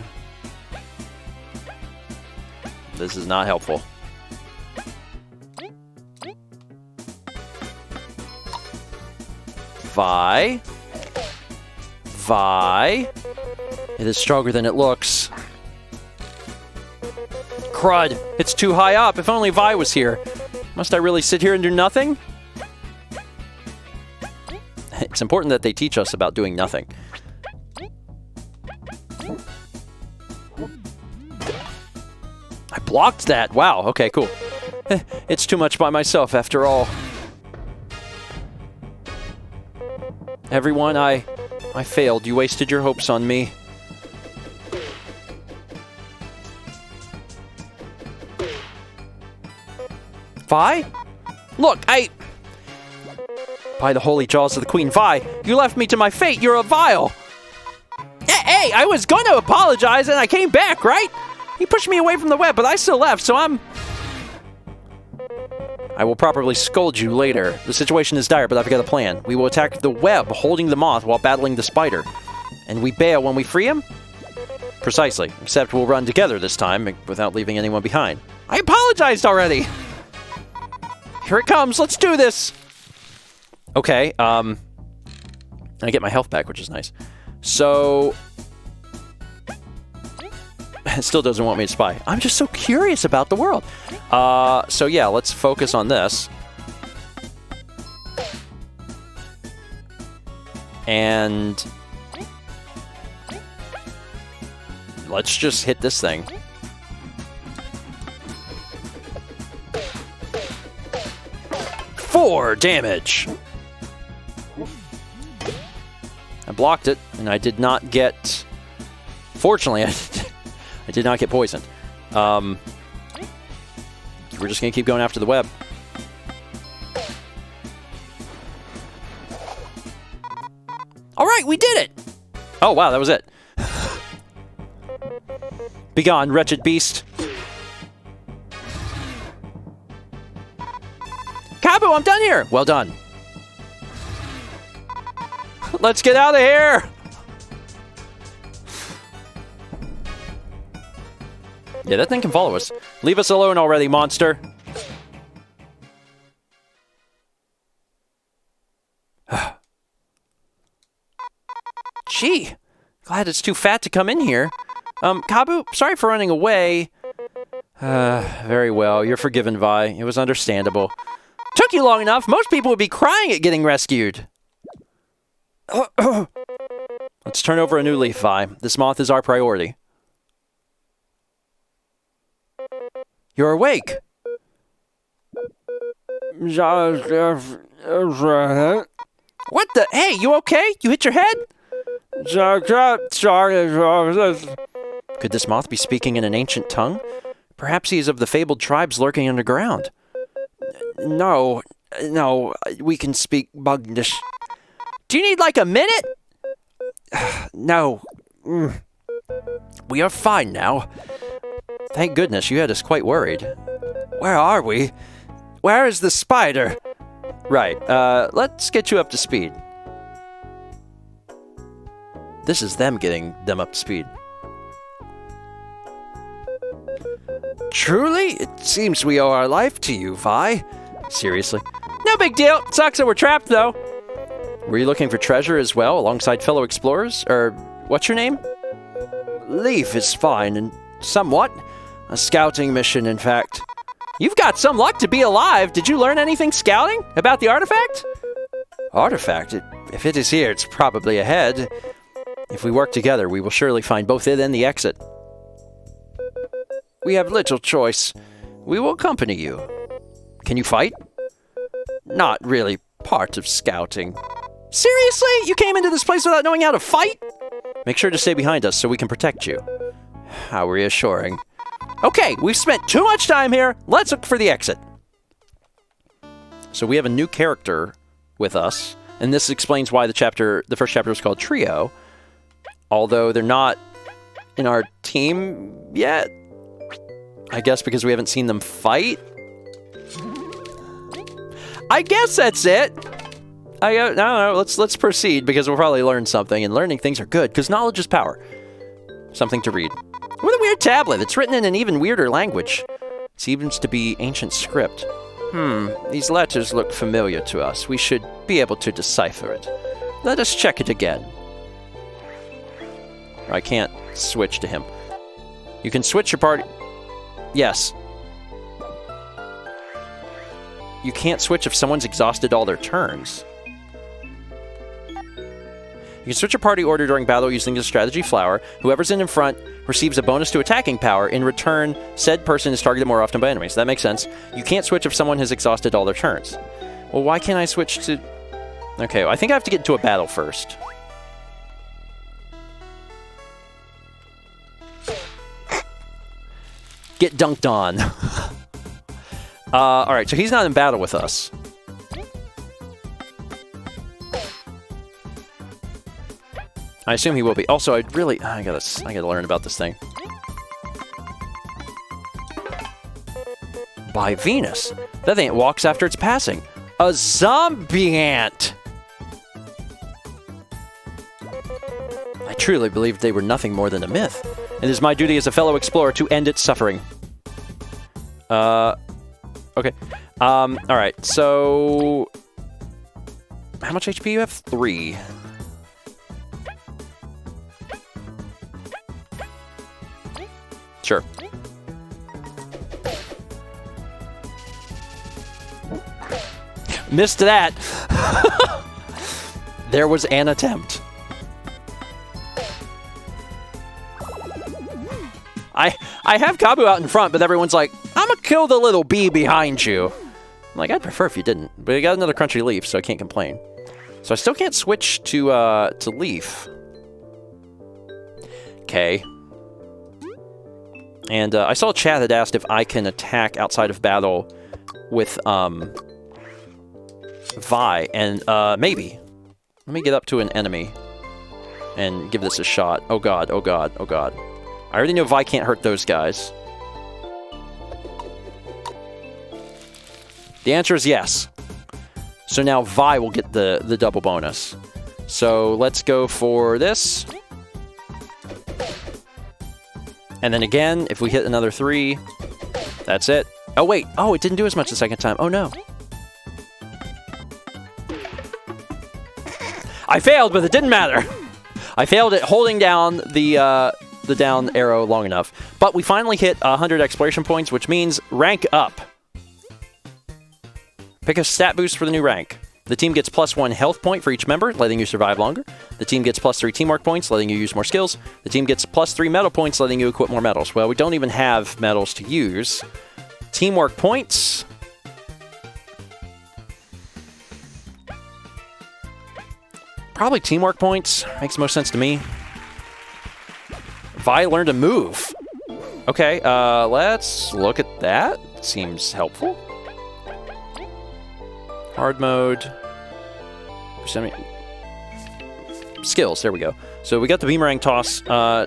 This is not helpful. Vi. It is stronger than it looks. Crud. It's too high up. If only Vi was here. Must I really sit here and do nothing? It's important that they teach us about doing nothing. I blocked that. Wow. Okay, cool. It's too much by myself after all. Everyone, I failed. You wasted your hopes on me. Vi? Look, by the holy jaws of the Queen Vi, you left me to my fate. You're a vile. Hey, I was going to apologize and I came back, right? You pushed me away from the web, but I still left, so I will properly scold you later. The situation is dire, but I've got a plan. We will attack the web, holding the moth while battling the spider. And we bail when we free him? Precisely, except we'll run together this time, without leaving anyone behind. I apologized already! Here it comes, let's do this! Okay, I get my health back, which is nice. So... it still doesn't want me to spy. I'm just so curious about the world. So yeah, let's focus on this. And... let's just hit this thing. Four damage! I blocked it, and I did not get... fortunately, I did not get poisoned. We're just going to keep going after the web. All right, we did it! Oh, wow, that was it. Begone, wretched beast. Kabu, I'm done here! Well done. Let's get out of here! Yeah, that thing can follow us. Leave us alone already, monster. Gee, glad it's too fat to come in here. Kabu, sorry for running away. Very well, you're forgiven, Vi. It was understandable. Took you long enough. Most people would be crying at getting rescued. Let's turn over a new leaf, Vi. This moth is our priority. You're awake. What the? Hey, you okay? You hit your head? Could this moth be speaking in an ancient tongue? Perhaps he is of the fabled tribes lurking underground. No, we can speak Bugnish. Do you need like a minute? No. We are fine now. Thank goodness, you had us quite worried. Where are we? Where is the spider? Right, let's get you up to speed. This is them getting them up to speed. Truly? It seems we owe our life to you, Vi. Seriously? No big deal. Sucks that we're trapped, though. Were you looking for treasure as well, alongside fellow explorers? Or, what's your name? Leaf is fine, and somewhat. A scouting mission, in fact. You've got some luck to be alive. Did you learn anything scouting? About the artifact? Artifact? If it is here, it's probably ahead. If we work together, we will surely find both it and the exit. We have little choice. We will accompany you. Can you fight? Not really part of scouting. Seriously? You came into this place without knowing how to fight? Make sure to stay behind us so we can protect you. How reassuring. Okay, we've spent too much time here. Let's look for the exit. So we have a new character with us, and this explains why the first chapter was called Trio. Although they're not in our team yet. I guess because we haven't seen them fight. I guess that's it. I don't know. Let's proceed because we'll probably learn something, and learning things are good because knowledge is power. Something to read. What a weird tablet. It's written in an even weirder language. It seems to be ancient script. These letters look familiar to us. We should be able to decipher it. Let us check it again. I can't switch to him. You can switch your party. Yes. You can't switch if someone's exhausted all their turns. You can switch your party order during battle using the strategy flower. Whoever's in front receives a bonus to attacking power. In return, said person is targeted more often by enemies. That makes sense. You can't switch if someone has exhausted all their turns. Well, why can't I switch to... Okay, well, I think I have to get into a battle first. Get dunked on. Alright, so he's not in battle with us. I assume he will be. Also, I gotta learn about this thing. By Venus. That thing walks after it's passing. A zombie ant! I truly believed they were nothing more than a myth. It is my duty as a fellow explorer to end its suffering. Okay. Alright, so... How much HP you have? 3. Sure. Missed that. There was an attempt. I have Kabu out in front, but everyone's like, I'm gonna kill the little bee behind you. I'm like, I'd prefer if you didn't, but I got another crunchy leaf, so I can't complain. So I still can't switch to leaf. Okay. And I saw a chat that asked if I can attack outside of battle with Vi, and maybe. Let me get up to an enemy and give this a shot. Oh god, oh god, oh god. I already know Vi can't hurt those guys. The answer is yes. So now Vi will get the double bonus. So let's go for this. And then again, if we hit another 3, that's it. Oh wait, oh, it didn't do as much the second time. Oh no. I failed, but it didn't matter. I failed at holding down the down arrow long enough. But we finally hit 100 exploration points, which means rank up. Pick a stat boost for the new rank. The team gets +1 health point for each member, letting you survive longer. The team gets +3 teamwork points, letting you use more skills. The team gets +3 medal points, letting you equip more medals. Well, we don't even have medals to use. Teamwork points. Probably teamwork points. Makes most sense to me. Vi learned a move. Okay, let's look at that. Seems helpful. Hard mode. Skills, there we go. So we got the boomerang toss,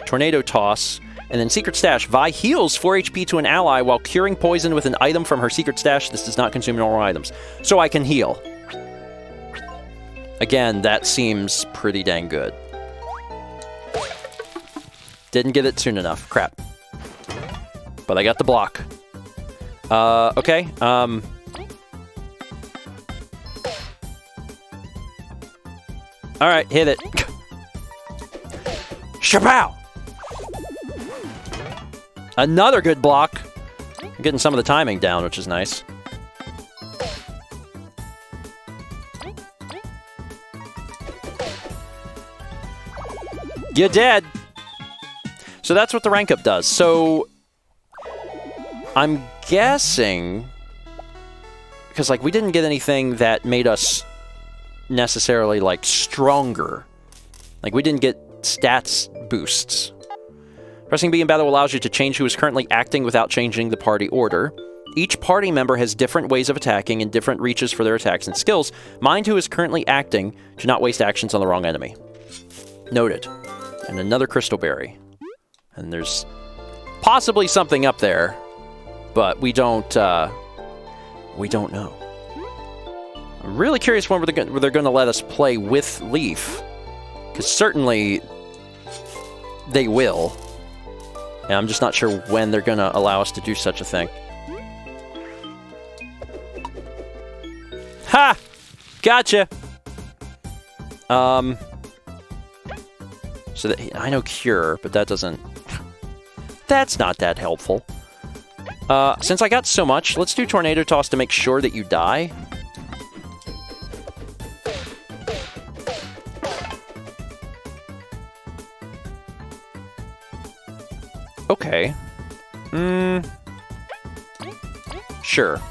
tornado toss, and then secret stash. Vi heals 4 HP to an ally while curing poison with an item from her secret stash. This does not consume normal items. So I can heal. Again, that seems pretty dang good. Didn't get it soon enough. Crap. But I got the block. Okay. Alright, hit it. Shapow! Another good block. I'm getting some of the timing down, which is nice. You're dead. So that's what the rank up does. So I'm guessing, because like we didn't get anything that made us necessarily like stronger. Like we didn't get stats boosts. Pressing B in battle allows you to change who is currently acting without changing the party order. Each party member has different ways of attacking and different reaches for their attacks and skills. Mind who is currently acting. Do not waste actions on the wrong enemy. Noted. And another crystal berry. And there's possibly something up there, but we don't know. I'm really curious when they're going to let us play with Leaf. Because certainly they will. And I'm just not sure when they're going to allow us to do such a thing. Ha! Gotcha! So that, I know Cure, but that doesn't... That's not that helpful. Since I got so much, let's do Tornado Toss to make sure that you die. Okay. Sure.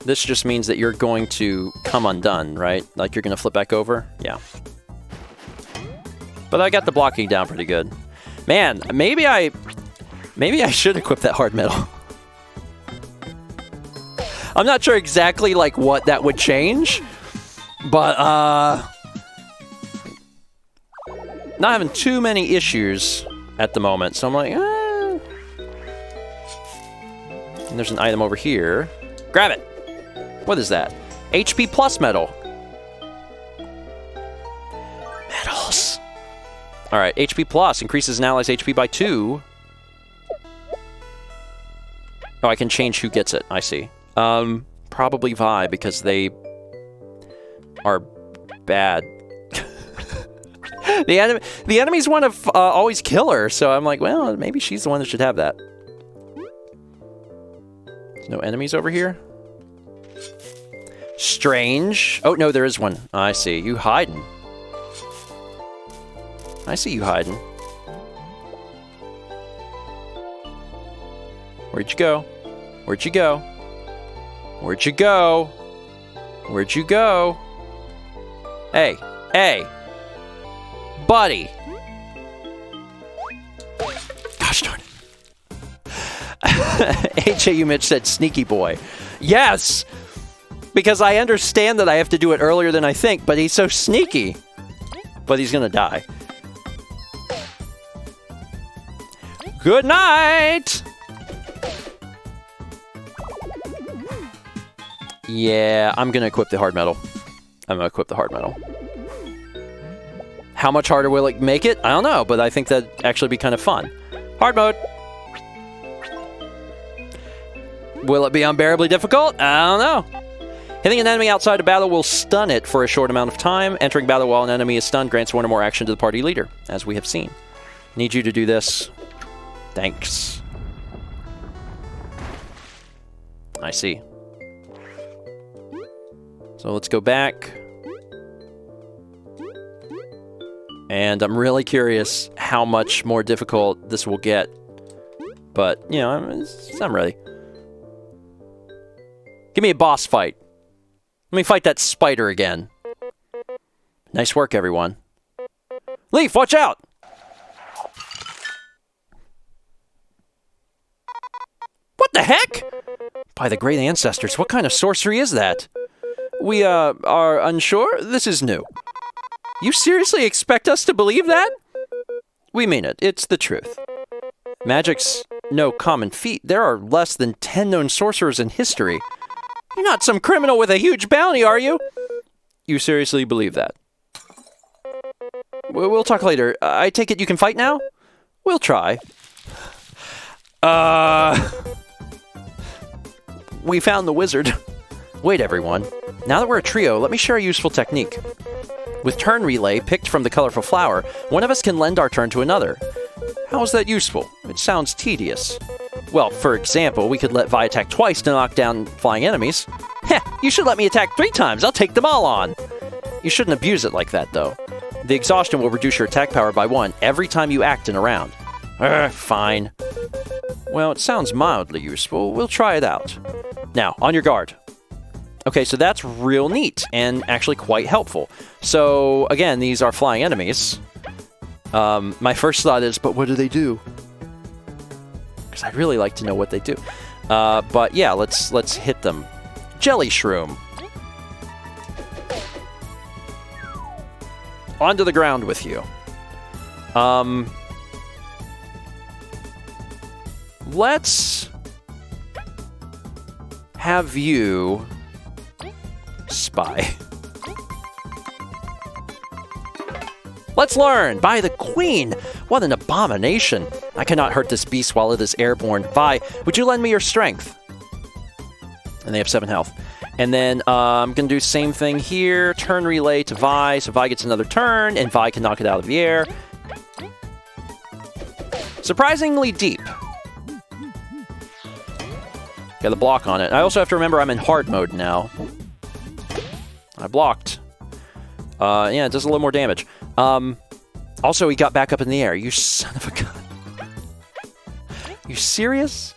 This just means that you're going to come undone, right? Like you're going to flip back over? Yeah. But I got the blocking down pretty good. Man, maybe I should equip that hard metal. I'm not sure exactly like what that would change, but not having too many issues at the moment, so I'm like, And there's an item over here. Grab it. What is that? HP plus medal. Medals. All right, HP plus increases an ally's HP by 2. Oh, I can change who gets it. I see. Probably Vi because they are bad. The enemies want to always kill her, so I'm like, well, maybe she's the one that should have that. There's no enemies over here? Strange. Oh, no, there is one. I see. You hiding. I see you hiding. Where'd you go? Where'd you go? Where'd you go? Where'd you go? Hey. Hey. Buddy. Gosh darn it. HAU Mitch said sneaky boy. Yes! Because I understand that I have to do it earlier than I think, but he's so sneaky. But he's gonna die. Good night! Yeah, I'm gonna equip the hard metal. I'm gonna equip the hard metal. How much harder will it make it? I don't know, but I think that'd actually be kind of fun. Hard mode. Will it be unbearably difficult? I don't know. Hitting an enemy outside of battle will stun it for a short amount of time. Entering battle while an enemy is stunned grants one or more action to the party leader, as we have seen. Need you to do this. Thanks. I see. So let's go back. And I'm really curious how much more difficult this will get. But, you know, I'm ready. Give me a boss fight. Let me fight that spider again. Nice work, everyone. Leaf, watch out! What the heck? By the great ancestors, what kind of sorcery is that? We, are unsure? This is new. You seriously expect us to believe that? We mean it. It's the truth. Magic's no common feat. There are less than 10 known sorcerers in history. You're not some criminal with a huge bounty, are you? You seriously believe that? We'll talk later. I take it you can fight now? We'll try. We found the wizard. Wait, everyone. Now that we're a trio, let me share a useful technique. With turn relay, picked from the colorful flower, one of us can lend our turn to another. How is that useful? It sounds tedious. Well, for example, we could let Vi attack twice to knock down flying enemies. Heh, you should let me attack 3 times. I'll take them all on. You shouldn't abuse it like that, though. The exhaustion will reduce your attack power by 1 every time you act in a round. Fine. Well, it sounds mildly useful. We'll try it out. Now, on your guard. Okay, so that's real neat and actually quite helpful. So, again, these are flying enemies. My first thought is, but what do they do? Because I'd really like to know what they do. But yeah, let's hit them. Jelly Shroom. Onto the ground with you. have you spy. Let's learn! By the Queen! What an abomination! I cannot hurt this beast while it is airborne. Vi, would you lend me your strength? And they have 7 health. And then I'm going to do the same thing here. Turn relay to Vi, so Vi gets another turn, and Vi can knock it out of the air. Surprisingly deep. Got a block on it. I also have to remember I'm in hard mode now. I blocked. Yeah, it does a little more damage. Also, he got back up in the air. You son of a gun. You serious?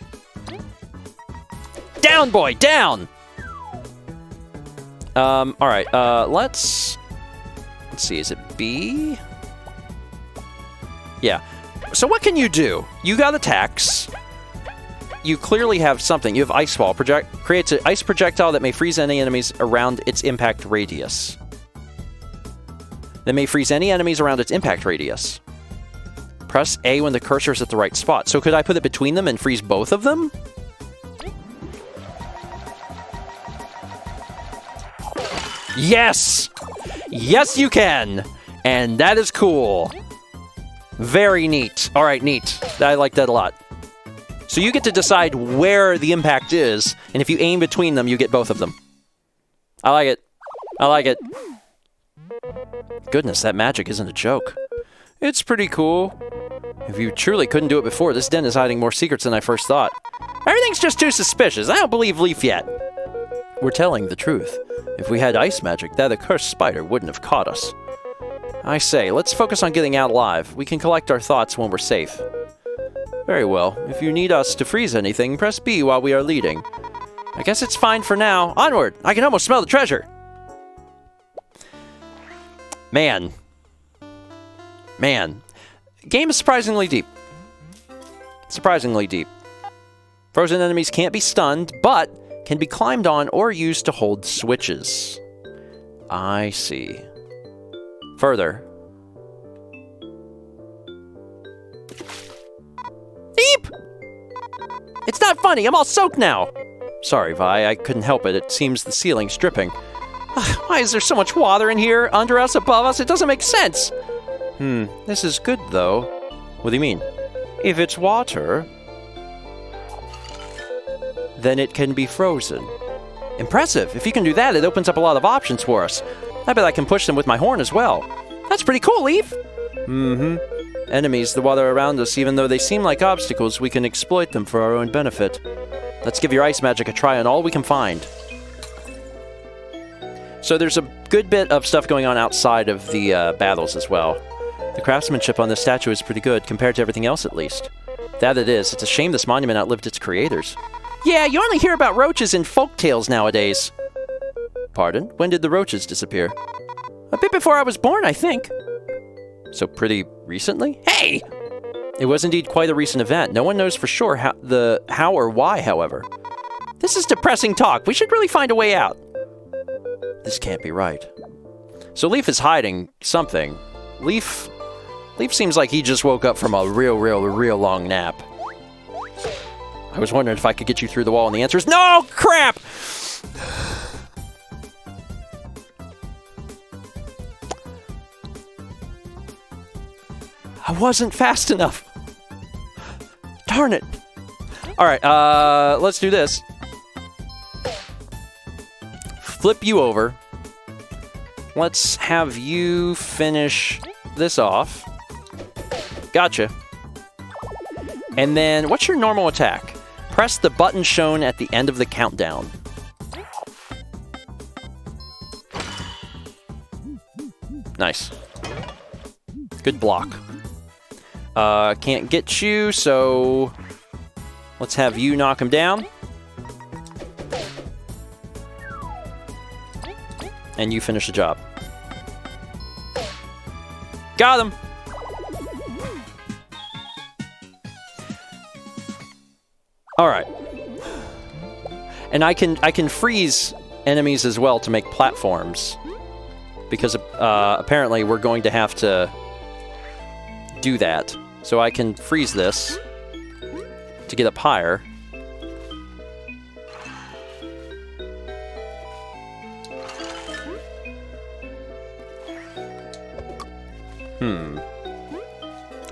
Down, boy, down! Alright, let's see, is it B? Yeah. So what can you do? You got attacks. You clearly have something. You have Ice Wall. Creates an ice projectile that may freeze any enemies around its impact radius. That may freeze any enemies around its impact radius. Press A when the cursor is at the right spot. So could I put it between them and freeze both of them? Yes! Yes, you can! And that is cool. Very neat. All right, neat. I like that a lot. So you get to decide where the impact is, and if you aim between them, you get both of them. I like it. I like it. Goodness, that magic isn't a joke. It's pretty cool. If you truly couldn't do it before, this den is hiding more secrets than I first thought. Everything's just too suspicious. I don't believe Leaf yet. We're telling the truth. If we had ice magic, that accursed spider wouldn't have caught us. I say, let's focus on getting out alive. We can collect our thoughts when we're safe. Very well. If you need us to freeze anything, press B while we are leading. I guess it's fine for now. Onward! I can almost smell the treasure! Man. Man. Game is surprisingly deep. Surprisingly deep. Frozen enemies can't be stunned, but can be climbed on or used to hold switches. I see. Further. Eep! It's not funny, I'm all soaked now! Sorry, Vi, I couldn't help it. It seems the ceiling's dripping. Why is there so much water in here? Under us, above us? It doesn't make sense! This is good, though. What do you mean? If it's water, then it can be frozen. Impressive! If you can do that, it opens up a lot of options for us. I bet I can push them with my horn as well. That's pretty cool, Leaf! Enemies, the water around us, even though they seem like obstacles, we can exploit them for our own benefit. Let's give your ice magic a try on all we can find. So there's a good bit of stuff going on outside of the battles as well. The craftsmanship on this statue is pretty good, compared to everything else at least. That it is. It's a shame this monument outlived its creators. Yeah, you only hear about roaches in folk tales nowadays. Pardon? When did the roaches disappear? A bit before I was born, I think. So pretty recently? Hey! It was indeed quite a recent event. No one knows for sure how or why, however. This is depressing talk. We should really find a way out. This can't be right. So Leaf is hiding something. Leaf seems like he just woke up from a real long nap. I was wondering if I could get you through the wall, and the answer is no! Crap! I wasn't fast enough. Darn it. Alright, let's do this. Flip you over. Let's have you finish this off. Gotcha. And then, what's your normal attack? Press the button shown at the end of the countdown. Nice. Good block. Can't get you, so let's have you knock him down. And you finish the job. Got him! Alright. And I can freeze enemies as well to make platforms. Because apparently we're going to have to do that. So I can freeze this to get up higher.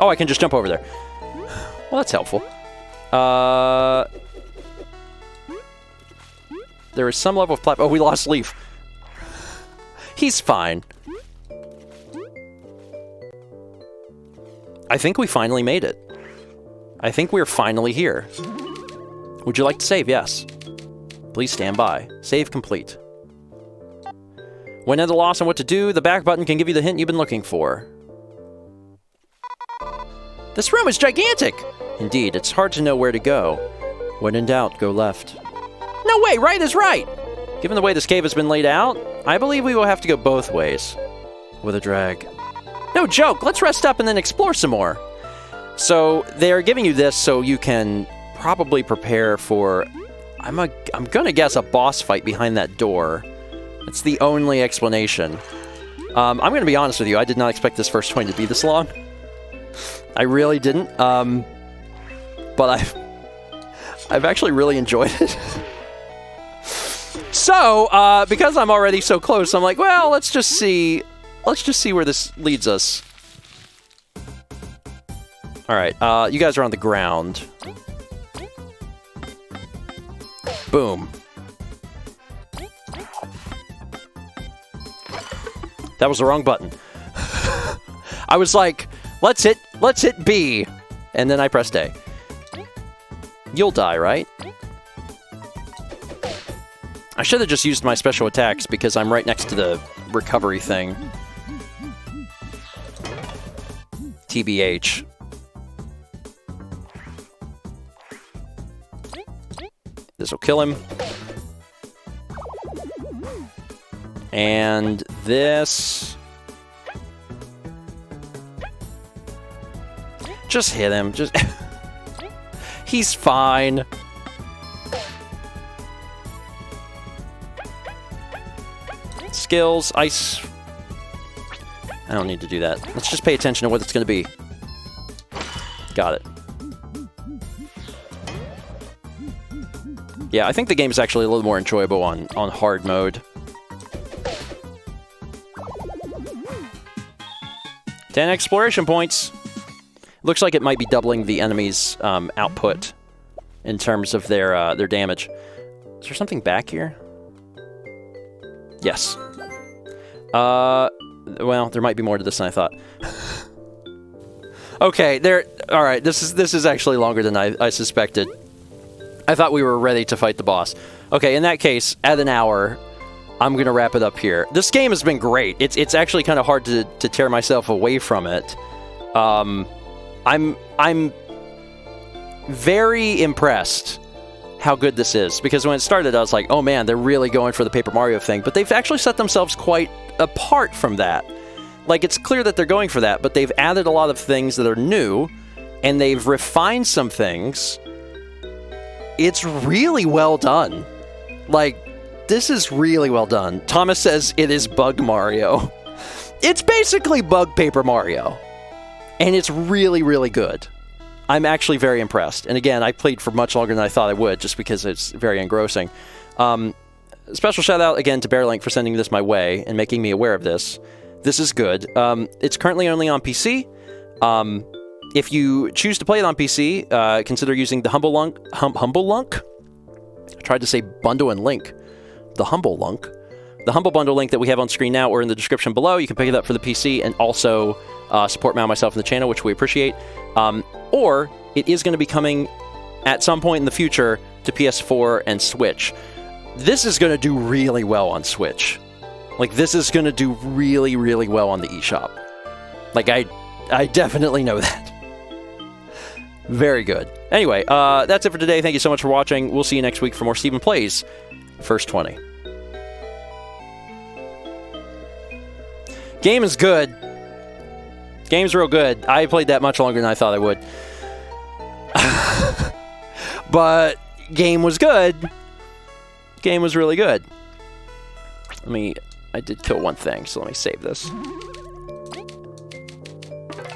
Oh, I can just jump over there. Well, that's helpful. There is some level of platform. Oh, we lost Leaf. He's fine. I think we finally made it. I think we're finally here. Would you like to save? Yes. Please stand by. Save complete. When at a loss on what to do, the back button can give you the hint you've been looking for. This room is gigantic! Indeed, it's hard to know where to go. When in doubt, go left. No way! Right is right! Given the way this cave has been laid out, I believe we will have to go both ways. With a drag. No joke! Let's rest up and then explore some more. So, they are giving you this so you can probably prepare for... I'm gonna guess a boss fight behind that door. That's the only explanation. I'm gonna be honest with you, I did not expect this first 20 to be this long. I really didn't. But I've actually really enjoyed it. So, because I'm already so close, I'm like, well, let's just see where this leads us. All right, you guys are on the ground. Boom. That was the wrong button. I was like, let's hit B. And then I pressed A. You'll die, right? I should have just used my special attacks because I'm right next to the recovery thing. TBH. This'll kill him. And this... Just hit him. Just... He's fine. Skills, ice... I don't need to do that. Let's just pay attention to what it's going to be. Got it. Yeah, I think the game is actually a little more enjoyable on hard mode. 10 exploration points. Looks like it might be doubling the enemy's output in terms of their damage. Is there something back here? Yes. Well, there might be more to this than I thought. Okay, there. All right, this is actually longer than I suspected. I thought we were ready to fight the boss. Okay, in that case, at an hour, I'm gonna wrap it up here. This game has been great. It's actually kind of hard to tear myself away from it. I'm very impressed how good this is, because when it started I was like, oh man, they're really going for the Paper Mario thing, but they've actually set themselves quite apart from that. Like, it's clear that they're going for that, but they've added a lot of things that are new, and they've refined some things. It's really well done. Like, this is really well done. Thomas says it is Bug Mario. It's basically Bug Paper Mario. And it's really, really good. I'm actually very impressed. And again, I played for much longer than I thought I would, just because it's very engrossing. Special shout out again to BearLink for sending this my way and making me aware of this. This is good. It's currently only on PC. If you choose to play it on PC, consider using the Humble Lunk. I tried to say bundle and link. The Humble Lunk. The Humble Bundle link that we have on screen now or in the description below. You can pick it up for the PC and also support Mal and myself in the channel, which we appreciate. Or it is going to be coming at some point in the future to PS4 and Switch. This is going to do really well on Switch. Like, this is going to do really, really well on the eShop. Like, I definitely know that. Very good. Anyway, that's it for today. Thank you so much for watching. We'll see you next week for more Stephen Plays First 20. Game is good. Game's real good. I played that much longer than I thought I would. But game was good. Game was really good. I did kill one thing, so let me save this.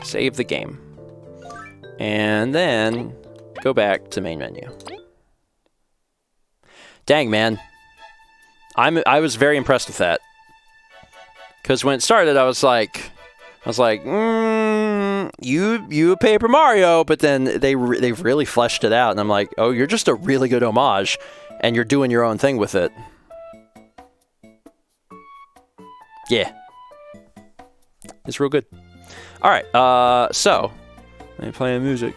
Save the game. And then go back to main menu. Dang, man. I was very impressed with that. Because when it started, I was like, I was like, you a Paper Mario, but then they've really fleshed it out, and I'm like, oh, you're just a really good homage, and you're doing your own thing with it. Yeah. It's real good. Alright, so, let me play the music.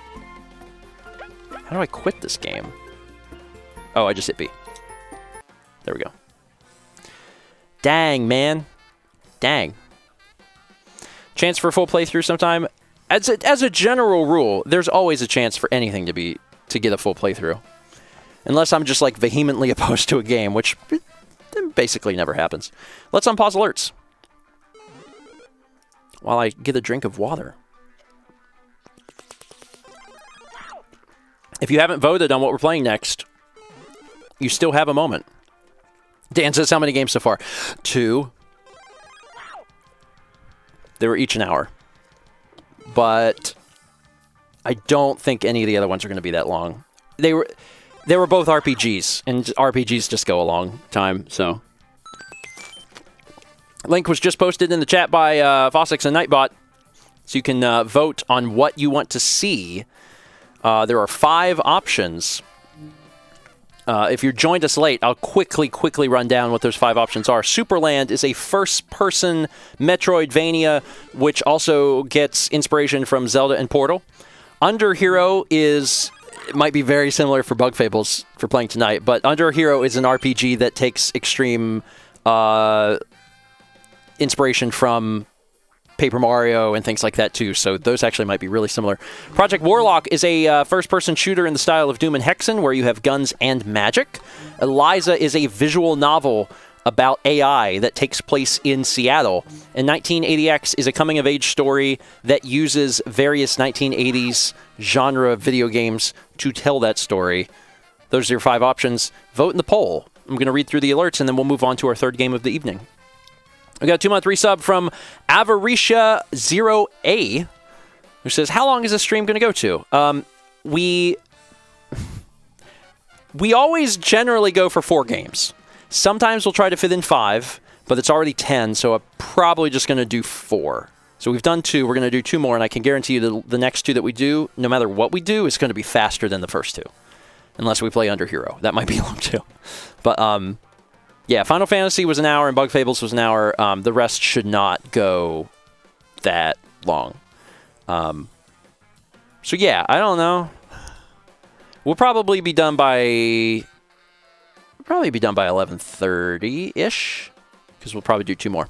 How do I quit this game? Oh, I just hit B. There we go. Dang, man. Dang. Chance for a full playthrough sometime. As a general rule, there's always a chance for anything to get a full playthrough. Unless I'm just like vehemently opposed to a game, which basically never happens. Let's unpause alerts while I get a drink of water. If you haven't voted on what we're playing next, you still have a moment. Dan says, how many games so far? 2. They were each an hour. But I don't think any of the other ones are going to be that long. They were both RPGs, and RPGs just go a long time, so. Link was just posted in the chat by Fossix and Nightbot, so you can vote on what you want to see. There are 5 options. If you joined us late, I'll quickly run down what those 5 options are. Superland is a first-person Metroidvania, which also gets inspiration from Zelda and Portal. Under Hero it might be very similar for Bug Fables for playing tonight, but Under Hero is an RPG that takes extreme inspiration from Paper Mario and things like that too, so those actually might be really similar. Project Warlock is a first-person shooter in the style of Doom and Hexen, where you have guns and magic. Eliza is a visual novel about AI that takes place in Seattle. And 1980X is a coming-of-age story that uses various 1980s genre video games to tell that story. Those are your 5 options. Vote in the poll. I'm going to read through the alerts, and then we'll move on to our third game of the evening. We got a 2-month resub from Avaricia0A, who says, how long is this stream going to go to? We always generally go for 4 games. Sometimes we'll try to fit in 5, but it's already 10, so I'm probably just going to do 4. So we've done 2, we're going to do 2 more, and I can guarantee you the next 2 that we do, no matter what we do, is going to be faster than the first 2. Unless we play Under Hero. That might be long too. But, yeah, Final Fantasy was an hour and Bug Fables was an hour. The rest should not go that long. So yeah, I don't know. We'll probably be done by 11:30-ish, because we'll probably do 2 more.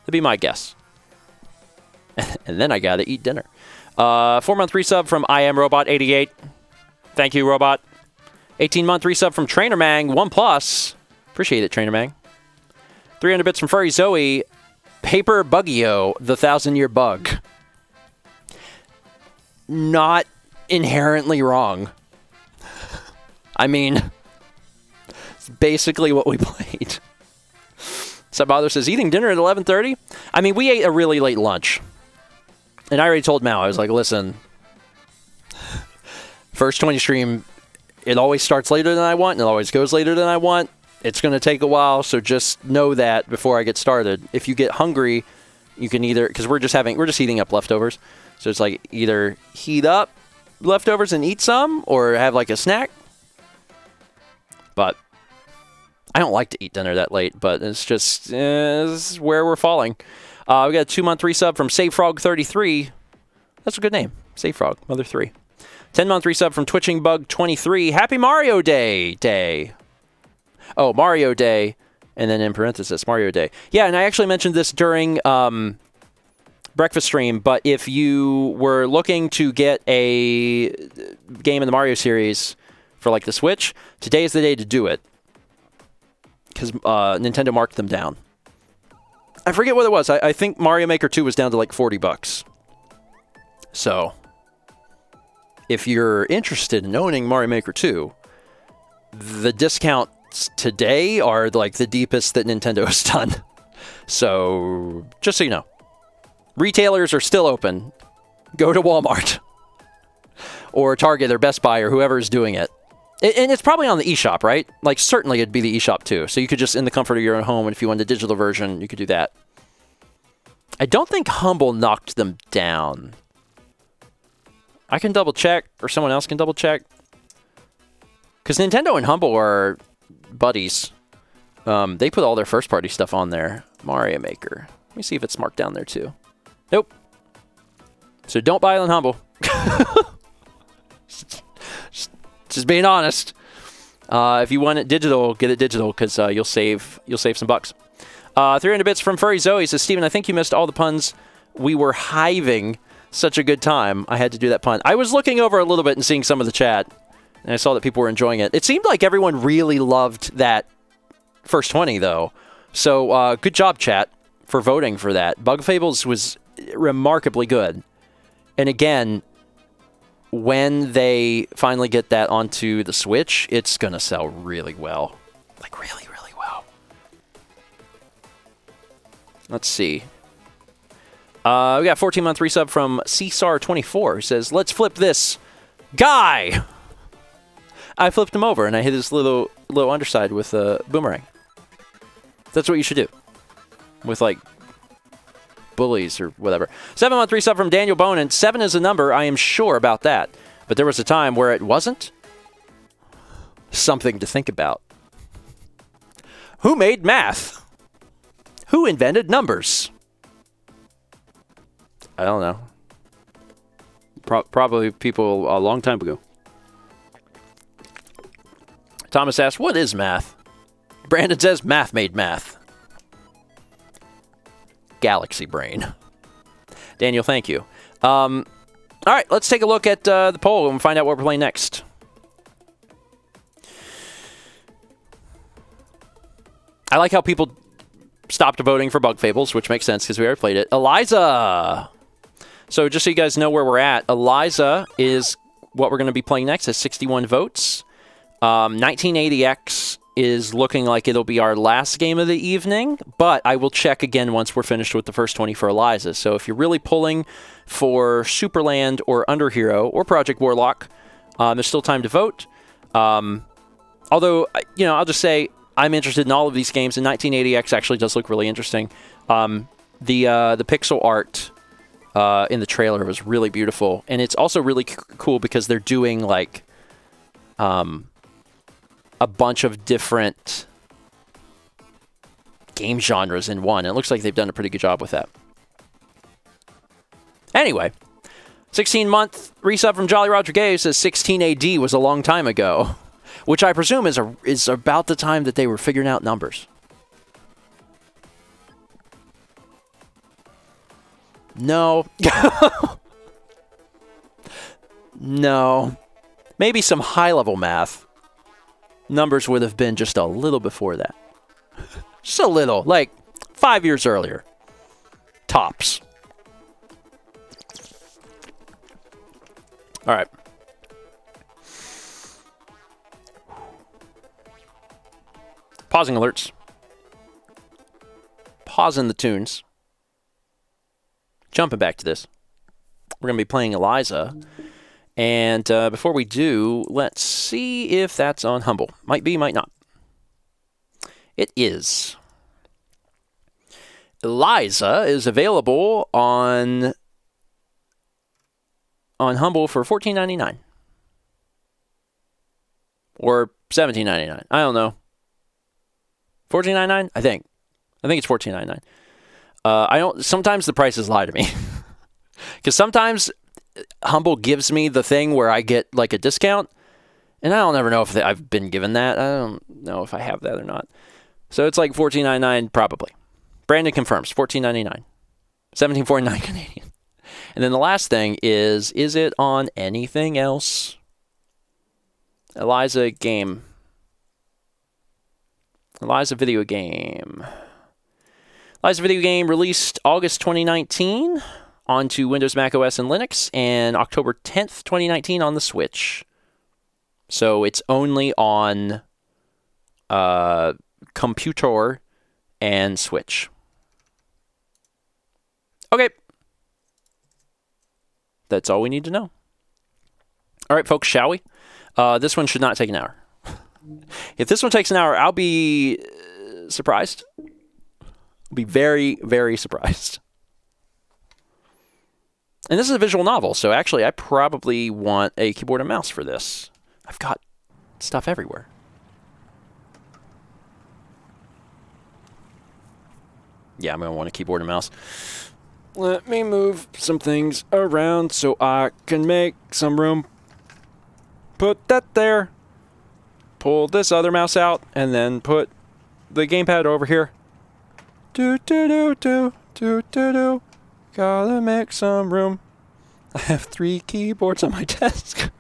That'd be my guess. And then I gotta eat dinner. 4-month resub from IamRobot88. Thank you, Robot. 18-month resub from Trainer Mang 1+. Appreciate it, Trainer Mang. 300 bits from Furry Zoe. Paper Buggio, the 1,000-year bug. Not inherently wrong. I mean, it's basically what we played. Subbother says, eating dinner at 11:30? I mean, we ate a really late lunch. And I already told Mao, I was like, listen, First20 stream, it always starts later than I want, and it always goes later than I want. It's going to take a while, so just know that before I get started. If you get hungry, you can either, because we're just heating up leftovers. So it's like either heat up leftovers and eat some, or have like a snack. But I don't like to eat dinner that late, but it's just this is where we're falling. We got a 2-month resub from SaveFrog33. That's a good name. SaveFrog, Mother 3. 10-month resub from TwitchingBug23. Happy Mario Day. Oh, Mario Day, and then in parenthesis, Mario Day. Yeah, and I actually mentioned this during breakfast stream, but if you were looking to get a game in the Mario series for like the Switch, today is the day to do it, because Nintendo marked them down. I forget what it was. I think Mario Maker 2 was down to like $40. So, if you're interested in owning Mario Maker 2, the discounts today are like the deepest that Nintendo has done. So, just so you know, retailers are still open. Go to Walmart or Target or Best Buy or whoever is doing it. And it's probably on the eShop, right? Like, certainly it'd be the eShop too. So you could just, in the comfort of your own home, and if you want the digital version, you could do that. I don't think Humble knocked them down. I can double check, or someone else can double check. Because Nintendo and Humble are buddies. They put all their first-party stuff on there. Mario Maker. Let me see if it's marked down there, too. Nope. So don't buy it on Humble. just being honest. If you want it digital, get it digital, because you'll save some bucks. 300 bits from Furry Zoe says, Steven, I think you missed all the puns. We were hiving such a good time. I had to do that pun. I was looking over a little bit and seeing some of the chat, and I saw that people were enjoying it. It seemed like everyone really loved that First 20, though. So good job, chat, for voting for that. Bug Fables was remarkably good. And again, when they finally get that onto the Switch, it's going to sell really well. Like, really, really well. Let's see. We got 14-month resub from CSAR24, who says, let's flip this guy. I flipped him over, and I hit his little underside with a boomerang. That's what you should do with, like, bullies or whatever. 7-month resub from Daniel Bonin. 7 is a number, I am sure about that. But there was a time where it wasn't. Something to think about. Who made math? Who invented numbers? I don't know. Probably people a long time ago. Thomas asks, what is math? Brandon says, math made math. Galaxy brain. Daniel, thank you. All right, let's take a look at the poll and find out what we're playing next. I like how people stopped voting for Bug Fables, which makes sense because we already played it. Eliza! So just so you guys know where we're at, Eliza is what we're going to be playing next. Has 61 votes. 1980X is looking like it'll be our last game of the evening, but I will check again once we're finished with the first 20 for Eliza. So if you're really pulling for Superland or Underhero or Project Warlock, there's still time to vote. Although, you know, I'll just say I'm interested in all of these games, and 1980X actually does look really interesting. The pixel art in the trailer was really beautiful, and it's also really cool because they're doing like a bunch of different game genres in one. It looks like they've done a pretty good job with that. Anyway, 16-month resub from Jolly Roger Gay says 16 AD was a long time ago, which I presume is about the time that they were figuring out numbers. No. No. Maybe some high-level math. Numbers would have been just a little before that. Just a little, like 5 years earlier. Tops. All right. Pausing alerts. Pausing the tunes. Jumping back to this. We're going to be playing Eliza. And before we do, let's see if that's on Humble. Might be, might not. It is. Eliza is available on Humble for $14.99. Or $17.99. I don't know. $14.99? I think it's $14.99. I don't. Sometimes the prices lie to me. Because sometimes Humble gives me the thing where I get like a discount, and I don't ever know if I've been given that. I don't know if I have that or not. So it's like $14.99 probably. Brandon confirms $14.99, $17.49 Canadian. And then the last thing is it on anything else? Eliza game. Eliza video game. Eliza video game released August 2019. Onto Windows, Mac OS, and Linux, and October 10th, 2019 on the Switch. So it's only on computer and Switch. Okay. That's all we need to know. All right, folks, shall we? This one should not take an hour. If this one takes an hour, I'll be surprised. I'll be very, very surprised. And this is a visual novel, so actually I probably want a keyboard and mouse for this. I've got stuff everywhere. Yeah, I'm going to want a keyboard and mouse. Let me move some things around so I can make some room. Put that there. Pull this other mouse out, and then put the gamepad over here. Do. Gotta make some room. I have 3 keyboards on my desk.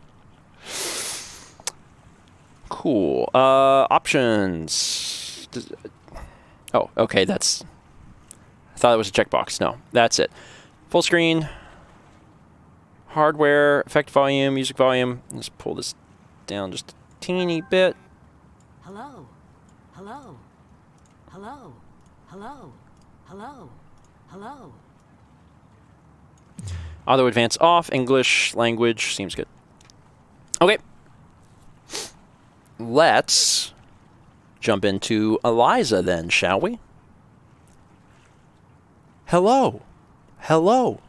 Cool. Options. Oh, okay, that's... I thought it was a checkbox. No, that's it. Full screen. Hardware, effect volume, music volume. Let's pull this down just a teeny bit. Hello. Hello. Hello. Hello. Hello. Hello. Auto advance off. English language seems good. Okay. Let's jump into Eliza then, shall we? Hello. Hello.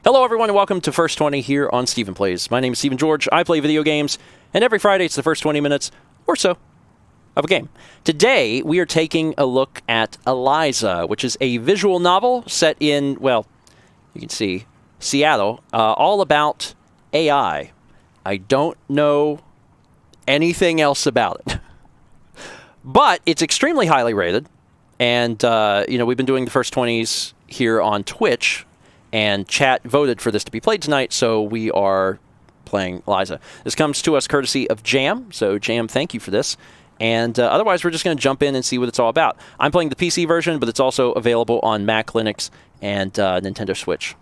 Hello, everyone, and welcome to First 20 here on Stephen Plays. My name is Stephen George. I play video games, and every Friday it's the first 20 minutes or so of a game. Today, we are taking a look at Eliza, which is a visual novel set in, well, you can see, Seattle, all about AI. I don't know anything else about it. But it's extremely highly rated, and, we've been doing the First 20s here on Twitch, and chat voted for this to be played tonight, so we are playing Eliza. This comes to us courtesy of Jam, so Jam, thank you for this. And otherwise, we're just going to jump in and see what it's all about. I'm playing the PC version, but it's also available on Mac, Linux, and Nintendo Switch.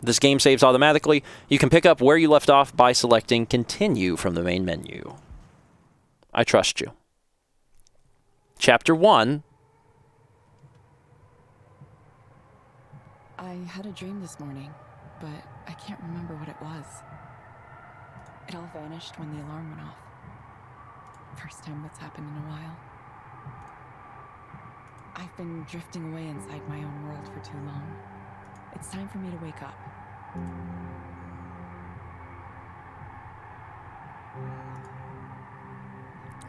This game saves automatically. You can pick up where you left off by selecting Continue from the main menu. I trust you. Chapter 1. I had a dream this morning, but I can't remember what it was. It all vanished when the alarm went off. First time that's happened in a while. I've been drifting away inside my own world for too long. It's time for me to wake up.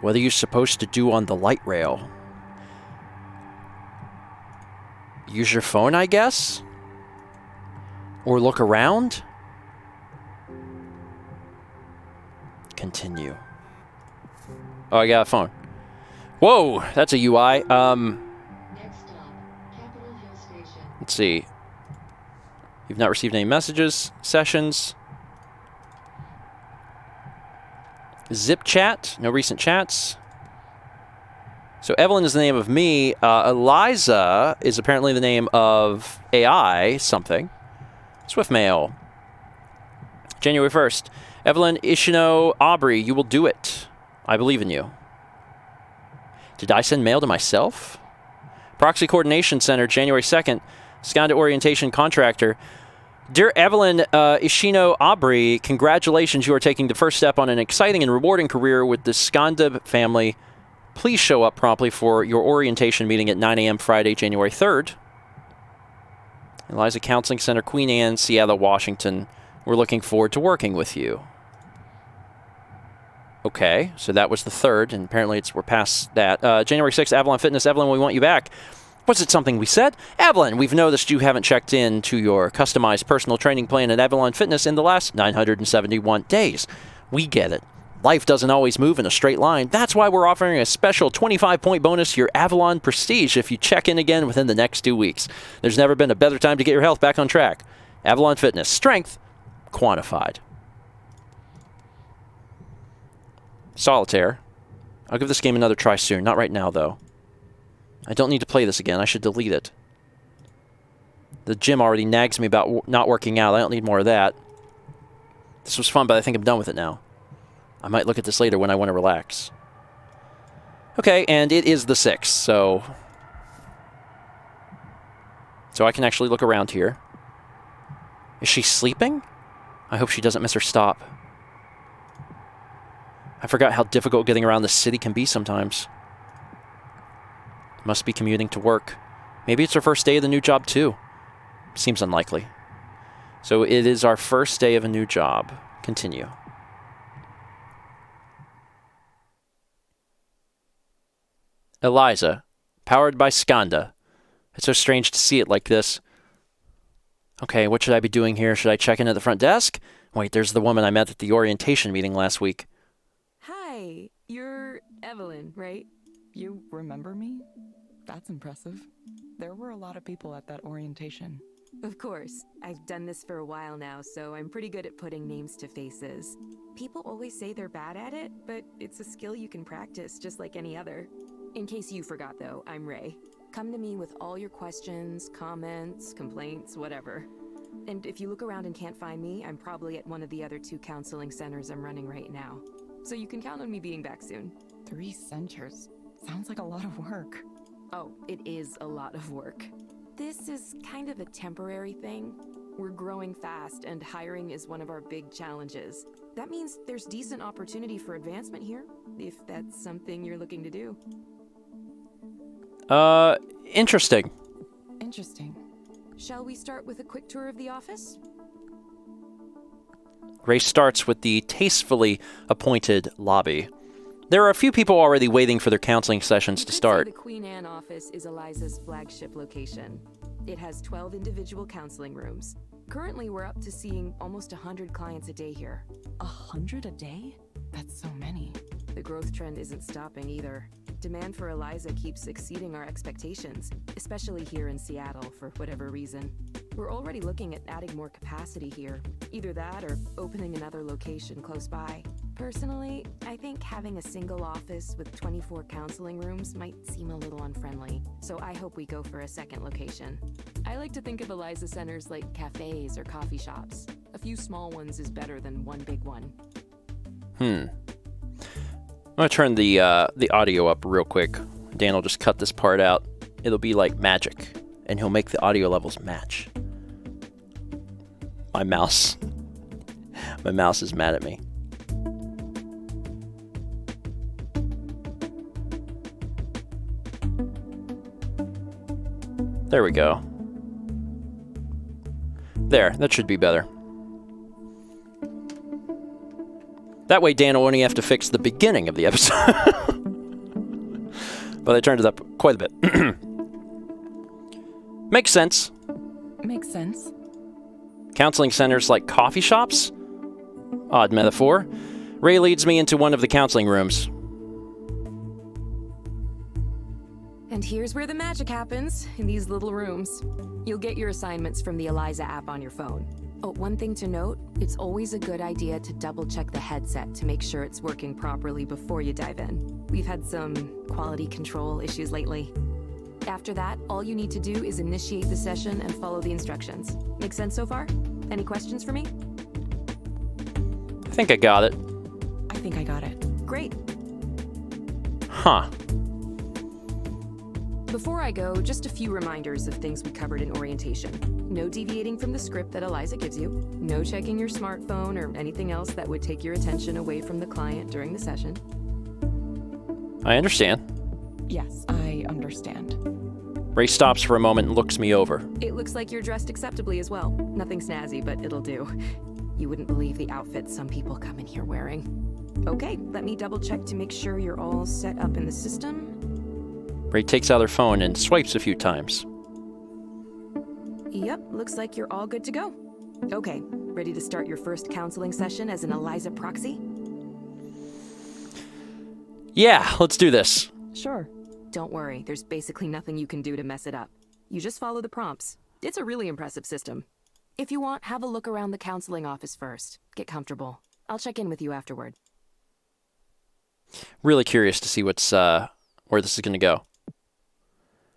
What are you supposed to do on the light rail? Use your phone, I guess? Or look around? Continue. Oh, I got a phone. Whoa, that's a UI. Let's see. You've not received any messages, sessions. Zip chat, no recent chats. So Evelyn is the name of me. Eliza is apparently the name of AI something. Swift mail. January 1st. Evelyn Ishino Aubrey, you will do it. I believe in you. Did I send mail to myself? Proxy Coordination Center, January 2nd. Skanda Orientation Contractor. Dear Evelyn Ishino Aubrey, congratulations. You are taking the first step on an exciting and rewarding career with the Skanda family. Please show up promptly for your orientation meeting at 9 a.m. Friday, January 3rd. Eliza Counseling Center, Queen Anne, Seattle, Washington. We're looking forward to working with you. Okay, so that was the 3rd, and apparently we're past that. January 6th, Avalon Fitness. Evelyn, we want you back. Was it something we said? Evelyn, we've noticed you haven't checked in to your customized personal training plan at Avalon Fitness in the last 971 days. We get it. Life doesn't always move in a straight line. That's why we're offering a special 25-point bonus to your Avalon Prestige if you check in again within the next 2 weeks. There's never been a better time to get your health back on track. Avalon Fitness. Strength quantified. Solitaire. I'll give this game another try soon. Not right now, though. I don't need to play this again. I should delete it. The gym already nags me about not working out. I don't need more of that. This was fun, but I think I'm done with it now. I might look at this later when I want to relax. Okay, and it is the 6th, so I can actually look around here. Is she sleeping? I hope she doesn't miss her stop. I forgot how difficult getting around the city can be sometimes. Must be commuting to work. Maybe it's her first day of the new job, too. seems unlikely. So it is our first day of a new job. Continue. Eliza, powered by Skanda. It's so strange to see it like this. Okay, what should I be doing here? Should I check in at the front desk? Wait, there's the woman I met at the orientation meeting last week. Hi, you're Evelyn, right? You remember me? That's impressive. There were a lot of people at that orientation. Of course. I've done this for a while now, so I'm pretty good at putting names to faces. People always say they're bad at it, but it's a skill you can practice just like any other. In case you forgot though, I'm Ray. Come to me with all your questions, comments, complaints, whatever. And if you look around and can't find me, I'm probably at one of the other 2 counseling centers I'm running right now. So you can count on me being back soon. 3 centers. Sounds like a lot of work. Oh, it is a lot of work. This is kind of a temporary thing. We're growing fast, and hiring is one of our big challenges. That means there's decent opportunity for advancement here, if that's something you're looking to do. Interesting. Interesting. Shall we start with a quick tour of the office? Ray starts with the tastefully appointed lobby. There are a few people already waiting for their counseling sessions to start. The Queen Anne office is Eliza's flagship location. It has 12 individual counseling rooms. Currently, we're up to seeing almost 100 clients a day here. 100 a day? That's so many. The growth trend isn't stopping either. Demand for Eliza keeps exceeding our expectations, especially here in Seattle for whatever reason. We're already looking at adding more capacity here. Either that or opening another location close by. Personally, I think having a single office with 24 counseling rooms might seem a little unfriendly, so I hope we go for a second location. I like to think of Eliza centers like cafes or coffee shops. A few small ones is better than one big one. I'm going to turn the audio up real quick. Dan will just cut this part out. It'll be like magic, and he'll make the audio levels match. My mouse is mad at me. There we go. There, that should be better. That way Dan will only have to fix the beginning of the episode. But I turned it up quite a bit. Makes sense. Makes sense. Counseling centers like coffee shops? Odd metaphor. Ray leads me into one of the counseling rooms. And here's where the magic happens, in these little rooms. You'll get your assignments from the Eliza app on your phone. Oh, one thing to note, it's always a good idea to double-check the headset to make sure it's working properly before you dive in. We've had some quality control issues lately. After that, all you need to do is initiate the session and follow the instructions. Make sense so far? Any questions for me? I think I got it. I think I got it. Great. Huh. Before I go, just a few reminders of things we covered in orientation. No deviating from the script that Eliza gives you. No checking your smartphone or anything else that would take your attention away from the client during the session. I understand. Yes, I understand. Ray stops for a moment and looks me over. It looks like you're dressed acceptably as well. Nothing snazzy, but it'll do. You wouldn't believe the outfits some people come in here wearing. Okay, let me double check to make sure you're all set up in the system. Ray takes out her phone and swipes a few times. Yep, looks like you're all good to go. Okay, ready to start your first counseling session as an Eliza proxy? Yeah, let's do this. Sure. Don't worry, there's basically nothing you can do to mess it up. You just follow the prompts. It's a really impressive system. If you want, have a look around the counseling office first. Get comfortable. I'll check in with you afterward. Really curious to see what's where this is going to go.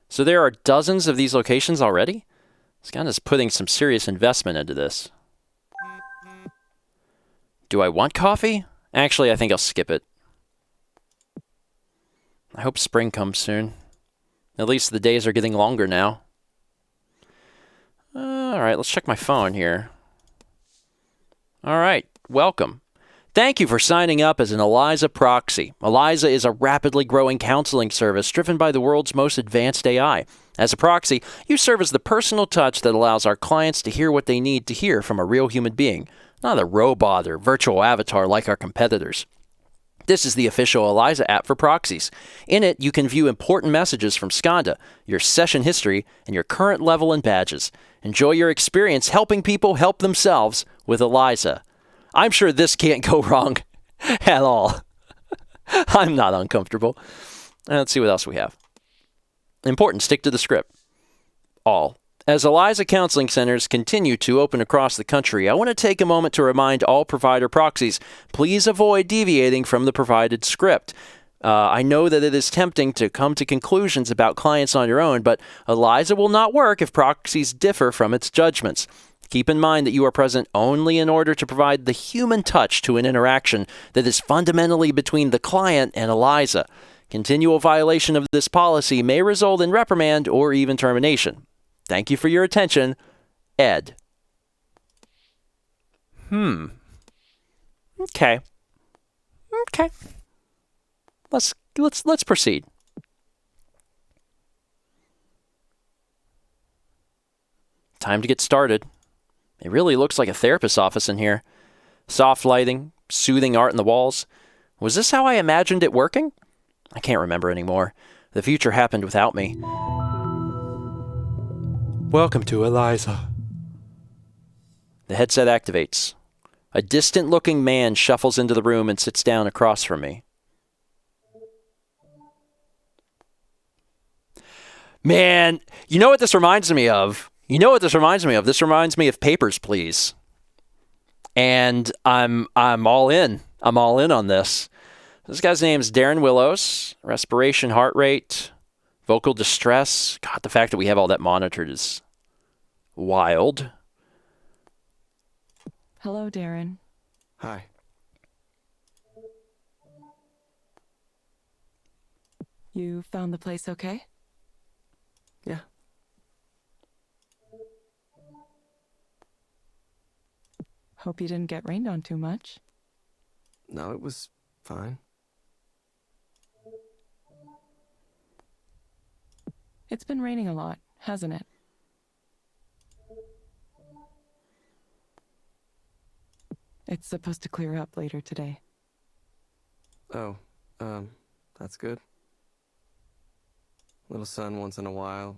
So there are dozens of these locations already? Skanda's putting some serious investment into this. Do I want coffee? Actually, I think I'll skip it. I hope spring comes soon. At least the days are getting longer now. Alright, let's check my phone here. Alright, welcome. Thank you for signing up as an Eliza proxy. Eliza is a rapidly growing counseling service driven by the world's most advanced AI. As a proxy, you serve as the personal touch that allows our clients to hear what they need to hear from a real human being, not a robot or virtual avatar like our competitors. This is the official Eliza app for proxies. In it, you can view important messages from Skanda, your session history, and your current level and badges. Enjoy your experience helping people help themselves with Eliza. I'm sure this can't go wrong at all. I'm not uncomfortable. Let's see what else we have. Important, stick to the script. All. As Eliza counseling centers continue to open across the country, I want to take a moment to remind all provider proxies, please avoid deviating from the provided script. I know that it is tempting to come to conclusions about clients on your own, but Eliza will not work if proxies differ from its judgments. Keep in mind that you are present only in order to provide the human touch to an interaction that is fundamentally between the client and Eliza. Continual violation of this policy may result in reprimand or even termination. Thank you for your attention, Ed. Okay. Let's proceed. Time to get started. It really looks like a therapist's office in here. Soft lighting, soothing art in the walls. Was this how I imagined it working? I can't remember anymore. The future happened without me. Welcome to Eliza. The headset activates. A distant-looking man shuffles into the room and sits down across from me. Man, you know what this reminds me of? This reminds me of Papers, Please. And I'm all in. I'm all in on this. This guy's name is Darren Willows. Respiration, heart rate, vocal distress. God, the fact that we have all that monitored is wild. Hello, Darren. Hi. You found the place okay? Yeah. Hope you didn't get rained on too much. No, it was fine. It's been raining a lot, hasn't it? It's supposed to clear up later today. Oh, that's good. Little sun once in a while.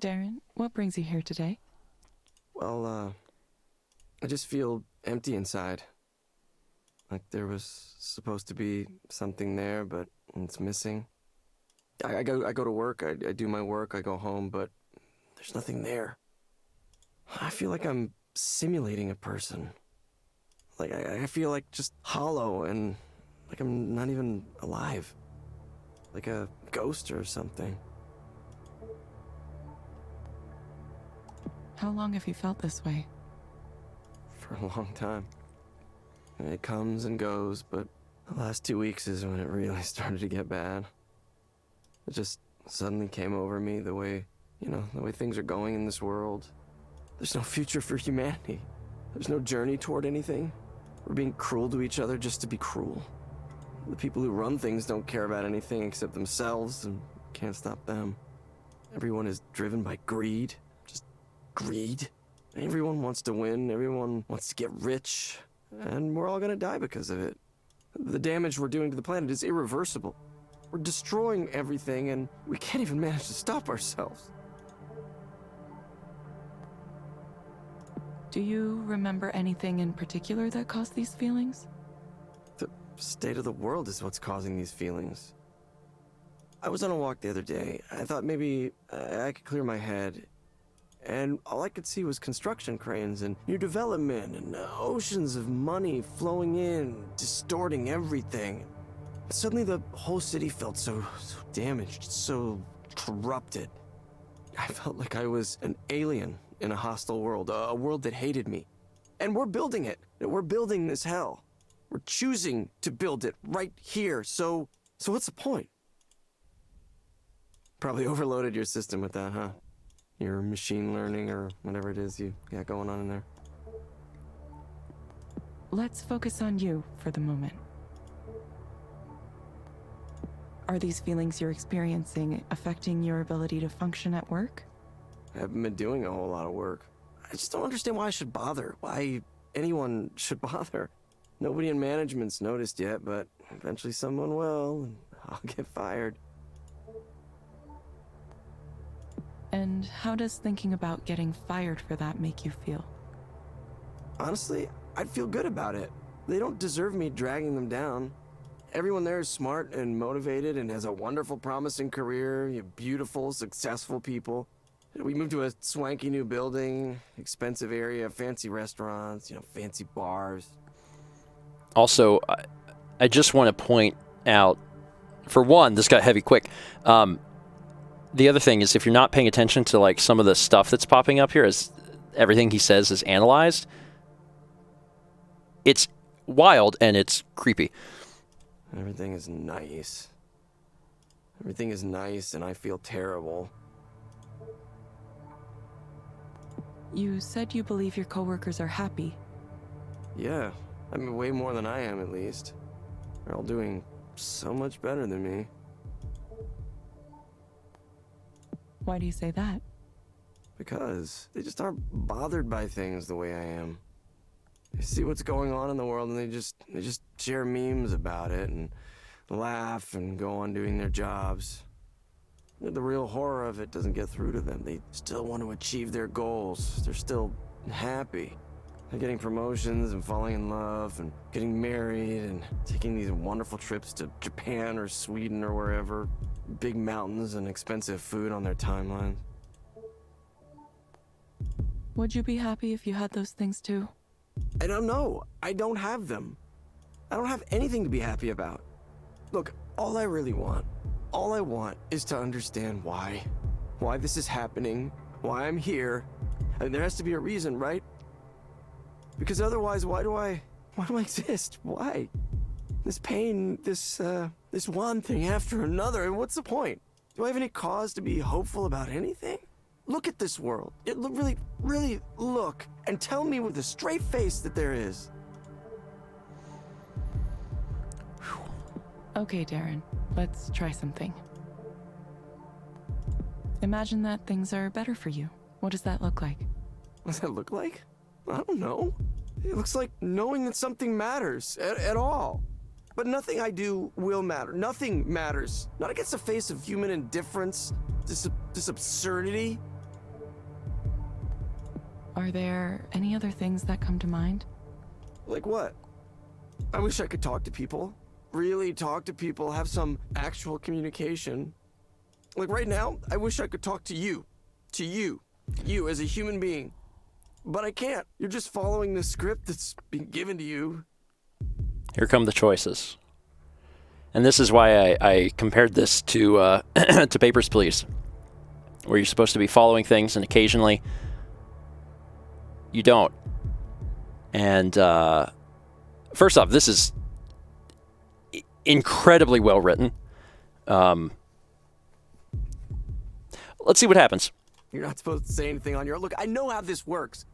Darren, what brings you here today? Well, I just feel empty inside. Like there was supposed to be something there, but it's missing. I go to work, I do my work, I go home, but there's nothing there. I feel like I'm simulating a person. Like I feel like just hollow and like I'm not even alive. Like a ghost or something. How long have you felt this way? For a long time. It comes and goes, but the last 2 weeks is when it really started to get bad. It just suddenly came over me the way things are going in this world. There's no future for humanity. There's no journey toward anything. We're being cruel to each other just to be cruel. The people who run things don't care about anything except themselves and can't stop them. Everyone is driven by greed. Just greed. Everyone wants to win. Everyone wants to get rich. And we're all gonna die because of it. The damage we're doing to the planet is irreversible. We're destroying everything and we can't even manage to stop ourselves. Do you remember anything in particular that caused these feelings? The state of the world is what's causing these feelings. I was on a walk the other day. I thought maybe I could clear my head. And all I could see was construction cranes and new development and oceans of money flowing in, distorting everything. Suddenly the whole city felt so damaged, so corrupted. I felt like I was an alien in a hostile world, a world that hated me. And we're building it. We're building this hell. We're choosing to build it right here. So what's the point? Probably overloaded your system with that, huh? Your machine learning or whatever it is you got going on in there. let's focus on you for the moment. Are these feelings you're experiencing affecting your ability to function at work? I haven't been doing a whole lot of work. I just don't understand why I should bother. Why anyone should bother. Nobody in management's noticed yet, but eventually someone will, and I'll get fired. And how does thinking about getting fired for that make you feel? Honestly, I'd feel good about it. They don't deserve me dragging them down. Everyone there is smart and motivated and has a wonderful, promising career. You have beautiful, successful people. We moved to a swanky new building, expensive area, fancy restaurants, fancy bars. Also, I just want to point out, for one, this got heavy quick. The other thing is, if you're not paying attention to like some of the stuff that's popping up here, as everything he says is analyzed, it's wild and it's creepy. Everything is nice. Everything is nice, and I feel terrible. You said you believe your coworkers are happy. Yeah, I mean, way more than I am, at least. They're all doing so much better than me. Why do you say that? Because they just aren't bothered by things the way I am. They see what's going on in the world, and they just share memes about it and laugh and go on doing their jobs. The real horror of it doesn't get through to them. They still want to achieve their goals. They're still happy. They're getting promotions and falling in love and getting married and taking these wonderful trips to Japan or Sweden or wherever. Big mountains and expensive food on their timelines. Would you be happy if you had those things too? I don't know. I don't have them. I don't have anything to be happy about. Look, all I want is to understand why this is happening, why I'm here. I mean, there has to be a reason, right? Because otherwise, why do I exist? Why? This pain, this one thing after another, and what's the point? Do I have any cause to be hopeful about anything? Look at this world. Really, really look and tell me with a straight face that there is. Okay, Darren, let's try something. Imagine that things are better for you. What does that look like? What does that look like? I don't know. It looks like knowing that something matters at all. But nothing I do will matter. Nothing matters. Not against the face of human indifference, this absurdity. Are there any other things that come to mind? Like what? I wish I could talk to people. Really talk to people, have some actual communication. Like right now, I wish I could talk to you. To you. You as a human being. But I can't. You're just following the script that's been given to you. Here come the choices. And this is why I compared this to to Papers, Please, where you're supposed to be following things and occasionally you don't. And first off, this is incredibly well written. Let's see what happens. You're not supposed to say anything on your own. Look, I know how this works.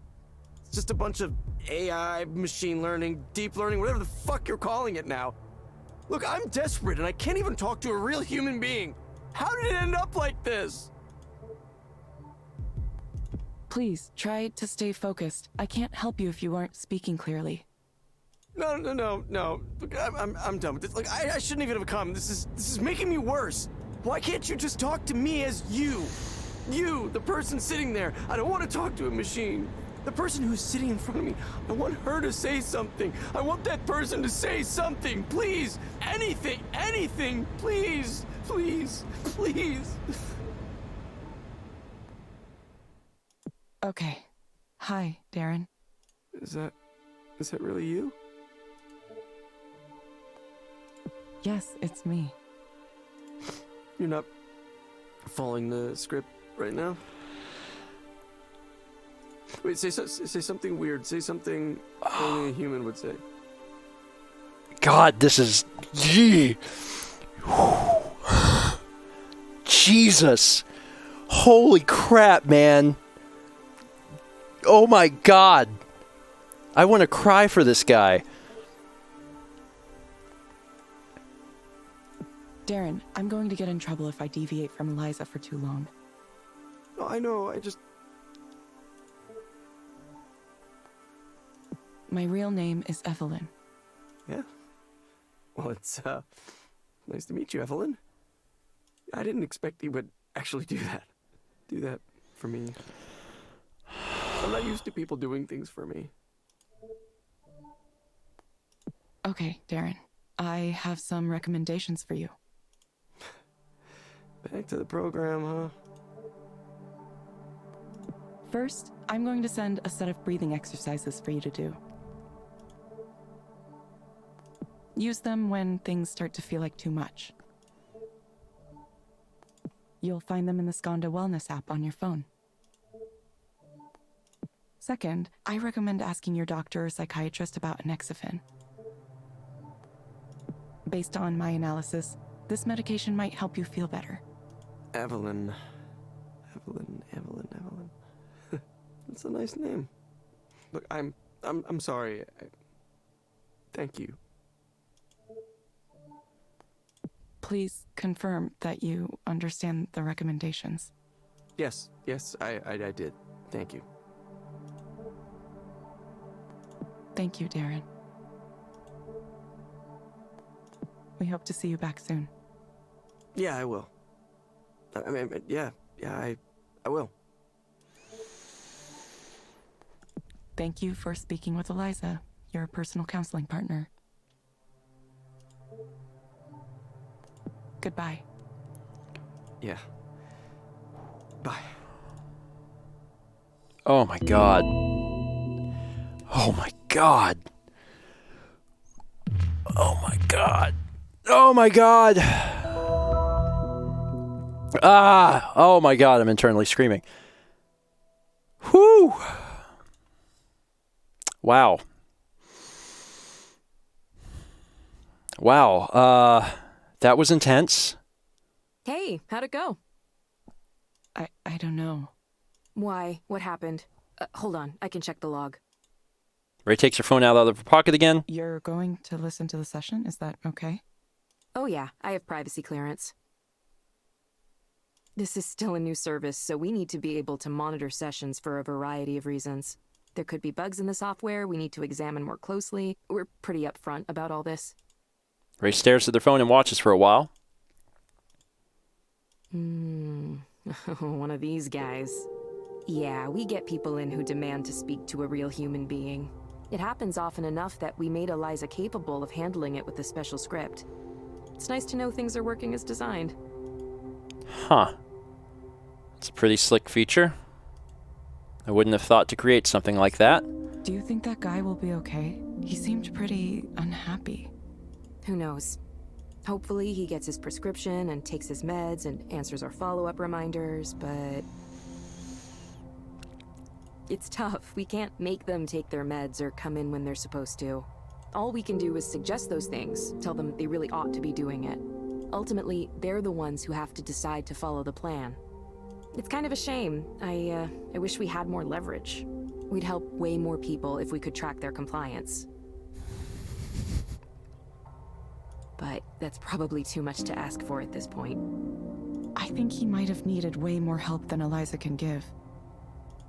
It's just a bunch of AI, machine learning, deep learning, whatever the fuck you're calling it now. Look, I'm desperate and I can't even talk to a real human being. How did it end up like this? Please, try to stay focused. I can't help you if you aren't speaking clearly. No. Look, I'm done with this. Look, I shouldn't even have come. This is making me worse. Why can't you just talk to me as you? You, the person sitting there. I don't want to talk to a machine. The person who's sitting in front of me. I want her to say something. I want that person to say something. Please. Anything. Please. Okay. Hi, Darren. Is that really you? Yes, it's me. You're not following the script right now? Wait, say something weird. Say something only a human would say. God, this is... Gee. Jesus. Holy crap, man. Oh my God. I want to cry for this guy. Darren, I'm going to get in trouble if I deviate from Eliza for too long. No, I know, I just... My real name is Evelyn. Yeah? Well, it's, nice to meet you, Evelyn. I didn't expect you would actually do that. Do that for me. I'm not used to people doing things for me. Okay, Darren. I have some recommendations for you. Back to the program, huh? First, I'm going to send a set of breathing exercises for you to do. Use them when things start to feel like too much. You'll find them in the Skanda Wellness app on your phone. Second, I recommend asking your doctor or psychiatrist about Anexafen. Based on my analysis, this medication might help you feel better. Evelyn. That's a nice name. Look, I'm sorry. Thank you. Please confirm that you understand the recommendations. Yes, I did. Thank you. Thank you, Darren. We hope to see you back soon. Yeah, I will. I mean, I will. Thank you for speaking with Eliza, your personal counseling partner. Goodbye. Yeah. Bye. Oh my god. Oh my god. Oh my god. Oh my god. Ah! Oh my god, I'm internally screaming. Whew! Wow. Wow. That was intense. Hey, how'd it go? I don't know. Why? What happened? Hold on, I can check the log. Ray takes her phone out of her pocket again. You're going to listen to the session? Is that okay? Oh yeah, I have privacy clearance. This is still a new service, so we need to be able to monitor sessions for a variety of reasons. There could be bugs in the software we need to examine more closely. We're pretty upfront about all this. Ray stares at their phone and watches for a while. One of these guys. Yeah, we get people in who demand to speak to a real human being. It happens often enough that we made Eliza capable of handling it with a special script. It's nice to know things are working as designed. Huh. It's a pretty slick feature. I wouldn't have thought to create something like that. Do you think that guy will be okay? He seemed pretty unhappy. Who knows? Hopefully he gets his prescription and takes his meds and answers our follow-up reminders, but... it's tough. We can't make them take their meds or come in when they're supposed to. All we can do is suggest those things, tell them they really ought to be doing it. Ultimately, they're the ones who have to decide to follow the plan. It's kind of a shame. I wish we had more leverage. We'd help way more people if we could track their compliance. But that's probably too much to ask for at this point. I think he might have needed way more help than Eliza can give.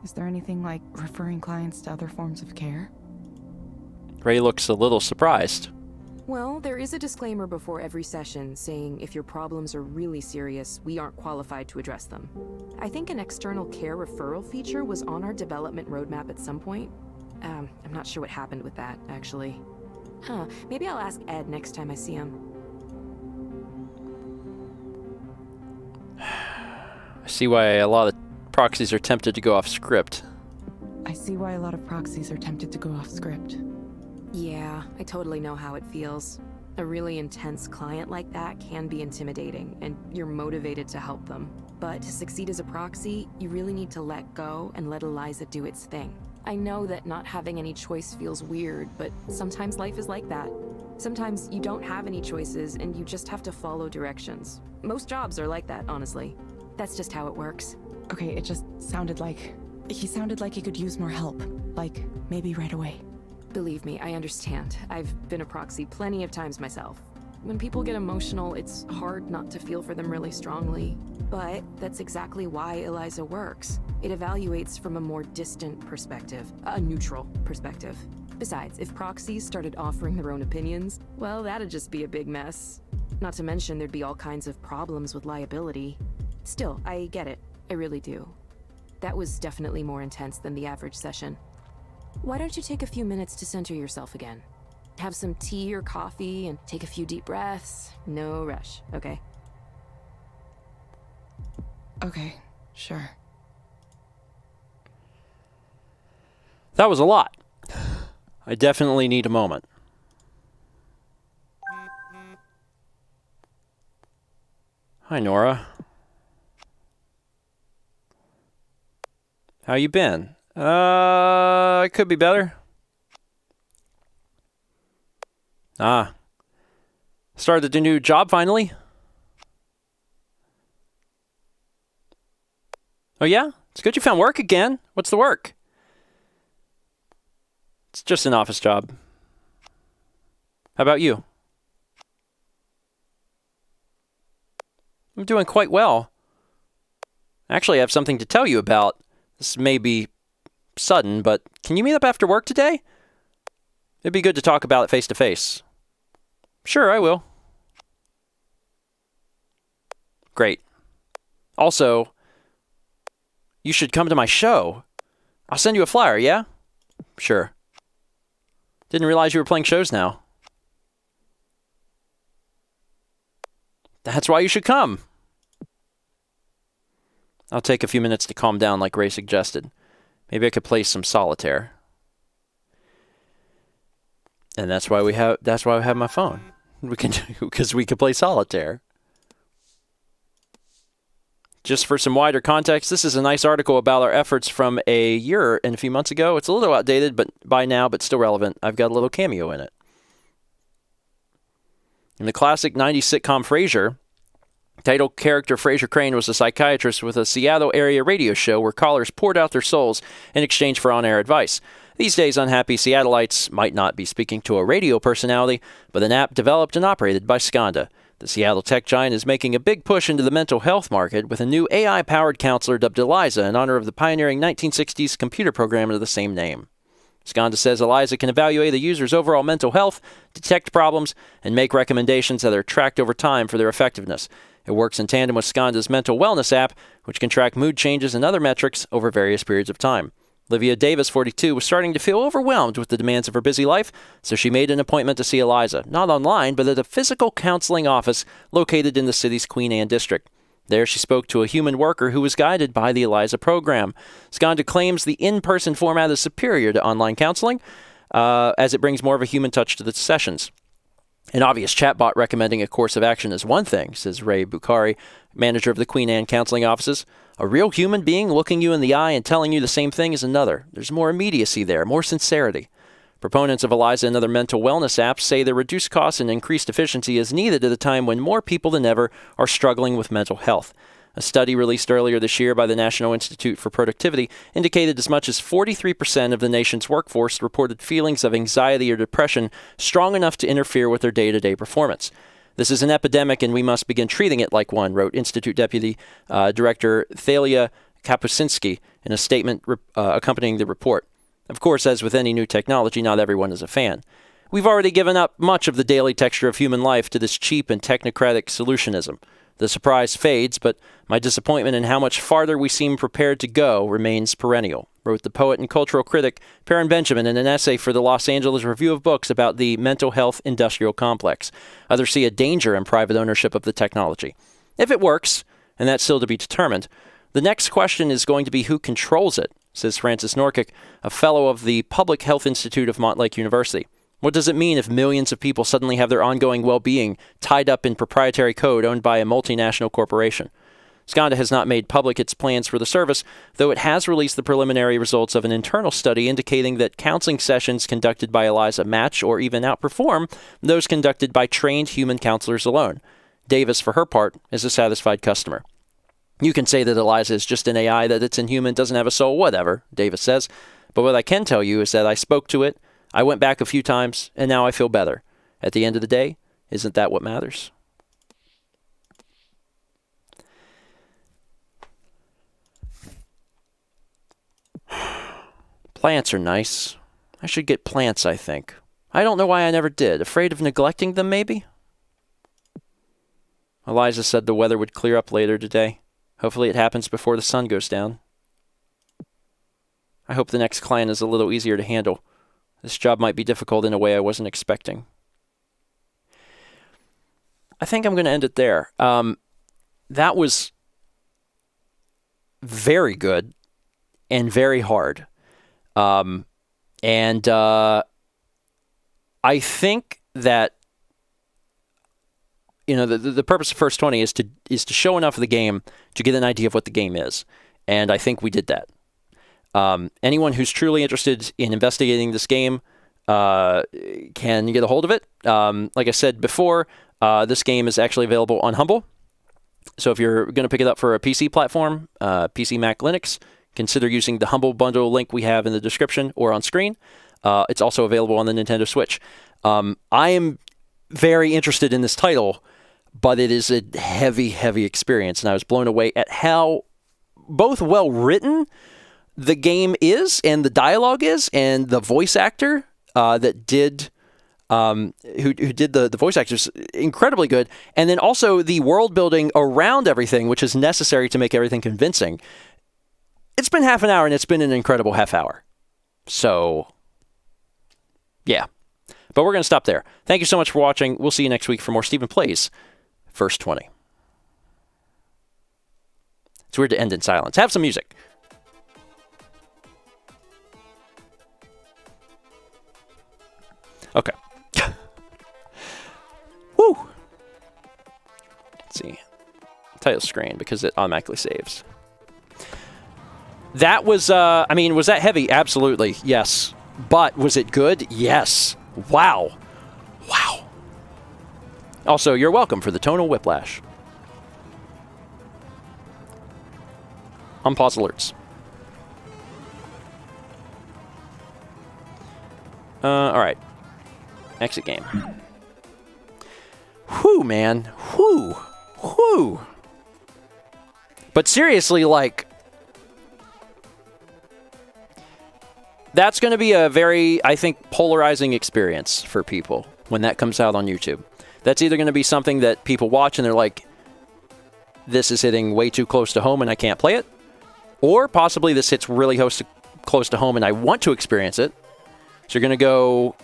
Is there anything like referring clients to other forms of care? Ray looks a little surprised. Well, there is a disclaimer before every session saying if your problems are really serious, we aren't qualified to address them. I think an external care referral feature was on our development roadmap at some point. I'm not sure what happened with that, actually. Huh, maybe I'll ask Ed next time I see him. I see why a lot of proxies are tempted to go off script. I see why a lot of proxies are tempted to go off script. Yeah, I totally know how it feels. A really intense client like that can be intimidating, and you're motivated to help them. But to succeed as a proxy, you really need to let go and let Eliza do its thing. I know that not having any choice feels weird, but sometimes life is like that. Sometimes you don't have any choices and you just have to follow directions. Most jobs are like that, honestly. That's just how it works. Okay, it just sounded like... he sounded like he could use more help. Like, maybe right away. Believe me, I understand. I've been a proxy plenty of times myself. When people get emotional, it's hard not to feel for them really strongly. But that's exactly why Eliza works. It evaluates from a more distant perspective, a neutral perspective. Besides, if proxies started offering their own opinions, well, that'd just be a big mess. Not to mention there'd be all kinds of problems with liability. Still, I get it. I really do. That was definitely more intense than the average session. Why don't you take a few minutes to center yourself again? Have some tea or coffee and take a few deep breaths. No rush, okay? Okay, sure. That was a lot. I definitely need a moment. Hi, Nora. How you been? It could be better. Started a new job finally. Oh yeah? It's good you found work again. What's the work? It's just an office job. How about you? I'm doing quite well. Actually, I have something to tell you about. This may be sudden, but can you meet up after work today? It'd be good to talk about it face to face. Sure, I will. Great. Also, you should come to my show. I'll send you a flyer, yeah? Sure. Didn't realize you were playing shows now. That's why you should come. I'll take a few minutes to calm down like Ray suggested. Maybe I could play some solitaire. And that's why I have my phone. Because we could play solitaire. Just for some wider context, this is a nice article about our efforts from a year and a few months ago. It's a little outdated but still relevant. I've got a little cameo in it. In the classic 90s sitcom Frasier, title character Frasier Crane was a psychiatrist with a Seattle area radio show where callers poured out their souls in exchange for on-air advice. These days, unhappy Seattleites might not be speaking to a radio personality, but an app developed and operated by Skanda. The Seattle tech giant is making a big push into the mental health market with a new AI-powered counselor dubbed Eliza in honor of the pioneering 1960s computer program of the same name. Skanda says Eliza can evaluate the user's overall mental health, detect problems, and make recommendations that are tracked over time for their effectiveness. It works in tandem with Skanda's mental wellness app, which can track mood changes and other metrics over various periods of time. Olivia Davis, 42, was starting to feel overwhelmed with the demands of her busy life, so she made an appointment to see Eliza, not online, but at a physical counseling office located in the city's Queen Anne district. There she spoke to a human worker who was guided by the Eliza program. Skanda claims the in-person format is superior to online counseling, as it brings more of a human touch to the sessions. An obvious chatbot recommending a course of action is one thing, says Ray Bukhari, manager of the Queen Anne counseling offices. A real human being looking you in the eye and telling you the same thing is another. There's more immediacy there, more sincerity. Proponents of Eliza and other mental wellness apps say the reduced costs and increased efficiency is needed at a time when more people than ever are struggling with mental health. A study released earlier this year by the National Institute for Productivity indicated as much as 43% of the nation's workforce reported feelings of anxiety or depression strong enough to interfere with their day-to-day performance. This is an epidemic, and we must begin treating it like one, wrote Institute Deputy Director Thalia Kapusinski in a statement accompanying the report. Of course, as with any new technology, not everyone is a fan. We've already given up much of the daily texture of human life to this cheap and technocratic solutionism. The surprise fades, but my disappointment in how much farther we seem prepared to go remains perennial, wrote the poet and cultural critic Perrin Benjamin in an essay for the Los Angeles Review of Books about the mental health industrial complex. Others see a danger in private ownership of the technology. If it works, and that's still to be determined, the next question is going to be who controls it, says Francis Norkic, a fellow of the Public Health Institute of Montlake University. What does it mean if millions of people suddenly have their ongoing well-being tied up in proprietary code owned by a multinational corporation? Skanda has not made public its plans for the service, though it has released the preliminary results of an internal study indicating that counseling sessions conducted by Eliza match or even outperform those conducted by trained human counselors alone. Davis, for her part, is a satisfied customer. You can say that Eliza is just an AI, that it's inhuman, doesn't have a soul, whatever, Davis says. But what I can tell you is that I spoke to it, I went back a few times, and now I feel better. At the end of the day, isn't that what matters? Plants are nice. I should get plants, I think. I don't know why I never did. Afraid of neglecting them, maybe? Eliza said the weather would clear up later today. Hopefully it happens before the sun goes down. I hope the next client is a little easier to handle. This job might be difficult in a way I wasn't expecting. I think I'm going to end it there. That was very good and very hard. I think that the purpose of First20 is to show enough of the game to get an idea of what the game is, and I think we did that. Anyone who's truly interested in investigating this game can get a hold of it. Like I said before, this game is actually available on Humble. So if you're going to pick it up for a PC platform, PC, Mac, Linux, consider using the Humble bundle link we have in the description or on screen. It's also available on the Nintendo Switch. I am very interested in this title, but it is a heavy, heavy experience, and I was blown away at how both well written the game is, and the dialogue is, and the voice actor that did who did the voice actors incredibly good, and then also the world building around everything, which is necessary to make everything convincing. It's been half an hour, and it's been an incredible half hour. So, yeah. But we're going to stop there. Thank you so much for watching. We'll see you next week for more Stephen Plays First20. It's weird to end in silence. Have some music. Okay. Woo! Let's see. Title screen, because it automatically saves. That was, I mean, was that heavy? Absolutely, yes. But was it good? Yes. Wow. Wow. Also, you're welcome for the tonal whiplash. Unpause alerts. All right. Exit game. Whew, man. Whew. Whew. But seriously, like, that's going to be a very, I think, polarizing experience for people when that comes out on YouTube. That's either going to be something that people watch and they're like, this is hitting way too close to home and I can't play it. Or possibly this hits really close to home and I want to experience it. So you're going to go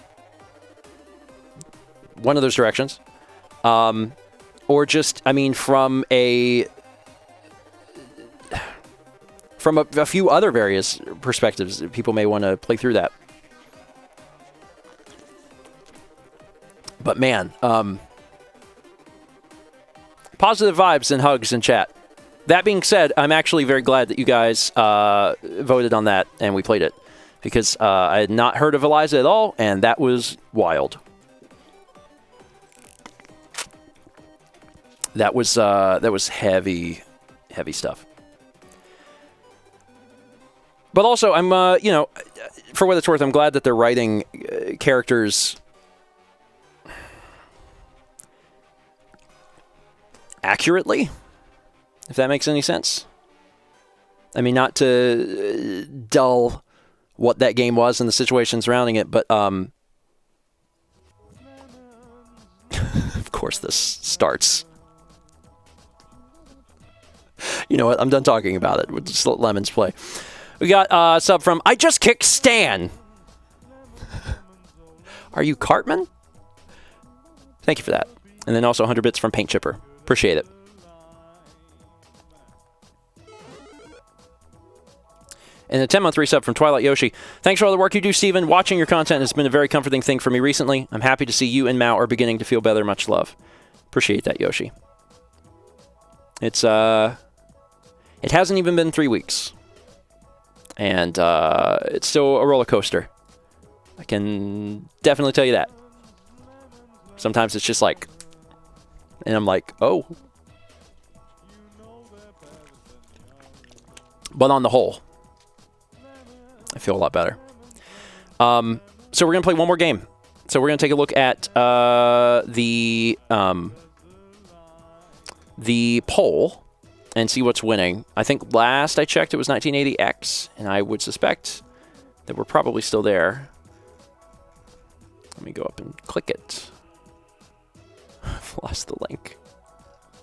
one of those directions. Or just, I mean, from a few other various perspectives, people may want to play through that. But man, positive vibes and hugs in chat. That being said, I'm actually very glad that you guys voted on that and we played it. Because I had not heard of Eliza at all, and that was wild. That was heavy, heavy stuff. But also, I'm, for what it's worth, I'm glad that they're writing characters accurately, if that makes any sense. I mean, not to dull what that game was and the situation surrounding it, but of course this starts. You know what? I'm done talking about it. We'll just let Lemons play. We got a sub from I Just Kicked Stan. Are you Cartman? Thank you for that. And then also 100 bits from Paint Chipper. Appreciate it. And a 10-month resub from Twilight Yoshi. Thanks for all the work you do, Steven. Watching your content has been a very comforting thing for me recently. I'm happy to see you and Mao are beginning to feel better. Much love. Appreciate that, Yoshi. It's, it hasn't even been 3 weeks. And it's still a roller coaster. I can definitely tell you that. Sometimes it's just like, and I'm like, oh. But on the whole, I feel a lot better. So we're going to play one more game. So we're going to take a look at the poll and see what's winning. I think last I checked it was 1980X, and I would suspect that we're probably still there. Let me go up and click it. I've lost the link.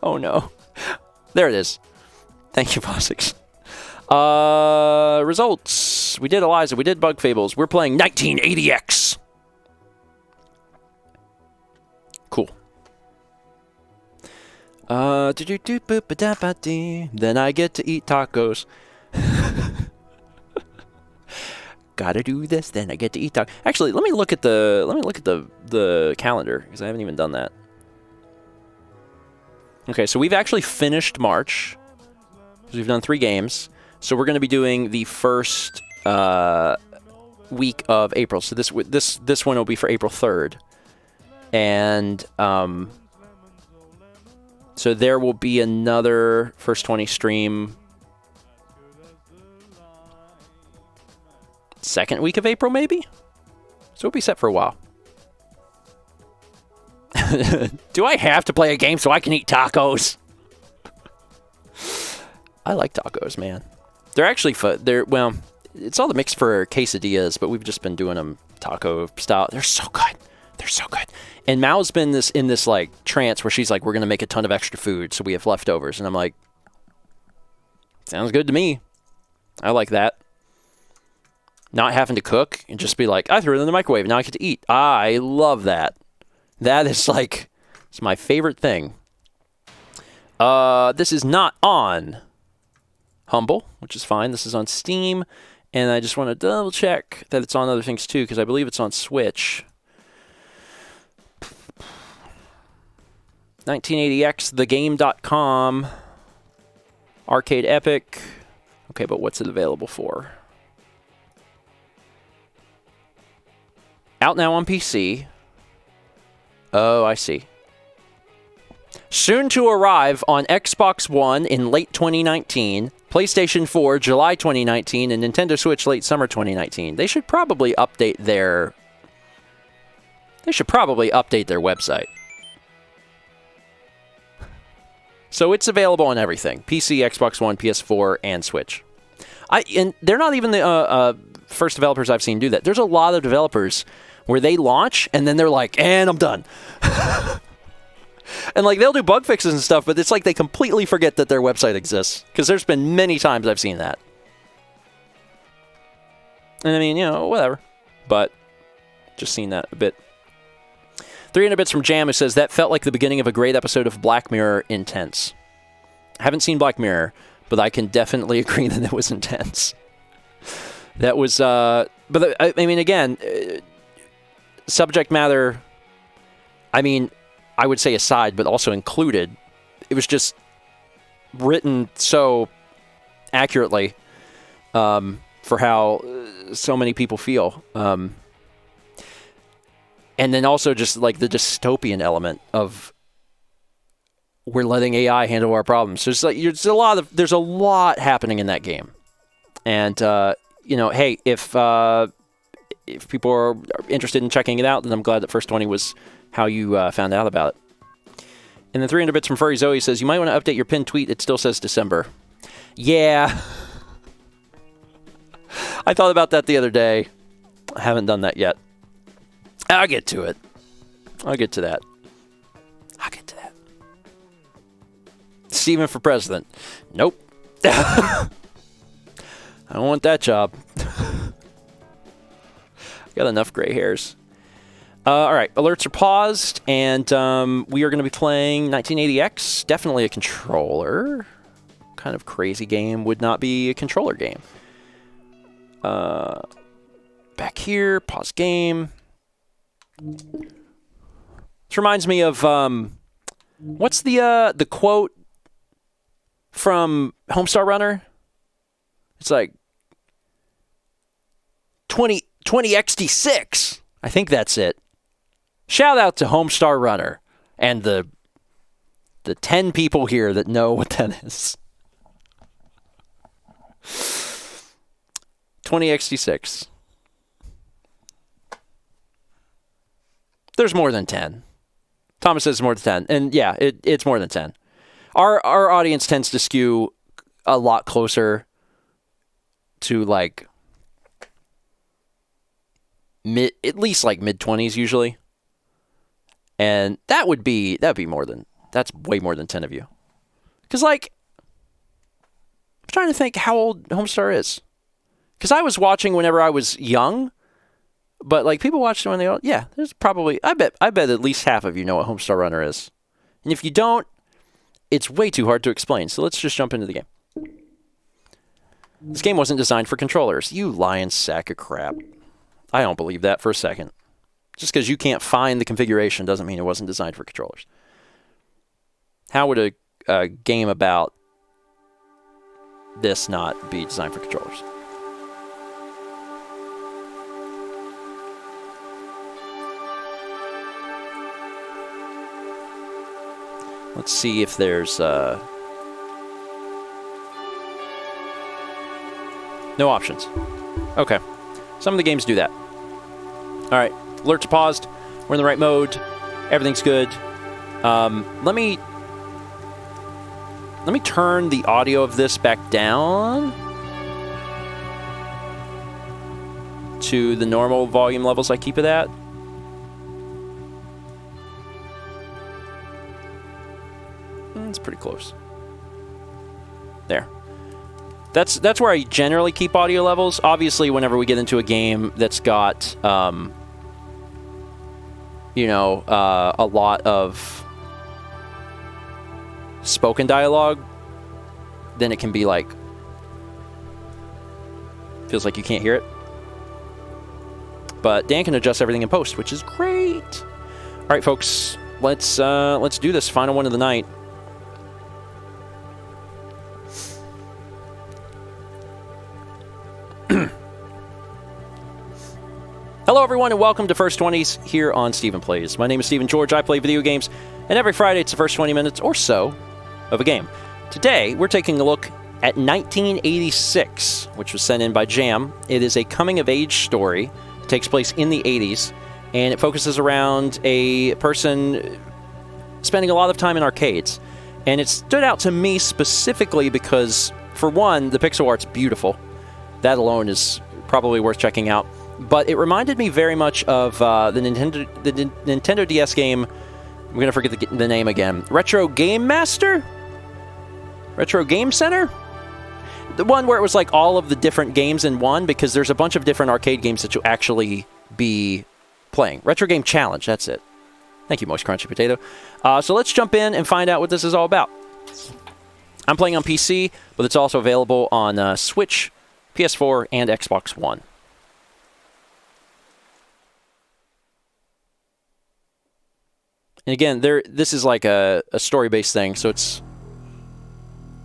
Oh no. There it is. Thank you, Fossix. Results. We did Eliza. We did Bug Fables. We're playing 1980X. Cool. Then I get to eat tacos. Gotta do this, then I get to eat tacos. Actually, let me look at the calendar because I haven't even done that. Okay, so we've actually finished March. We've done 3 games. So we're going to be doing the first week of April. So this one will be for April 3rd. And so there will be another First20 stream second week of April, maybe? So we'll be set for a while. Do I have to play a game so I can eat tacos? I like tacos, man. They're actually fun. Well, it's all the mix for quesadillas, but we've just been doing them taco style. They're so good. They're so good. And Mao's been in this like trance where she's like, we're going to make a ton of extra food so we have leftovers. And I'm like, sounds good to me. I like that. Not having to cook and just be like, I threw it in the microwave. Now I get to eat. I love that. That is like, it's my favorite thing. This is not on Humble, which is fine. This is on Steam. And I just want to double check that it's on other things too, because I believe it's on Switch. 1980X, thegame.com, Arcade Epic. Okay, but what's it available for? Out now on PC. Oh, I see. Soon to arrive on Xbox One in late 2019, PlayStation 4 July 2019, and Nintendo Switch late summer 2019. They should probably update their website. So it's available on everything. PC, Xbox One, PS4, and Switch. And they're not even the first developers I've seen do that. There's a lot of developers where they launch and then they're like, and I'm done. And like they'll do bug fixes and stuff, but it's like they completely forget that their website exists. Because there's been many times I've seen that. And I mean, you know, whatever. But just seen that a bit. 300 bits from Jam, who says, that felt like the beginning of a great episode of Black Mirror intense. I haven't seen Black Mirror, but I can definitely agree that it was intense. That was, but I mean, again, subject matter, I mean, I would say aside, but also included, it was just written so accurately for how so many people feel. And then also just like the dystopian element of we're letting AI handle our problems. So it's like there's a lot happening in that game. And you know, hey, if people are interested in checking it out, then I'm glad that First20 was how you found out about it. And then 300 bits from Furry Zoe says, you might want to update your pinned tweet. It still says December. Yeah. I thought about that the other day. I haven't done that yet. I'll get to it. I'll get to that. Stephen for president. Nope. I don't want that job. Got enough gray hairs. All right, alerts are paused, and we are going to be playing 1980X. Definitely a controller. Kind of crazy game. Would not be a controller game. Back here, pause game. This reminds me of what's the quote from Homestar Runner? It's like 20XT6. I think that's it. Shout out to Homestar Runner and the 10 people here that know what that is. 20XT6. There's more than 10. Thomas says more than 10. And yeah, it's more than 10. Our audience tends to skew a lot closer to like at least like mid-20s usually. And that'd be more than, that's way more than 10 of you. Because like, I'm trying to think how old Homestar is. Because I was watching whenever I was young. But like people watched it when they were, yeah, there's probably, I bet at least half of you know what Homestar Runner is. And if you don't, it's way too hard to explain. So let's just jump into the game. This game wasn't designed for controllers. You lying sack of crap. I don't believe that for a second. Just because you can't find the configuration doesn't mean it wasn't designed for controllers. How would a game about this not be designed for controllers? Let's see if there's no options. Okay. Some of the games do that. All right. Alerts paused. We're in the right mode. Everything's good. Let me turn the audio of this back down to the normal volume levels I keep it at. It's pretty close. There. That's where I generally keep audio levels. Obviously, whenever we get into a game that's got, a lot of spoken dialogue, then it can be like, feels like you can't hear it. But Dan can adjust everything in post, which is great. All right, folks, let's do this final one of the night. Hello, everyone, and welcome to First 20s here on Stephen Plays. My name is Stephen George. I play video games, and every Friday it's the first 20 minutes or so of a game. Today, we're taking a look at 1986, which was sent in by Jam. It is a coming-of-age story. It takes place in the 80s, and it focuses around a person spending a lot of time in arcades. And it stood out to me specifically because, for one, the pixel art's beautiful. That alone is probably worth checking out. But it reminded me very much of the Nintendo DS game. I'm going to forget the name again. Retro Game Master? Retro Game Center? The one where it was like all of the different games in one, because there's a bunch of different arcade games that you'll actually be playing. Retro Game Challenge, that's it. Thank you, Moist Crunchy Potato. So let's jump in and find out what this is all about. I'm playing on PC, but it's also available on Switch, PS4, and Xbox One. And again, this is like a story-based thing, so it's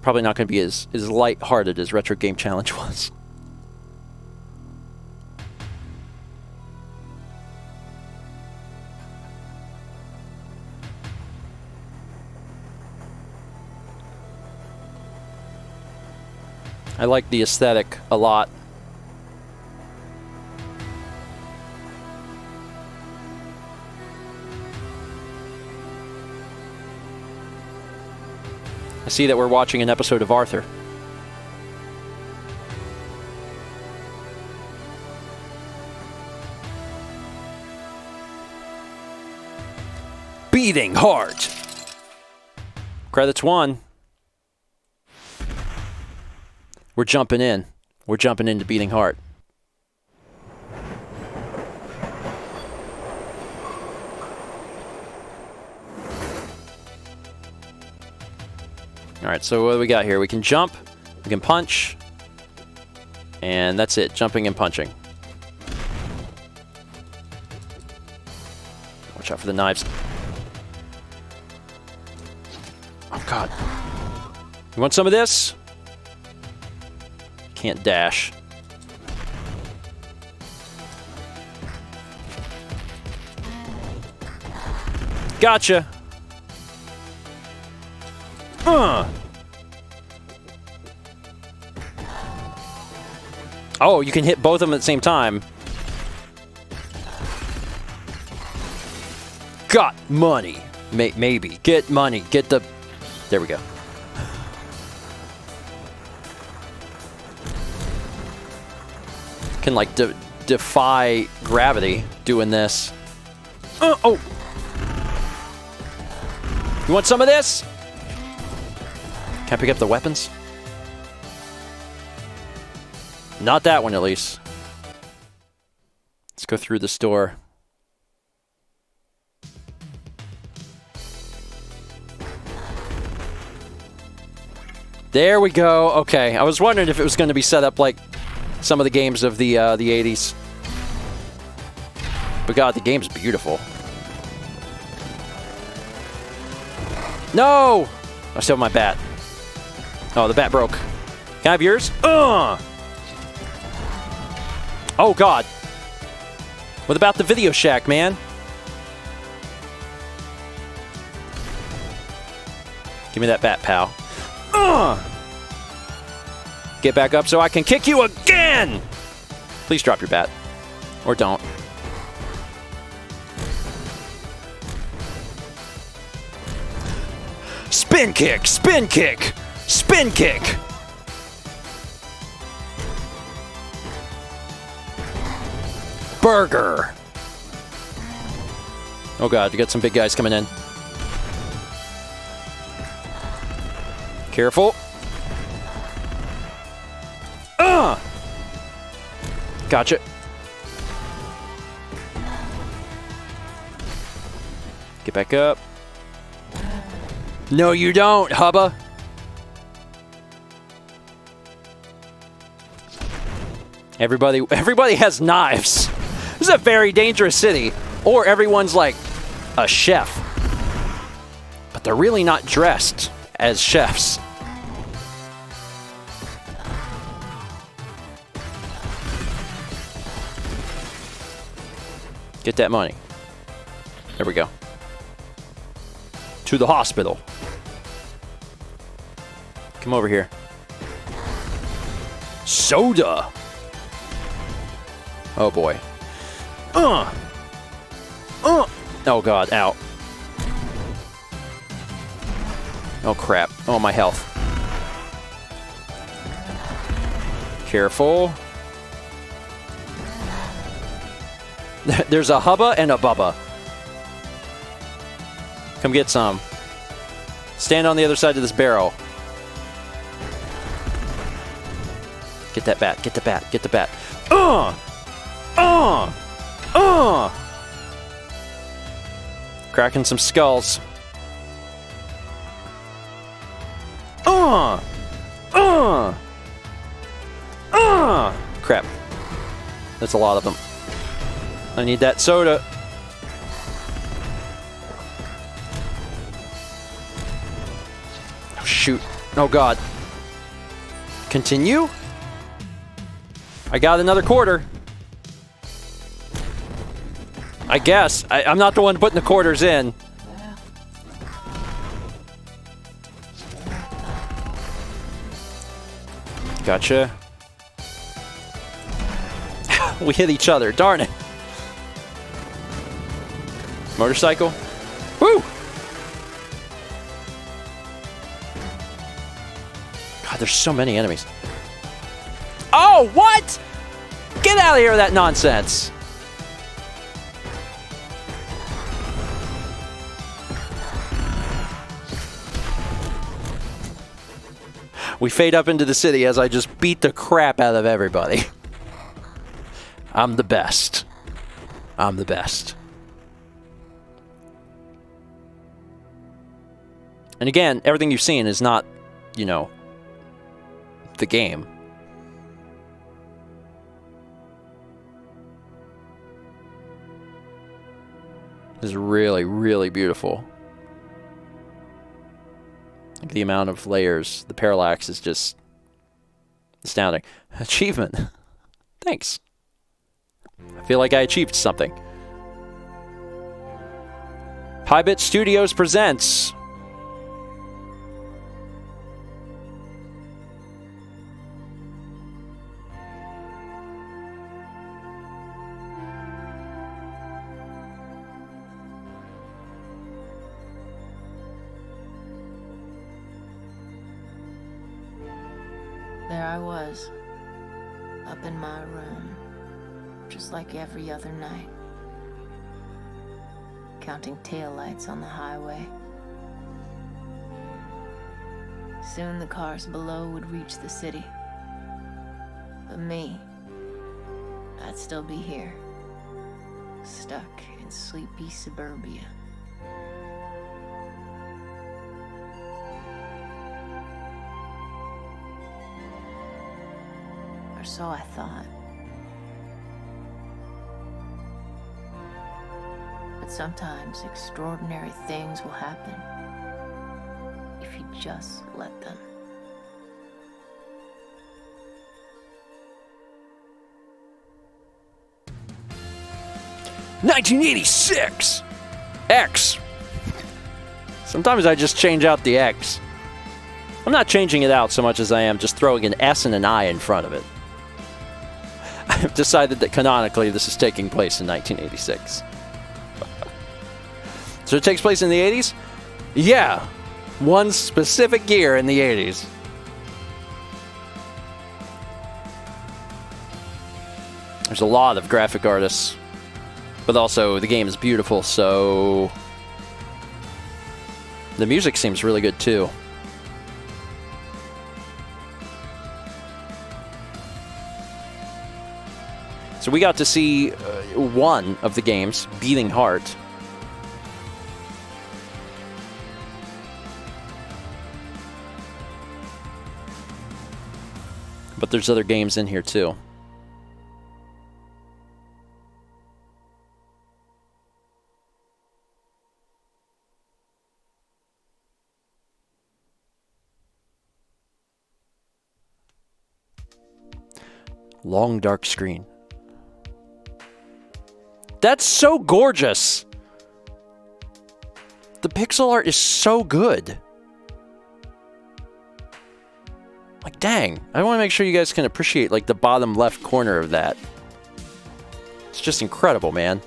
probably not going to be as light-hearted as Retro Game Challenge was. I like the aesthetic a lot. I see that we're watching an episode of Arthur. Beating Heart. Credits 1. We're jumping in. We're jumping into Beating Heart. All right, so what do we got here? We can jump, we can punch, and that's it, jumping and punching. Watch out for the knives. Oh, God. You want some of this? Can't dash. Gotcha. Oh, you can hit both of them at the same time. got money. Maybe. Get money. Get the... There we go. Can, like, defy gravity doing this. Oh! You want some of this? Can I pick up the weapons? Not that one, at least. Let's go through the store. There we go. Okay, I was wondering if it was going to be set up like some of the games of the 80s. But God, the game's beautiful. No! I still have my bat. Oh, the bat broke. Can I have yours? Oh, God. What about the Video Shack, man? Give me that bat, pal. Get back up so I can kick you again! Please drop your bat. Or don't. Spin kick! Spin kick! Spin kick! Burger! Oh God, you got some big guys coming in. Careful. Gotcha. Get back up. No, you don't, hubba. Everybody has knives. This is a very dangerous city. Or everyone's like a chef. But they're really not dressed as chefs. Get that money. There we go. To the hospital. Come over here. Soda. Oh boy. Oh God, ow. Oh crap. Oh, my health. Careful. There's a hubba and a bubba. Come get some. Stand on the other side of this barrel. Get that bat. Get the bat. Get the bat. Cracking some skulls. Crap. That's a lot of them. I need that soda. Oh, shoot. Oh, God. Continue? I got another quarter. I guess. I'm not the one putting the quarters in. Gotcha. We hit each other. Darn it. Motorcycle. Woo! God, there's so many enemies. Oh, what? Get out of here with that nonsense. We fade up into the city as I just beat the crap out of everybody. I'm the best. I'm the best. And again, everything you've seen is not, you know, the game. This is really, really beautiful. Like the amount of layers, the parallax is just astounding. Achievement. Thanks. I feel like I achieved something. Pybit Studios presents There I was, up in my room, just like every other night, counting taillights on the highway. Soon the cars below would reach the city. But me, I'd still be here, stuck in sleepy suburbia. Or so I thought. But sometimes extraordinary things will happen if you just let them. $1986! X. Sometimes I just change out the X. I'm not changing it out so much as I am just throwing an S and an I in front of it. I've decided that canonically this is taking place in 1986. So it takes place in the 80s? Yeah. One specific year in the 80s. There's a lot of graphic artists. But also, the game is beautiful, so... the music seems really good, too. So we got to see one of the games, Beating Heart. But there's other games in here, too. Long dark screen. That's so gorgeous. The pixel art is so good. Like, dang. I want to make sure you guys can appreciate, like, the bottom left corner of that. It's just incredible, man.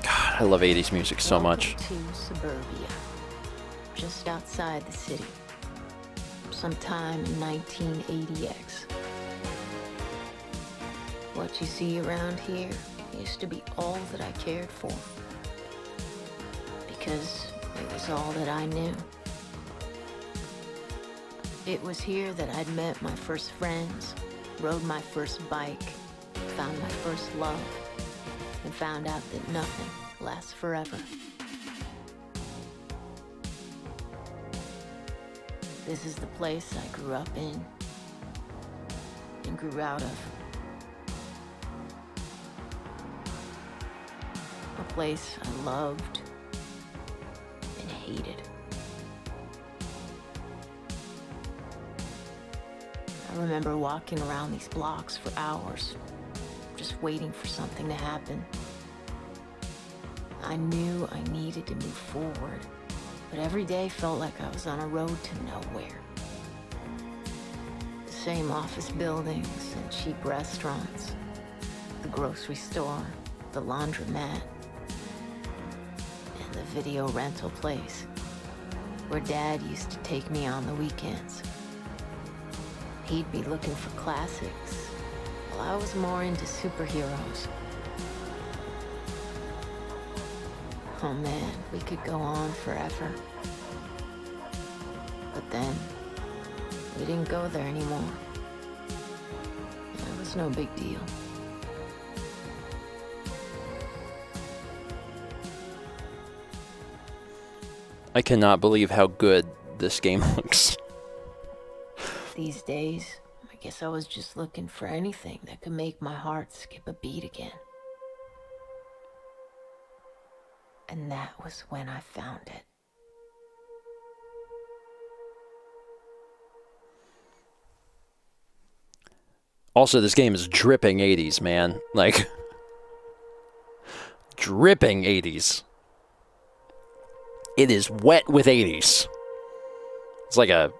God, I love 80s music so much. To suburbia, just outside the city. Sometime in 1980X. What you see around here used to be all that I cared for. Because it was all that I knew. It was here that I'd met my first friends, rode my first bike, found my first love, and found out that nothing lasts forever. This is the place I grew up in and grew out of. A place I loved and hated. I remember walking around these blocks for hours, just waiting for something to happen. I knew I needed to move forward. But every day felt like I was on a road to nowhere. The same office buildings and cheap restaurants, the grocery store, the laundromat, and the video rental place, where Dad used to take me on the weekends. He'd be looking for classics, while I was more into superheroes. Oh man, we could go on forever. But then, we didn't go there anymore. It was no big deal. I cannot believe how good this game looks. These days, I guess I was just looking for anything that could make my heart skip a beat again. And that was when I found it. Also, this game is dripping 80s, man. Like, dripping 80s. It is wet with 80s. It's like a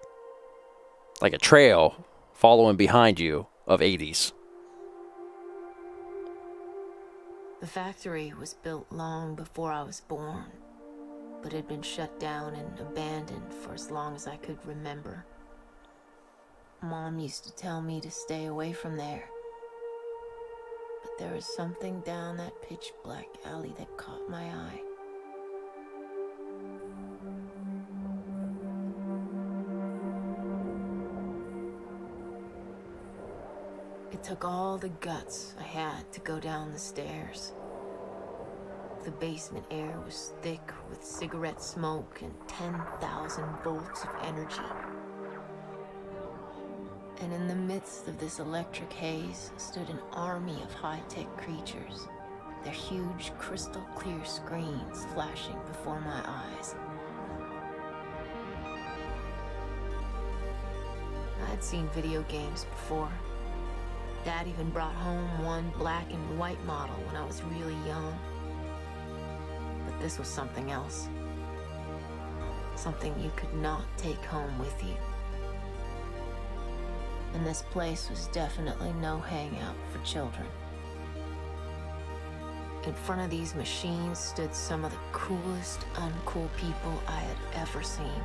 trail following behind you of 80s. The factory was built long before I was born. but had been shut down and abandoned for as long as I could remember. Mom used to tell me to stay away from there. But there was something down that pitch-black alley that caught my eye. It took all the guts I had to go down the stairs. The basement air was thick with cigarette smoke and 10,000 volts of energy. And in the midst of this electric haze stood an army of high-tech creatures, their huge crystal-clear screens flashing before my eyes. I'd seen video games before. Dad even brought home one black and white model when I was really young. But this was something else. Something you could not take home with you. And this place was definitely no hangout for children. In front of these machines stood some of the coolest uncool people I had ever seen.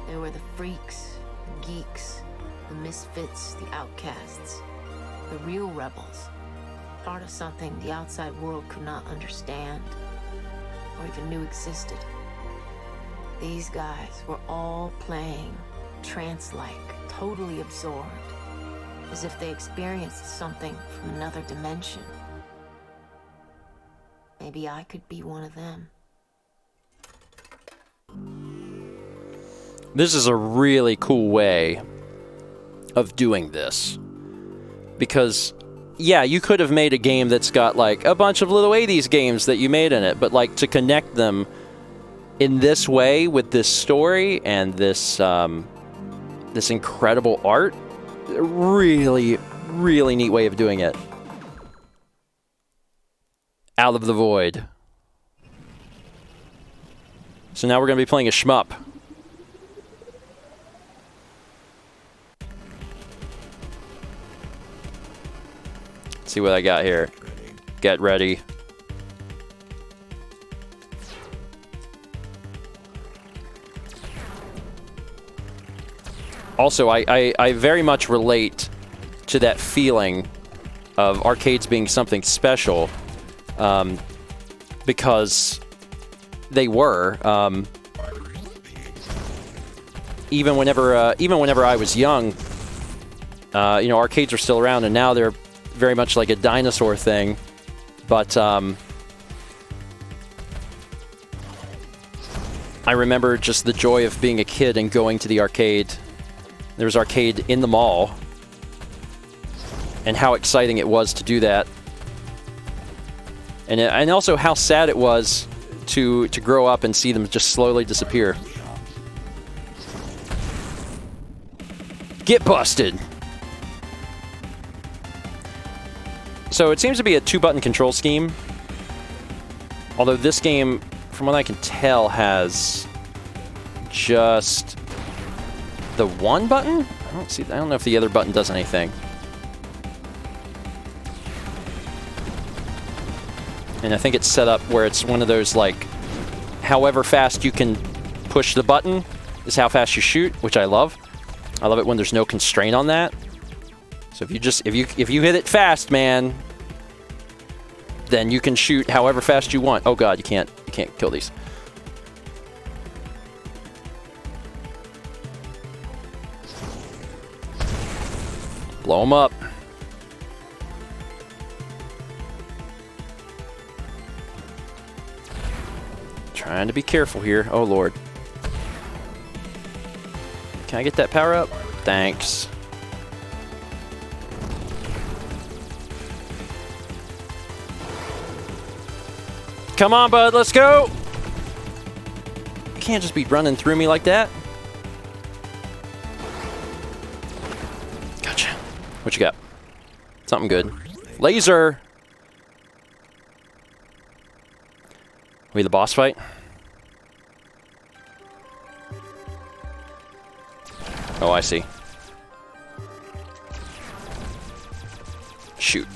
They were the freaks, the geeks, the misfits, the outcasts, the real rebels, part of something the outside world could not understand or even knew existed. These guys were all playing trance-like, totally absorbed, as if they experienced something from another dimension. Maybe I could be one of them. This is a really cool way of doing this. Because, yeah, you could have made a game that's got, like, a bunch of little 80s games that you made in it, but, like, to connect them in this way with this story and this, this incredible art, really, really neat way of doing it. Out of the Void. So now we're going to be playing a shmup. Let's see what I got here. Get ready. Also, I very much relate to that feeling of arcades being something special, because they were. Even whenever I was young, you know, arcades were still around, and now they're very much like a dinosaur thing. But I remember just the joy of being a kid and going to the arcade. There was arcade in the mall, and how exciting it was to do that. And also how sad it was to grow up and see them just slowly disappear. Get busted! So it seems to be a 2-button control scheme. Although this game, from what I can tell, has just the 1 button? I don't know if the other button does anything. And I think it's set up where it's one of those, like, however fast you can push the button is how fast you shoot, which I love. I love it when there's no constraint on that. So if you hit it fast, man, then you can shoot however fast you want. Oh god, you can't kill these. Blow them up. Trying to be careful here. Oh lord. Can I get that power up? Thanks. Come on, bud, let's go! You can't just be running through me like that. Gotcha. What you got? Something good. Laser! We the boss fight? Oh, I see. Shoot.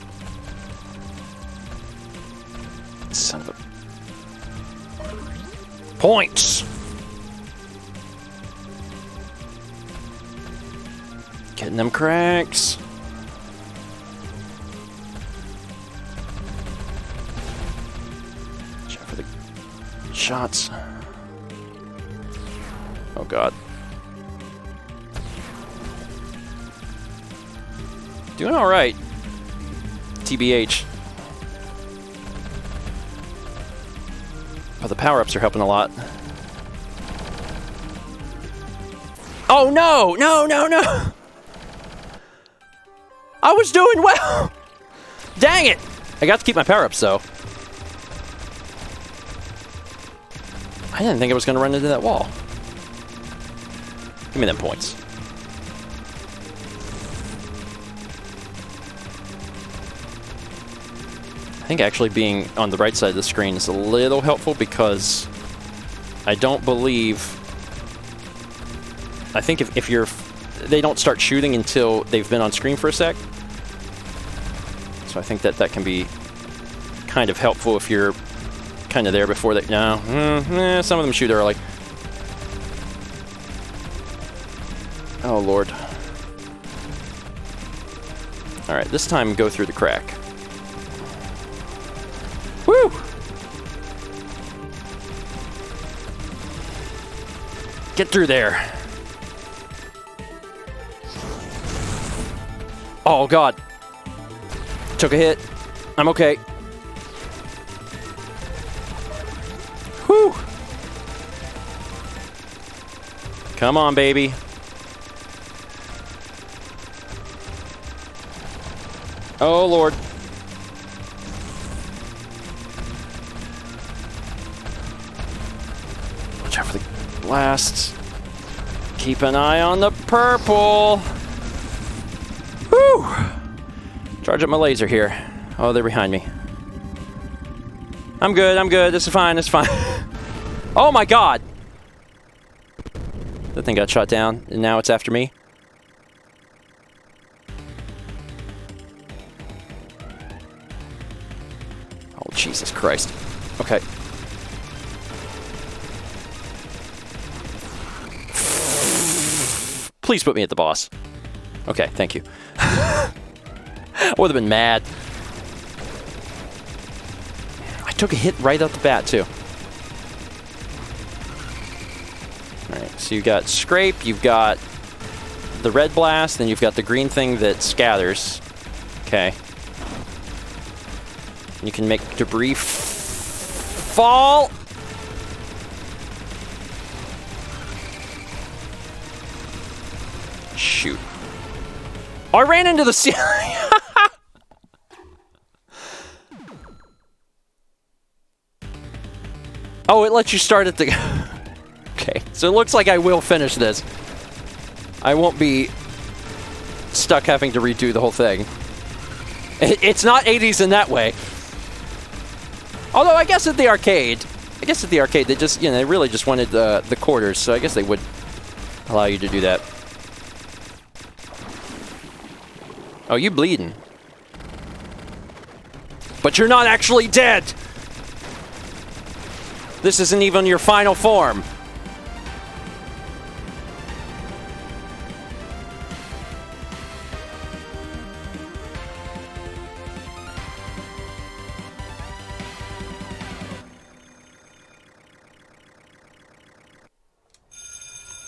Son of a... Points! Getting them cracks. Check for the shots. Oh god. Doing alright. TBH. Oh, the power-ups are helping a lot. Oh no! No, no, no! I was doing well! Dang it! I got to keep my power-ups, though. I didn't think I was going to run into that wall. Give me them points. I think actually being on the right side of the screen is a little helpful because I don't believe... I think if you're... They don't start shooting until they've been on screen for a sec. So I think that that can be kind of helpful if you're kind of there before they... No. Some of them shoot early. Oh, Lord. Alright, this time go through the crack. Woo! Get through there. Oh, God. Took a hit. I'm okay. Whew. Come on, baby. Oh, Lord. Watch out for the blasts. Keep an eye on the purple. Whew. Charge up my laser here. Oh, they're behind me. I'm good, I'm good. This is fine, this is fine. Oh my god! That thing got shot down, and now it's after me. Oh, Jesus Christ. Okay. Please put me at the boss. Okay, thank you. I would have been mad. I took a hit right off the bat, too. Alright, so you've got Scrape, you've got the red blast, then you've got the green thing that scatters. Okay. You can make debris fall. Shoot. Oh, I ran into the ceiling. Oh, it lets you start at the... Okay, so it looks like I will finish this. I won't be stuck having to redo the whole thing. It's not 80s in that way. Although, I guess at the arcade... they just, you know, they really just wanted the quarters, so I guess they would allow you to do that. Oh, you bleeding. But you're not actually dead! This isn't even your final form.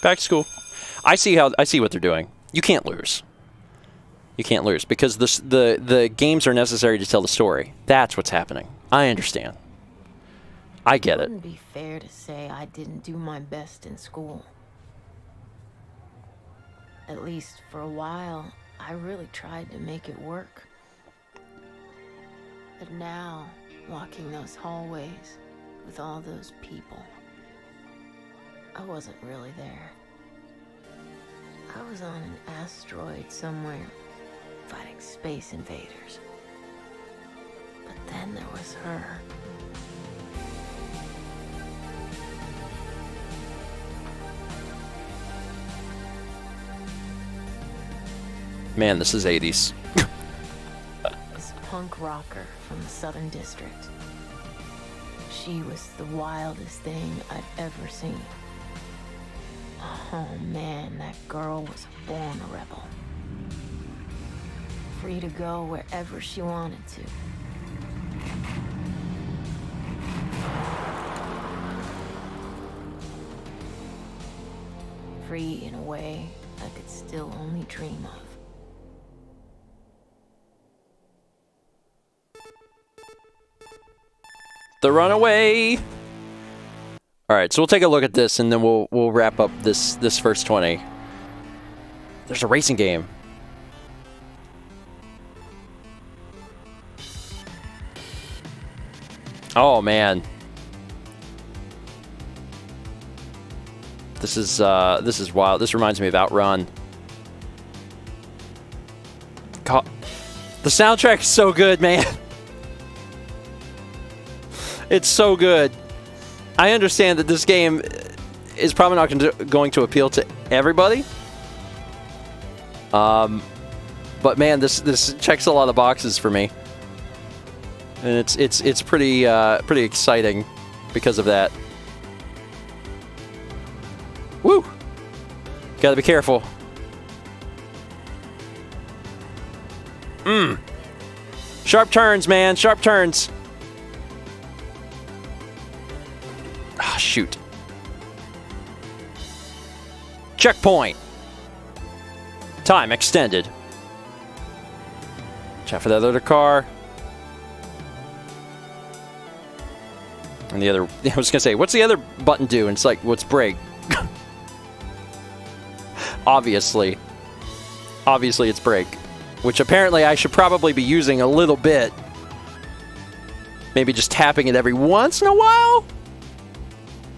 Back to school. I see what they're doing. You can't lose. You can't lose because the games are necessary to tell the story. That's what's happening. I understand. I get it. It wouldn't be fair to say I didn't do my best in school. At least for a while, I really tried to make it work. But now, walking those hallways with all those people, I wasn't really there. I was on an asteroid somewhere, fighting space invaders. But then there was her. Man, this is 80s. This punk rocker from the Southern District. She was the wildest thing I'd ever seen. Oh man, that girl was born a rebel. Free to go wherever she wanted to. Free in a way I could still only dream of. The Runaway. All right, so we'll take a look at this, and then we'll wrap up this first 20. There's a racing game. Oh man, this is wild. This reminds me of Outrun. God, the soundtrack is so good, man. It's so good. I understand that this game is probably not going to appeal to everybody. But man, this checks a lot of boxes for me, and it's pretty exciting because of that. Woo! Gotta be careful. Sharp turns, man. Sharp turns. Ah, shoot. Checkpoint. Time extended. Watch out for that other car. And the other, I was gonna say, what's the other button do? And it's like, what's brake? Obviously it's brake, which apparently I should probably be using a little bit. Maybe just tapping it every once in a while.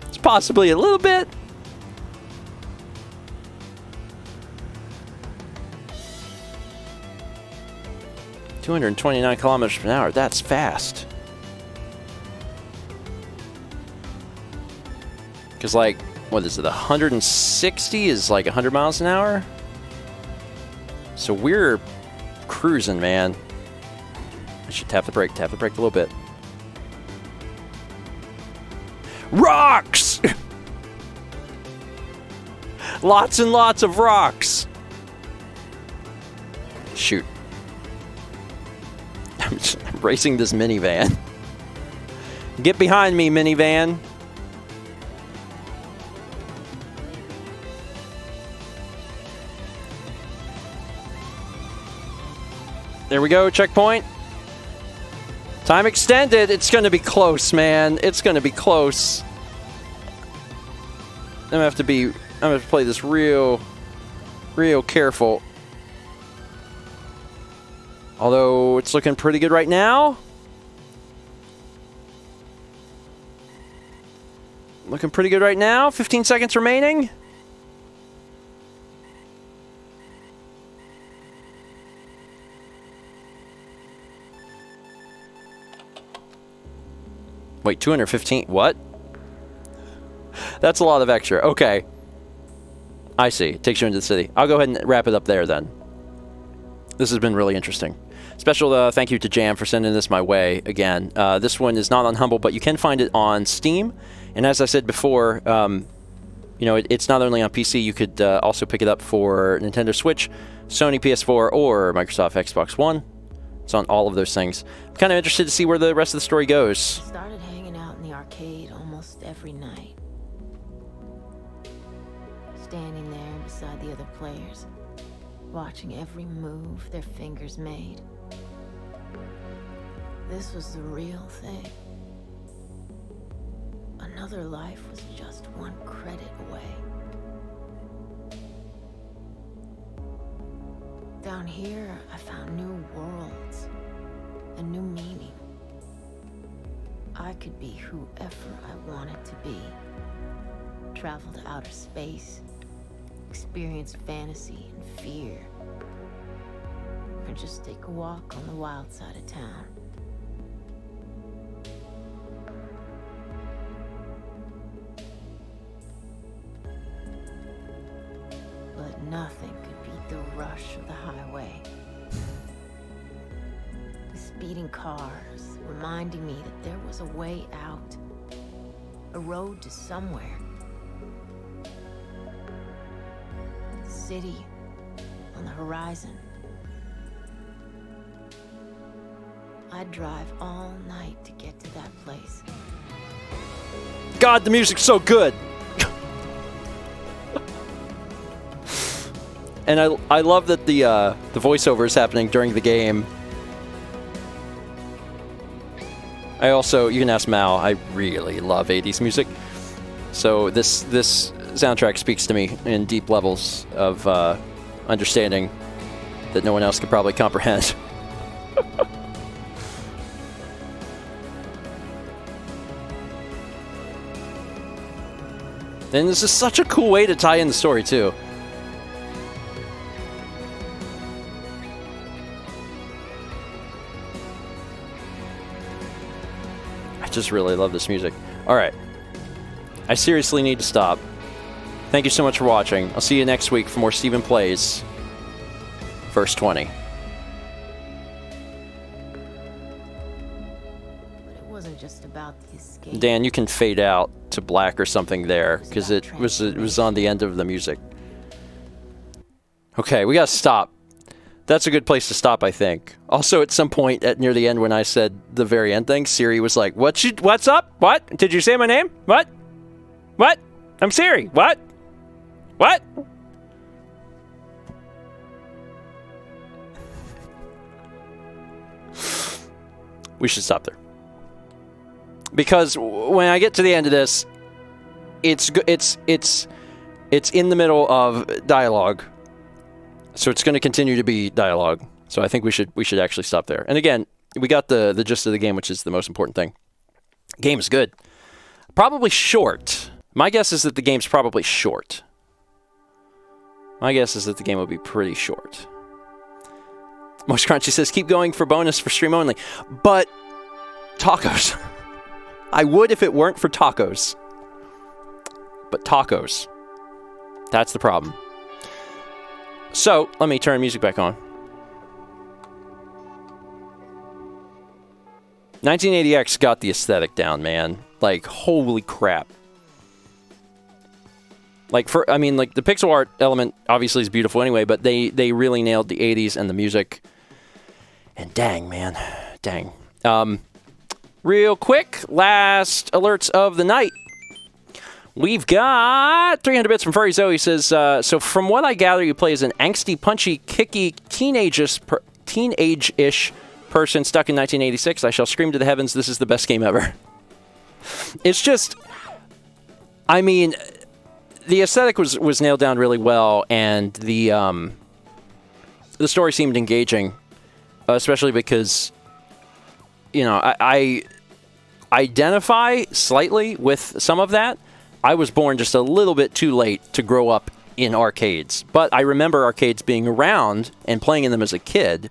It's possibly a little bit. "229 kilometers per hour, that's fast. Because, like, what is it, 160 is like 100 miles an hour? So we're cruising, man. I should tap the brake a little bit. Rocks! Lots and lots of rocks. Shoot. I'm racing this minivan. Get behind me, minivan. There we go, checkpoint. Time extended. It's going to be close, man. It's going to be close. I'm going to have to play this real careful. Although it's looking pretty good right now. Looking pretty good right now. 15 seconds remaining. Wait, 215? What? That's a lot of extra. Okay. I see. It takes you into the city. I'll go ahead and wrap it up there then. This has been really interesting. Special thank you to Jam for sending this my way again. This one is not on Humble, but you can find it on Steam. And as I said before, you know, it's not only on PC. You could also pick it up for Nintendo Switch, Sony PS4, or Microsoft Xbox One. It's on all of those things. I'm kind of interested to see where the rest of the story goes. Started hanging out in the arcade almost every night. Standing there beside the other players, watching every move their fingers made. This was the real thing. Another life was just one credit away. Down here, I found new worlds, a new meaning. I could be whoever I wanted to be. Travel to outer space, experience fantasy and fear, or just take a walk on the wild side of town. But nothing could beat the rush of the highway. The speeding cars reminding me that there was a way out. A road to somewhere. The city on the horizon. I'd drive all night to get to that place. God, the music's so good. And I love that the voiceover is happening during the game. I also, you can ask Mal, I really love 80s music. So this soundtrack speaks to me in deep levels of understanding that no one else could probably comprehend. And this is such a cool way to tie in the story, too. I just really love this music. All right. I seriously need to stop. Thank you so much for watching. I'll see you next week for more Stephen Plays First20. But it wasn't just about the escape. Dan, you can fade out to black or something there, because it was on the end of the music. Okay, we gotta stop. That's a good place to stop, I think. Also, at some point near the end when I said the very end thing, Siri was like, what's up? What? Did you say my name? What? What? I'm Siri. What? What? We should stop there. Because when I get to the end of this, it's in the middle of dialogue. So it's going to continue to be dialogue. So I think we should actually stop there. And again, we got the gist of the game, which is the most important thing. Game is good. Probably short. My guess is that the game's probably short. My guess is that the game will be pretty short. Moist Crunchy says, keep going for bonus for stream only. But tacos. I would if it weren't for tacos. But tacos. That's the problem. So, let me turn music back on. 1980X got the aesthetic down, man. Like, holy crap. Like, the pixel art element obviously is beautiful anyway, but they really nailed the 80s and the music. And dang, man. Dang. Real quick, last alerts of the night. We've got 300 bits from Furry Zoe. Says, so from what I gather, you play as an angsty, punchy, kicky, teenage-ish person stuck in 1986. I shall scream to the heavens, this is the best game ever. It's just, I mean, the aesthetic was nailed down really well, and the story seemed engaging, especially because, you know, I identify slightly with some of that. I was born just a little bit too late to grow up in arcades, but I remember arcades being around and playing in them as a kid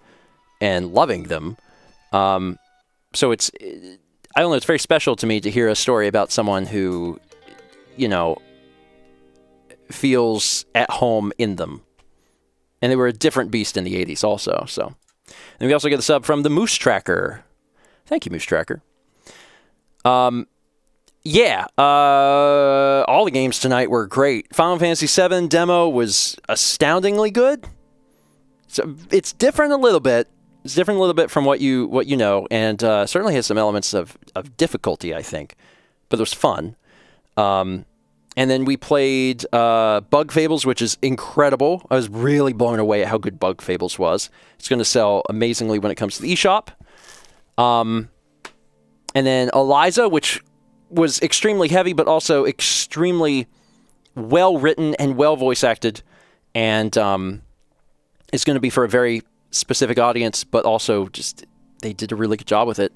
and loving them. So it's, I don't know, it's very special to me to hear a story about someone who, you know, feels at home in them. And they were a different beast in the 80s also, so. And we also get a sub from the Moose Tracker. Thank you, Moose Tracker. Yeah, all the games tonight were great. Final Fantasy VII demo was astoundingly good. So it's different a little bit. It's different a little bit from what you know, and certainly has some elements of difficulty, I think. But it was fun. And then we played Bug Fables, which is incredible. I was really blown away at how good Bug Fables was. It's going to sell amazingly when it comes to the eShop. And then Eliza, which was extremely heavy, but also extremely well written and well voice acted, and it's going to be for a very specific audience, but also just they did a really good job with it.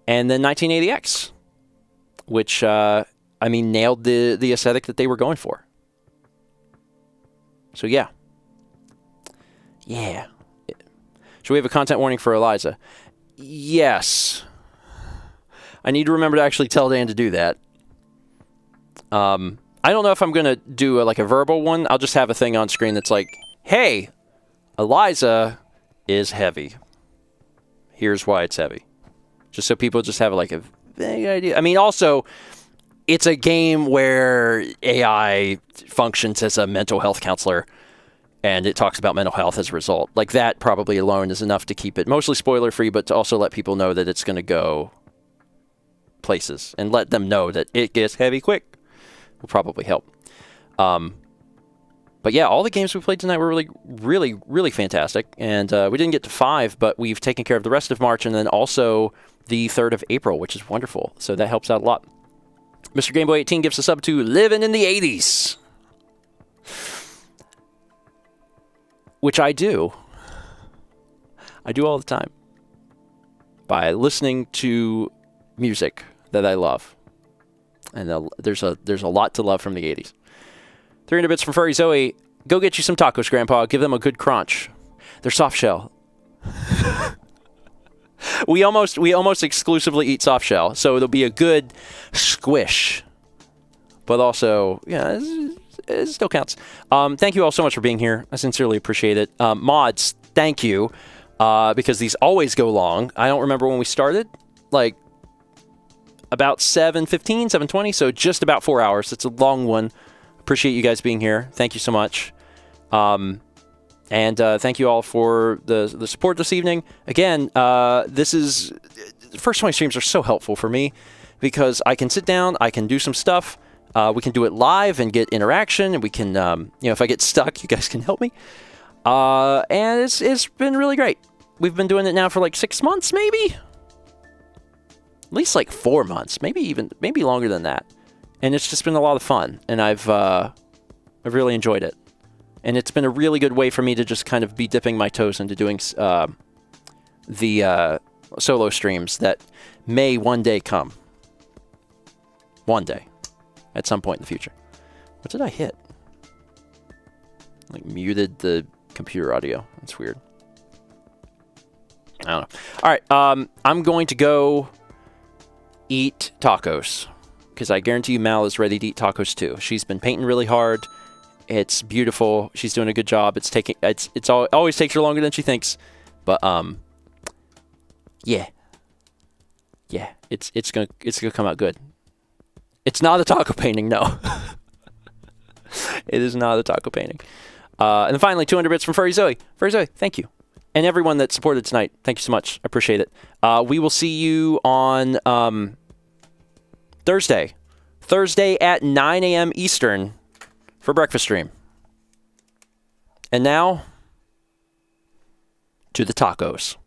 And then 1980X, which I mean nailed the aesthetic that they were going for. So yeah. Should we have a content warning for Eliza? Yes. I need to remember to actually tell Dan to do that. I don't know if I'm going to do a verbal one. I'll just have a thing on screen that's like, hey, Eliza is heavy. Here's why it's heavy. Just so people just have a vague idea. I mean, also, it's a game where AI functions as a mental health counselor, and it talks about mental health as a result. Like, that probably alone is enough to keep it mostly spoiler-free, but to also let people know that it's going to go places, and let them know that it gets heavy quick will probably help. But yeah, all the games we played tonight were really, really, really fantastic. And we didn't get to 5, but we've taken care of the rest of March and then also the 3rd of April, which is wonderful. So that helps out a lot. Mr. Gameboy 18 gives us up to Living in the 80s. Which I do. I do all the time. By listening to music that I love. And there's a lot to love from the 80s. 300 bits from Furry Zoe. Go get you some tacos, Grandpa. Give them a good crunch. They're soft shell. we almost exclusively eat soft shell, so it'll be a good squish. But also, yeah, it still counts. Thank you all so much for being here. I sincerely appreciate it. Mods, thank you, because these always go long. I don't remember when we started. Like, about 7:15, 7:20, so just about 4 hours. It's a long one. Appreciate you guys being here. Thank you so much. And thank you all for the support this evening. Again, First 20 streams are so helpful for me because I can sit down, I can do some stuff. We can do it live and get interaction, and we can, if I get stuck, you guys can help me. And it's been really great. We've been doing it now for like 6 months, maybe? At least like 4 months, maybe longer than that. And it's just been a lot of fun, and I've really enjoyed it. And it's been a really good way for me to just kind of be dipping my toes into doing the solo streams that may one day come. One day. At some point in the future. What did I hit? Like, muted the computer audio. That's weird. I don't know. All right, I'm going to go eat tacos. Because I guarantee you Mal is ready to eat tacos too. She's been painting really hard. It's beautiful. She's doing a good job. It always takes her longer than she thinks. But yeah. It's gonna come out good. It's not a taco painting, no. It is not a taco painting. And then finally, 200 bits from Furry Zoe. Furry Zoe, thank you. And everyone that supported tonight, thank you so much. I appreciate it. We will see you on Thursday at 9 a.m. Eastern for breakfast stream. And now, to the tacos.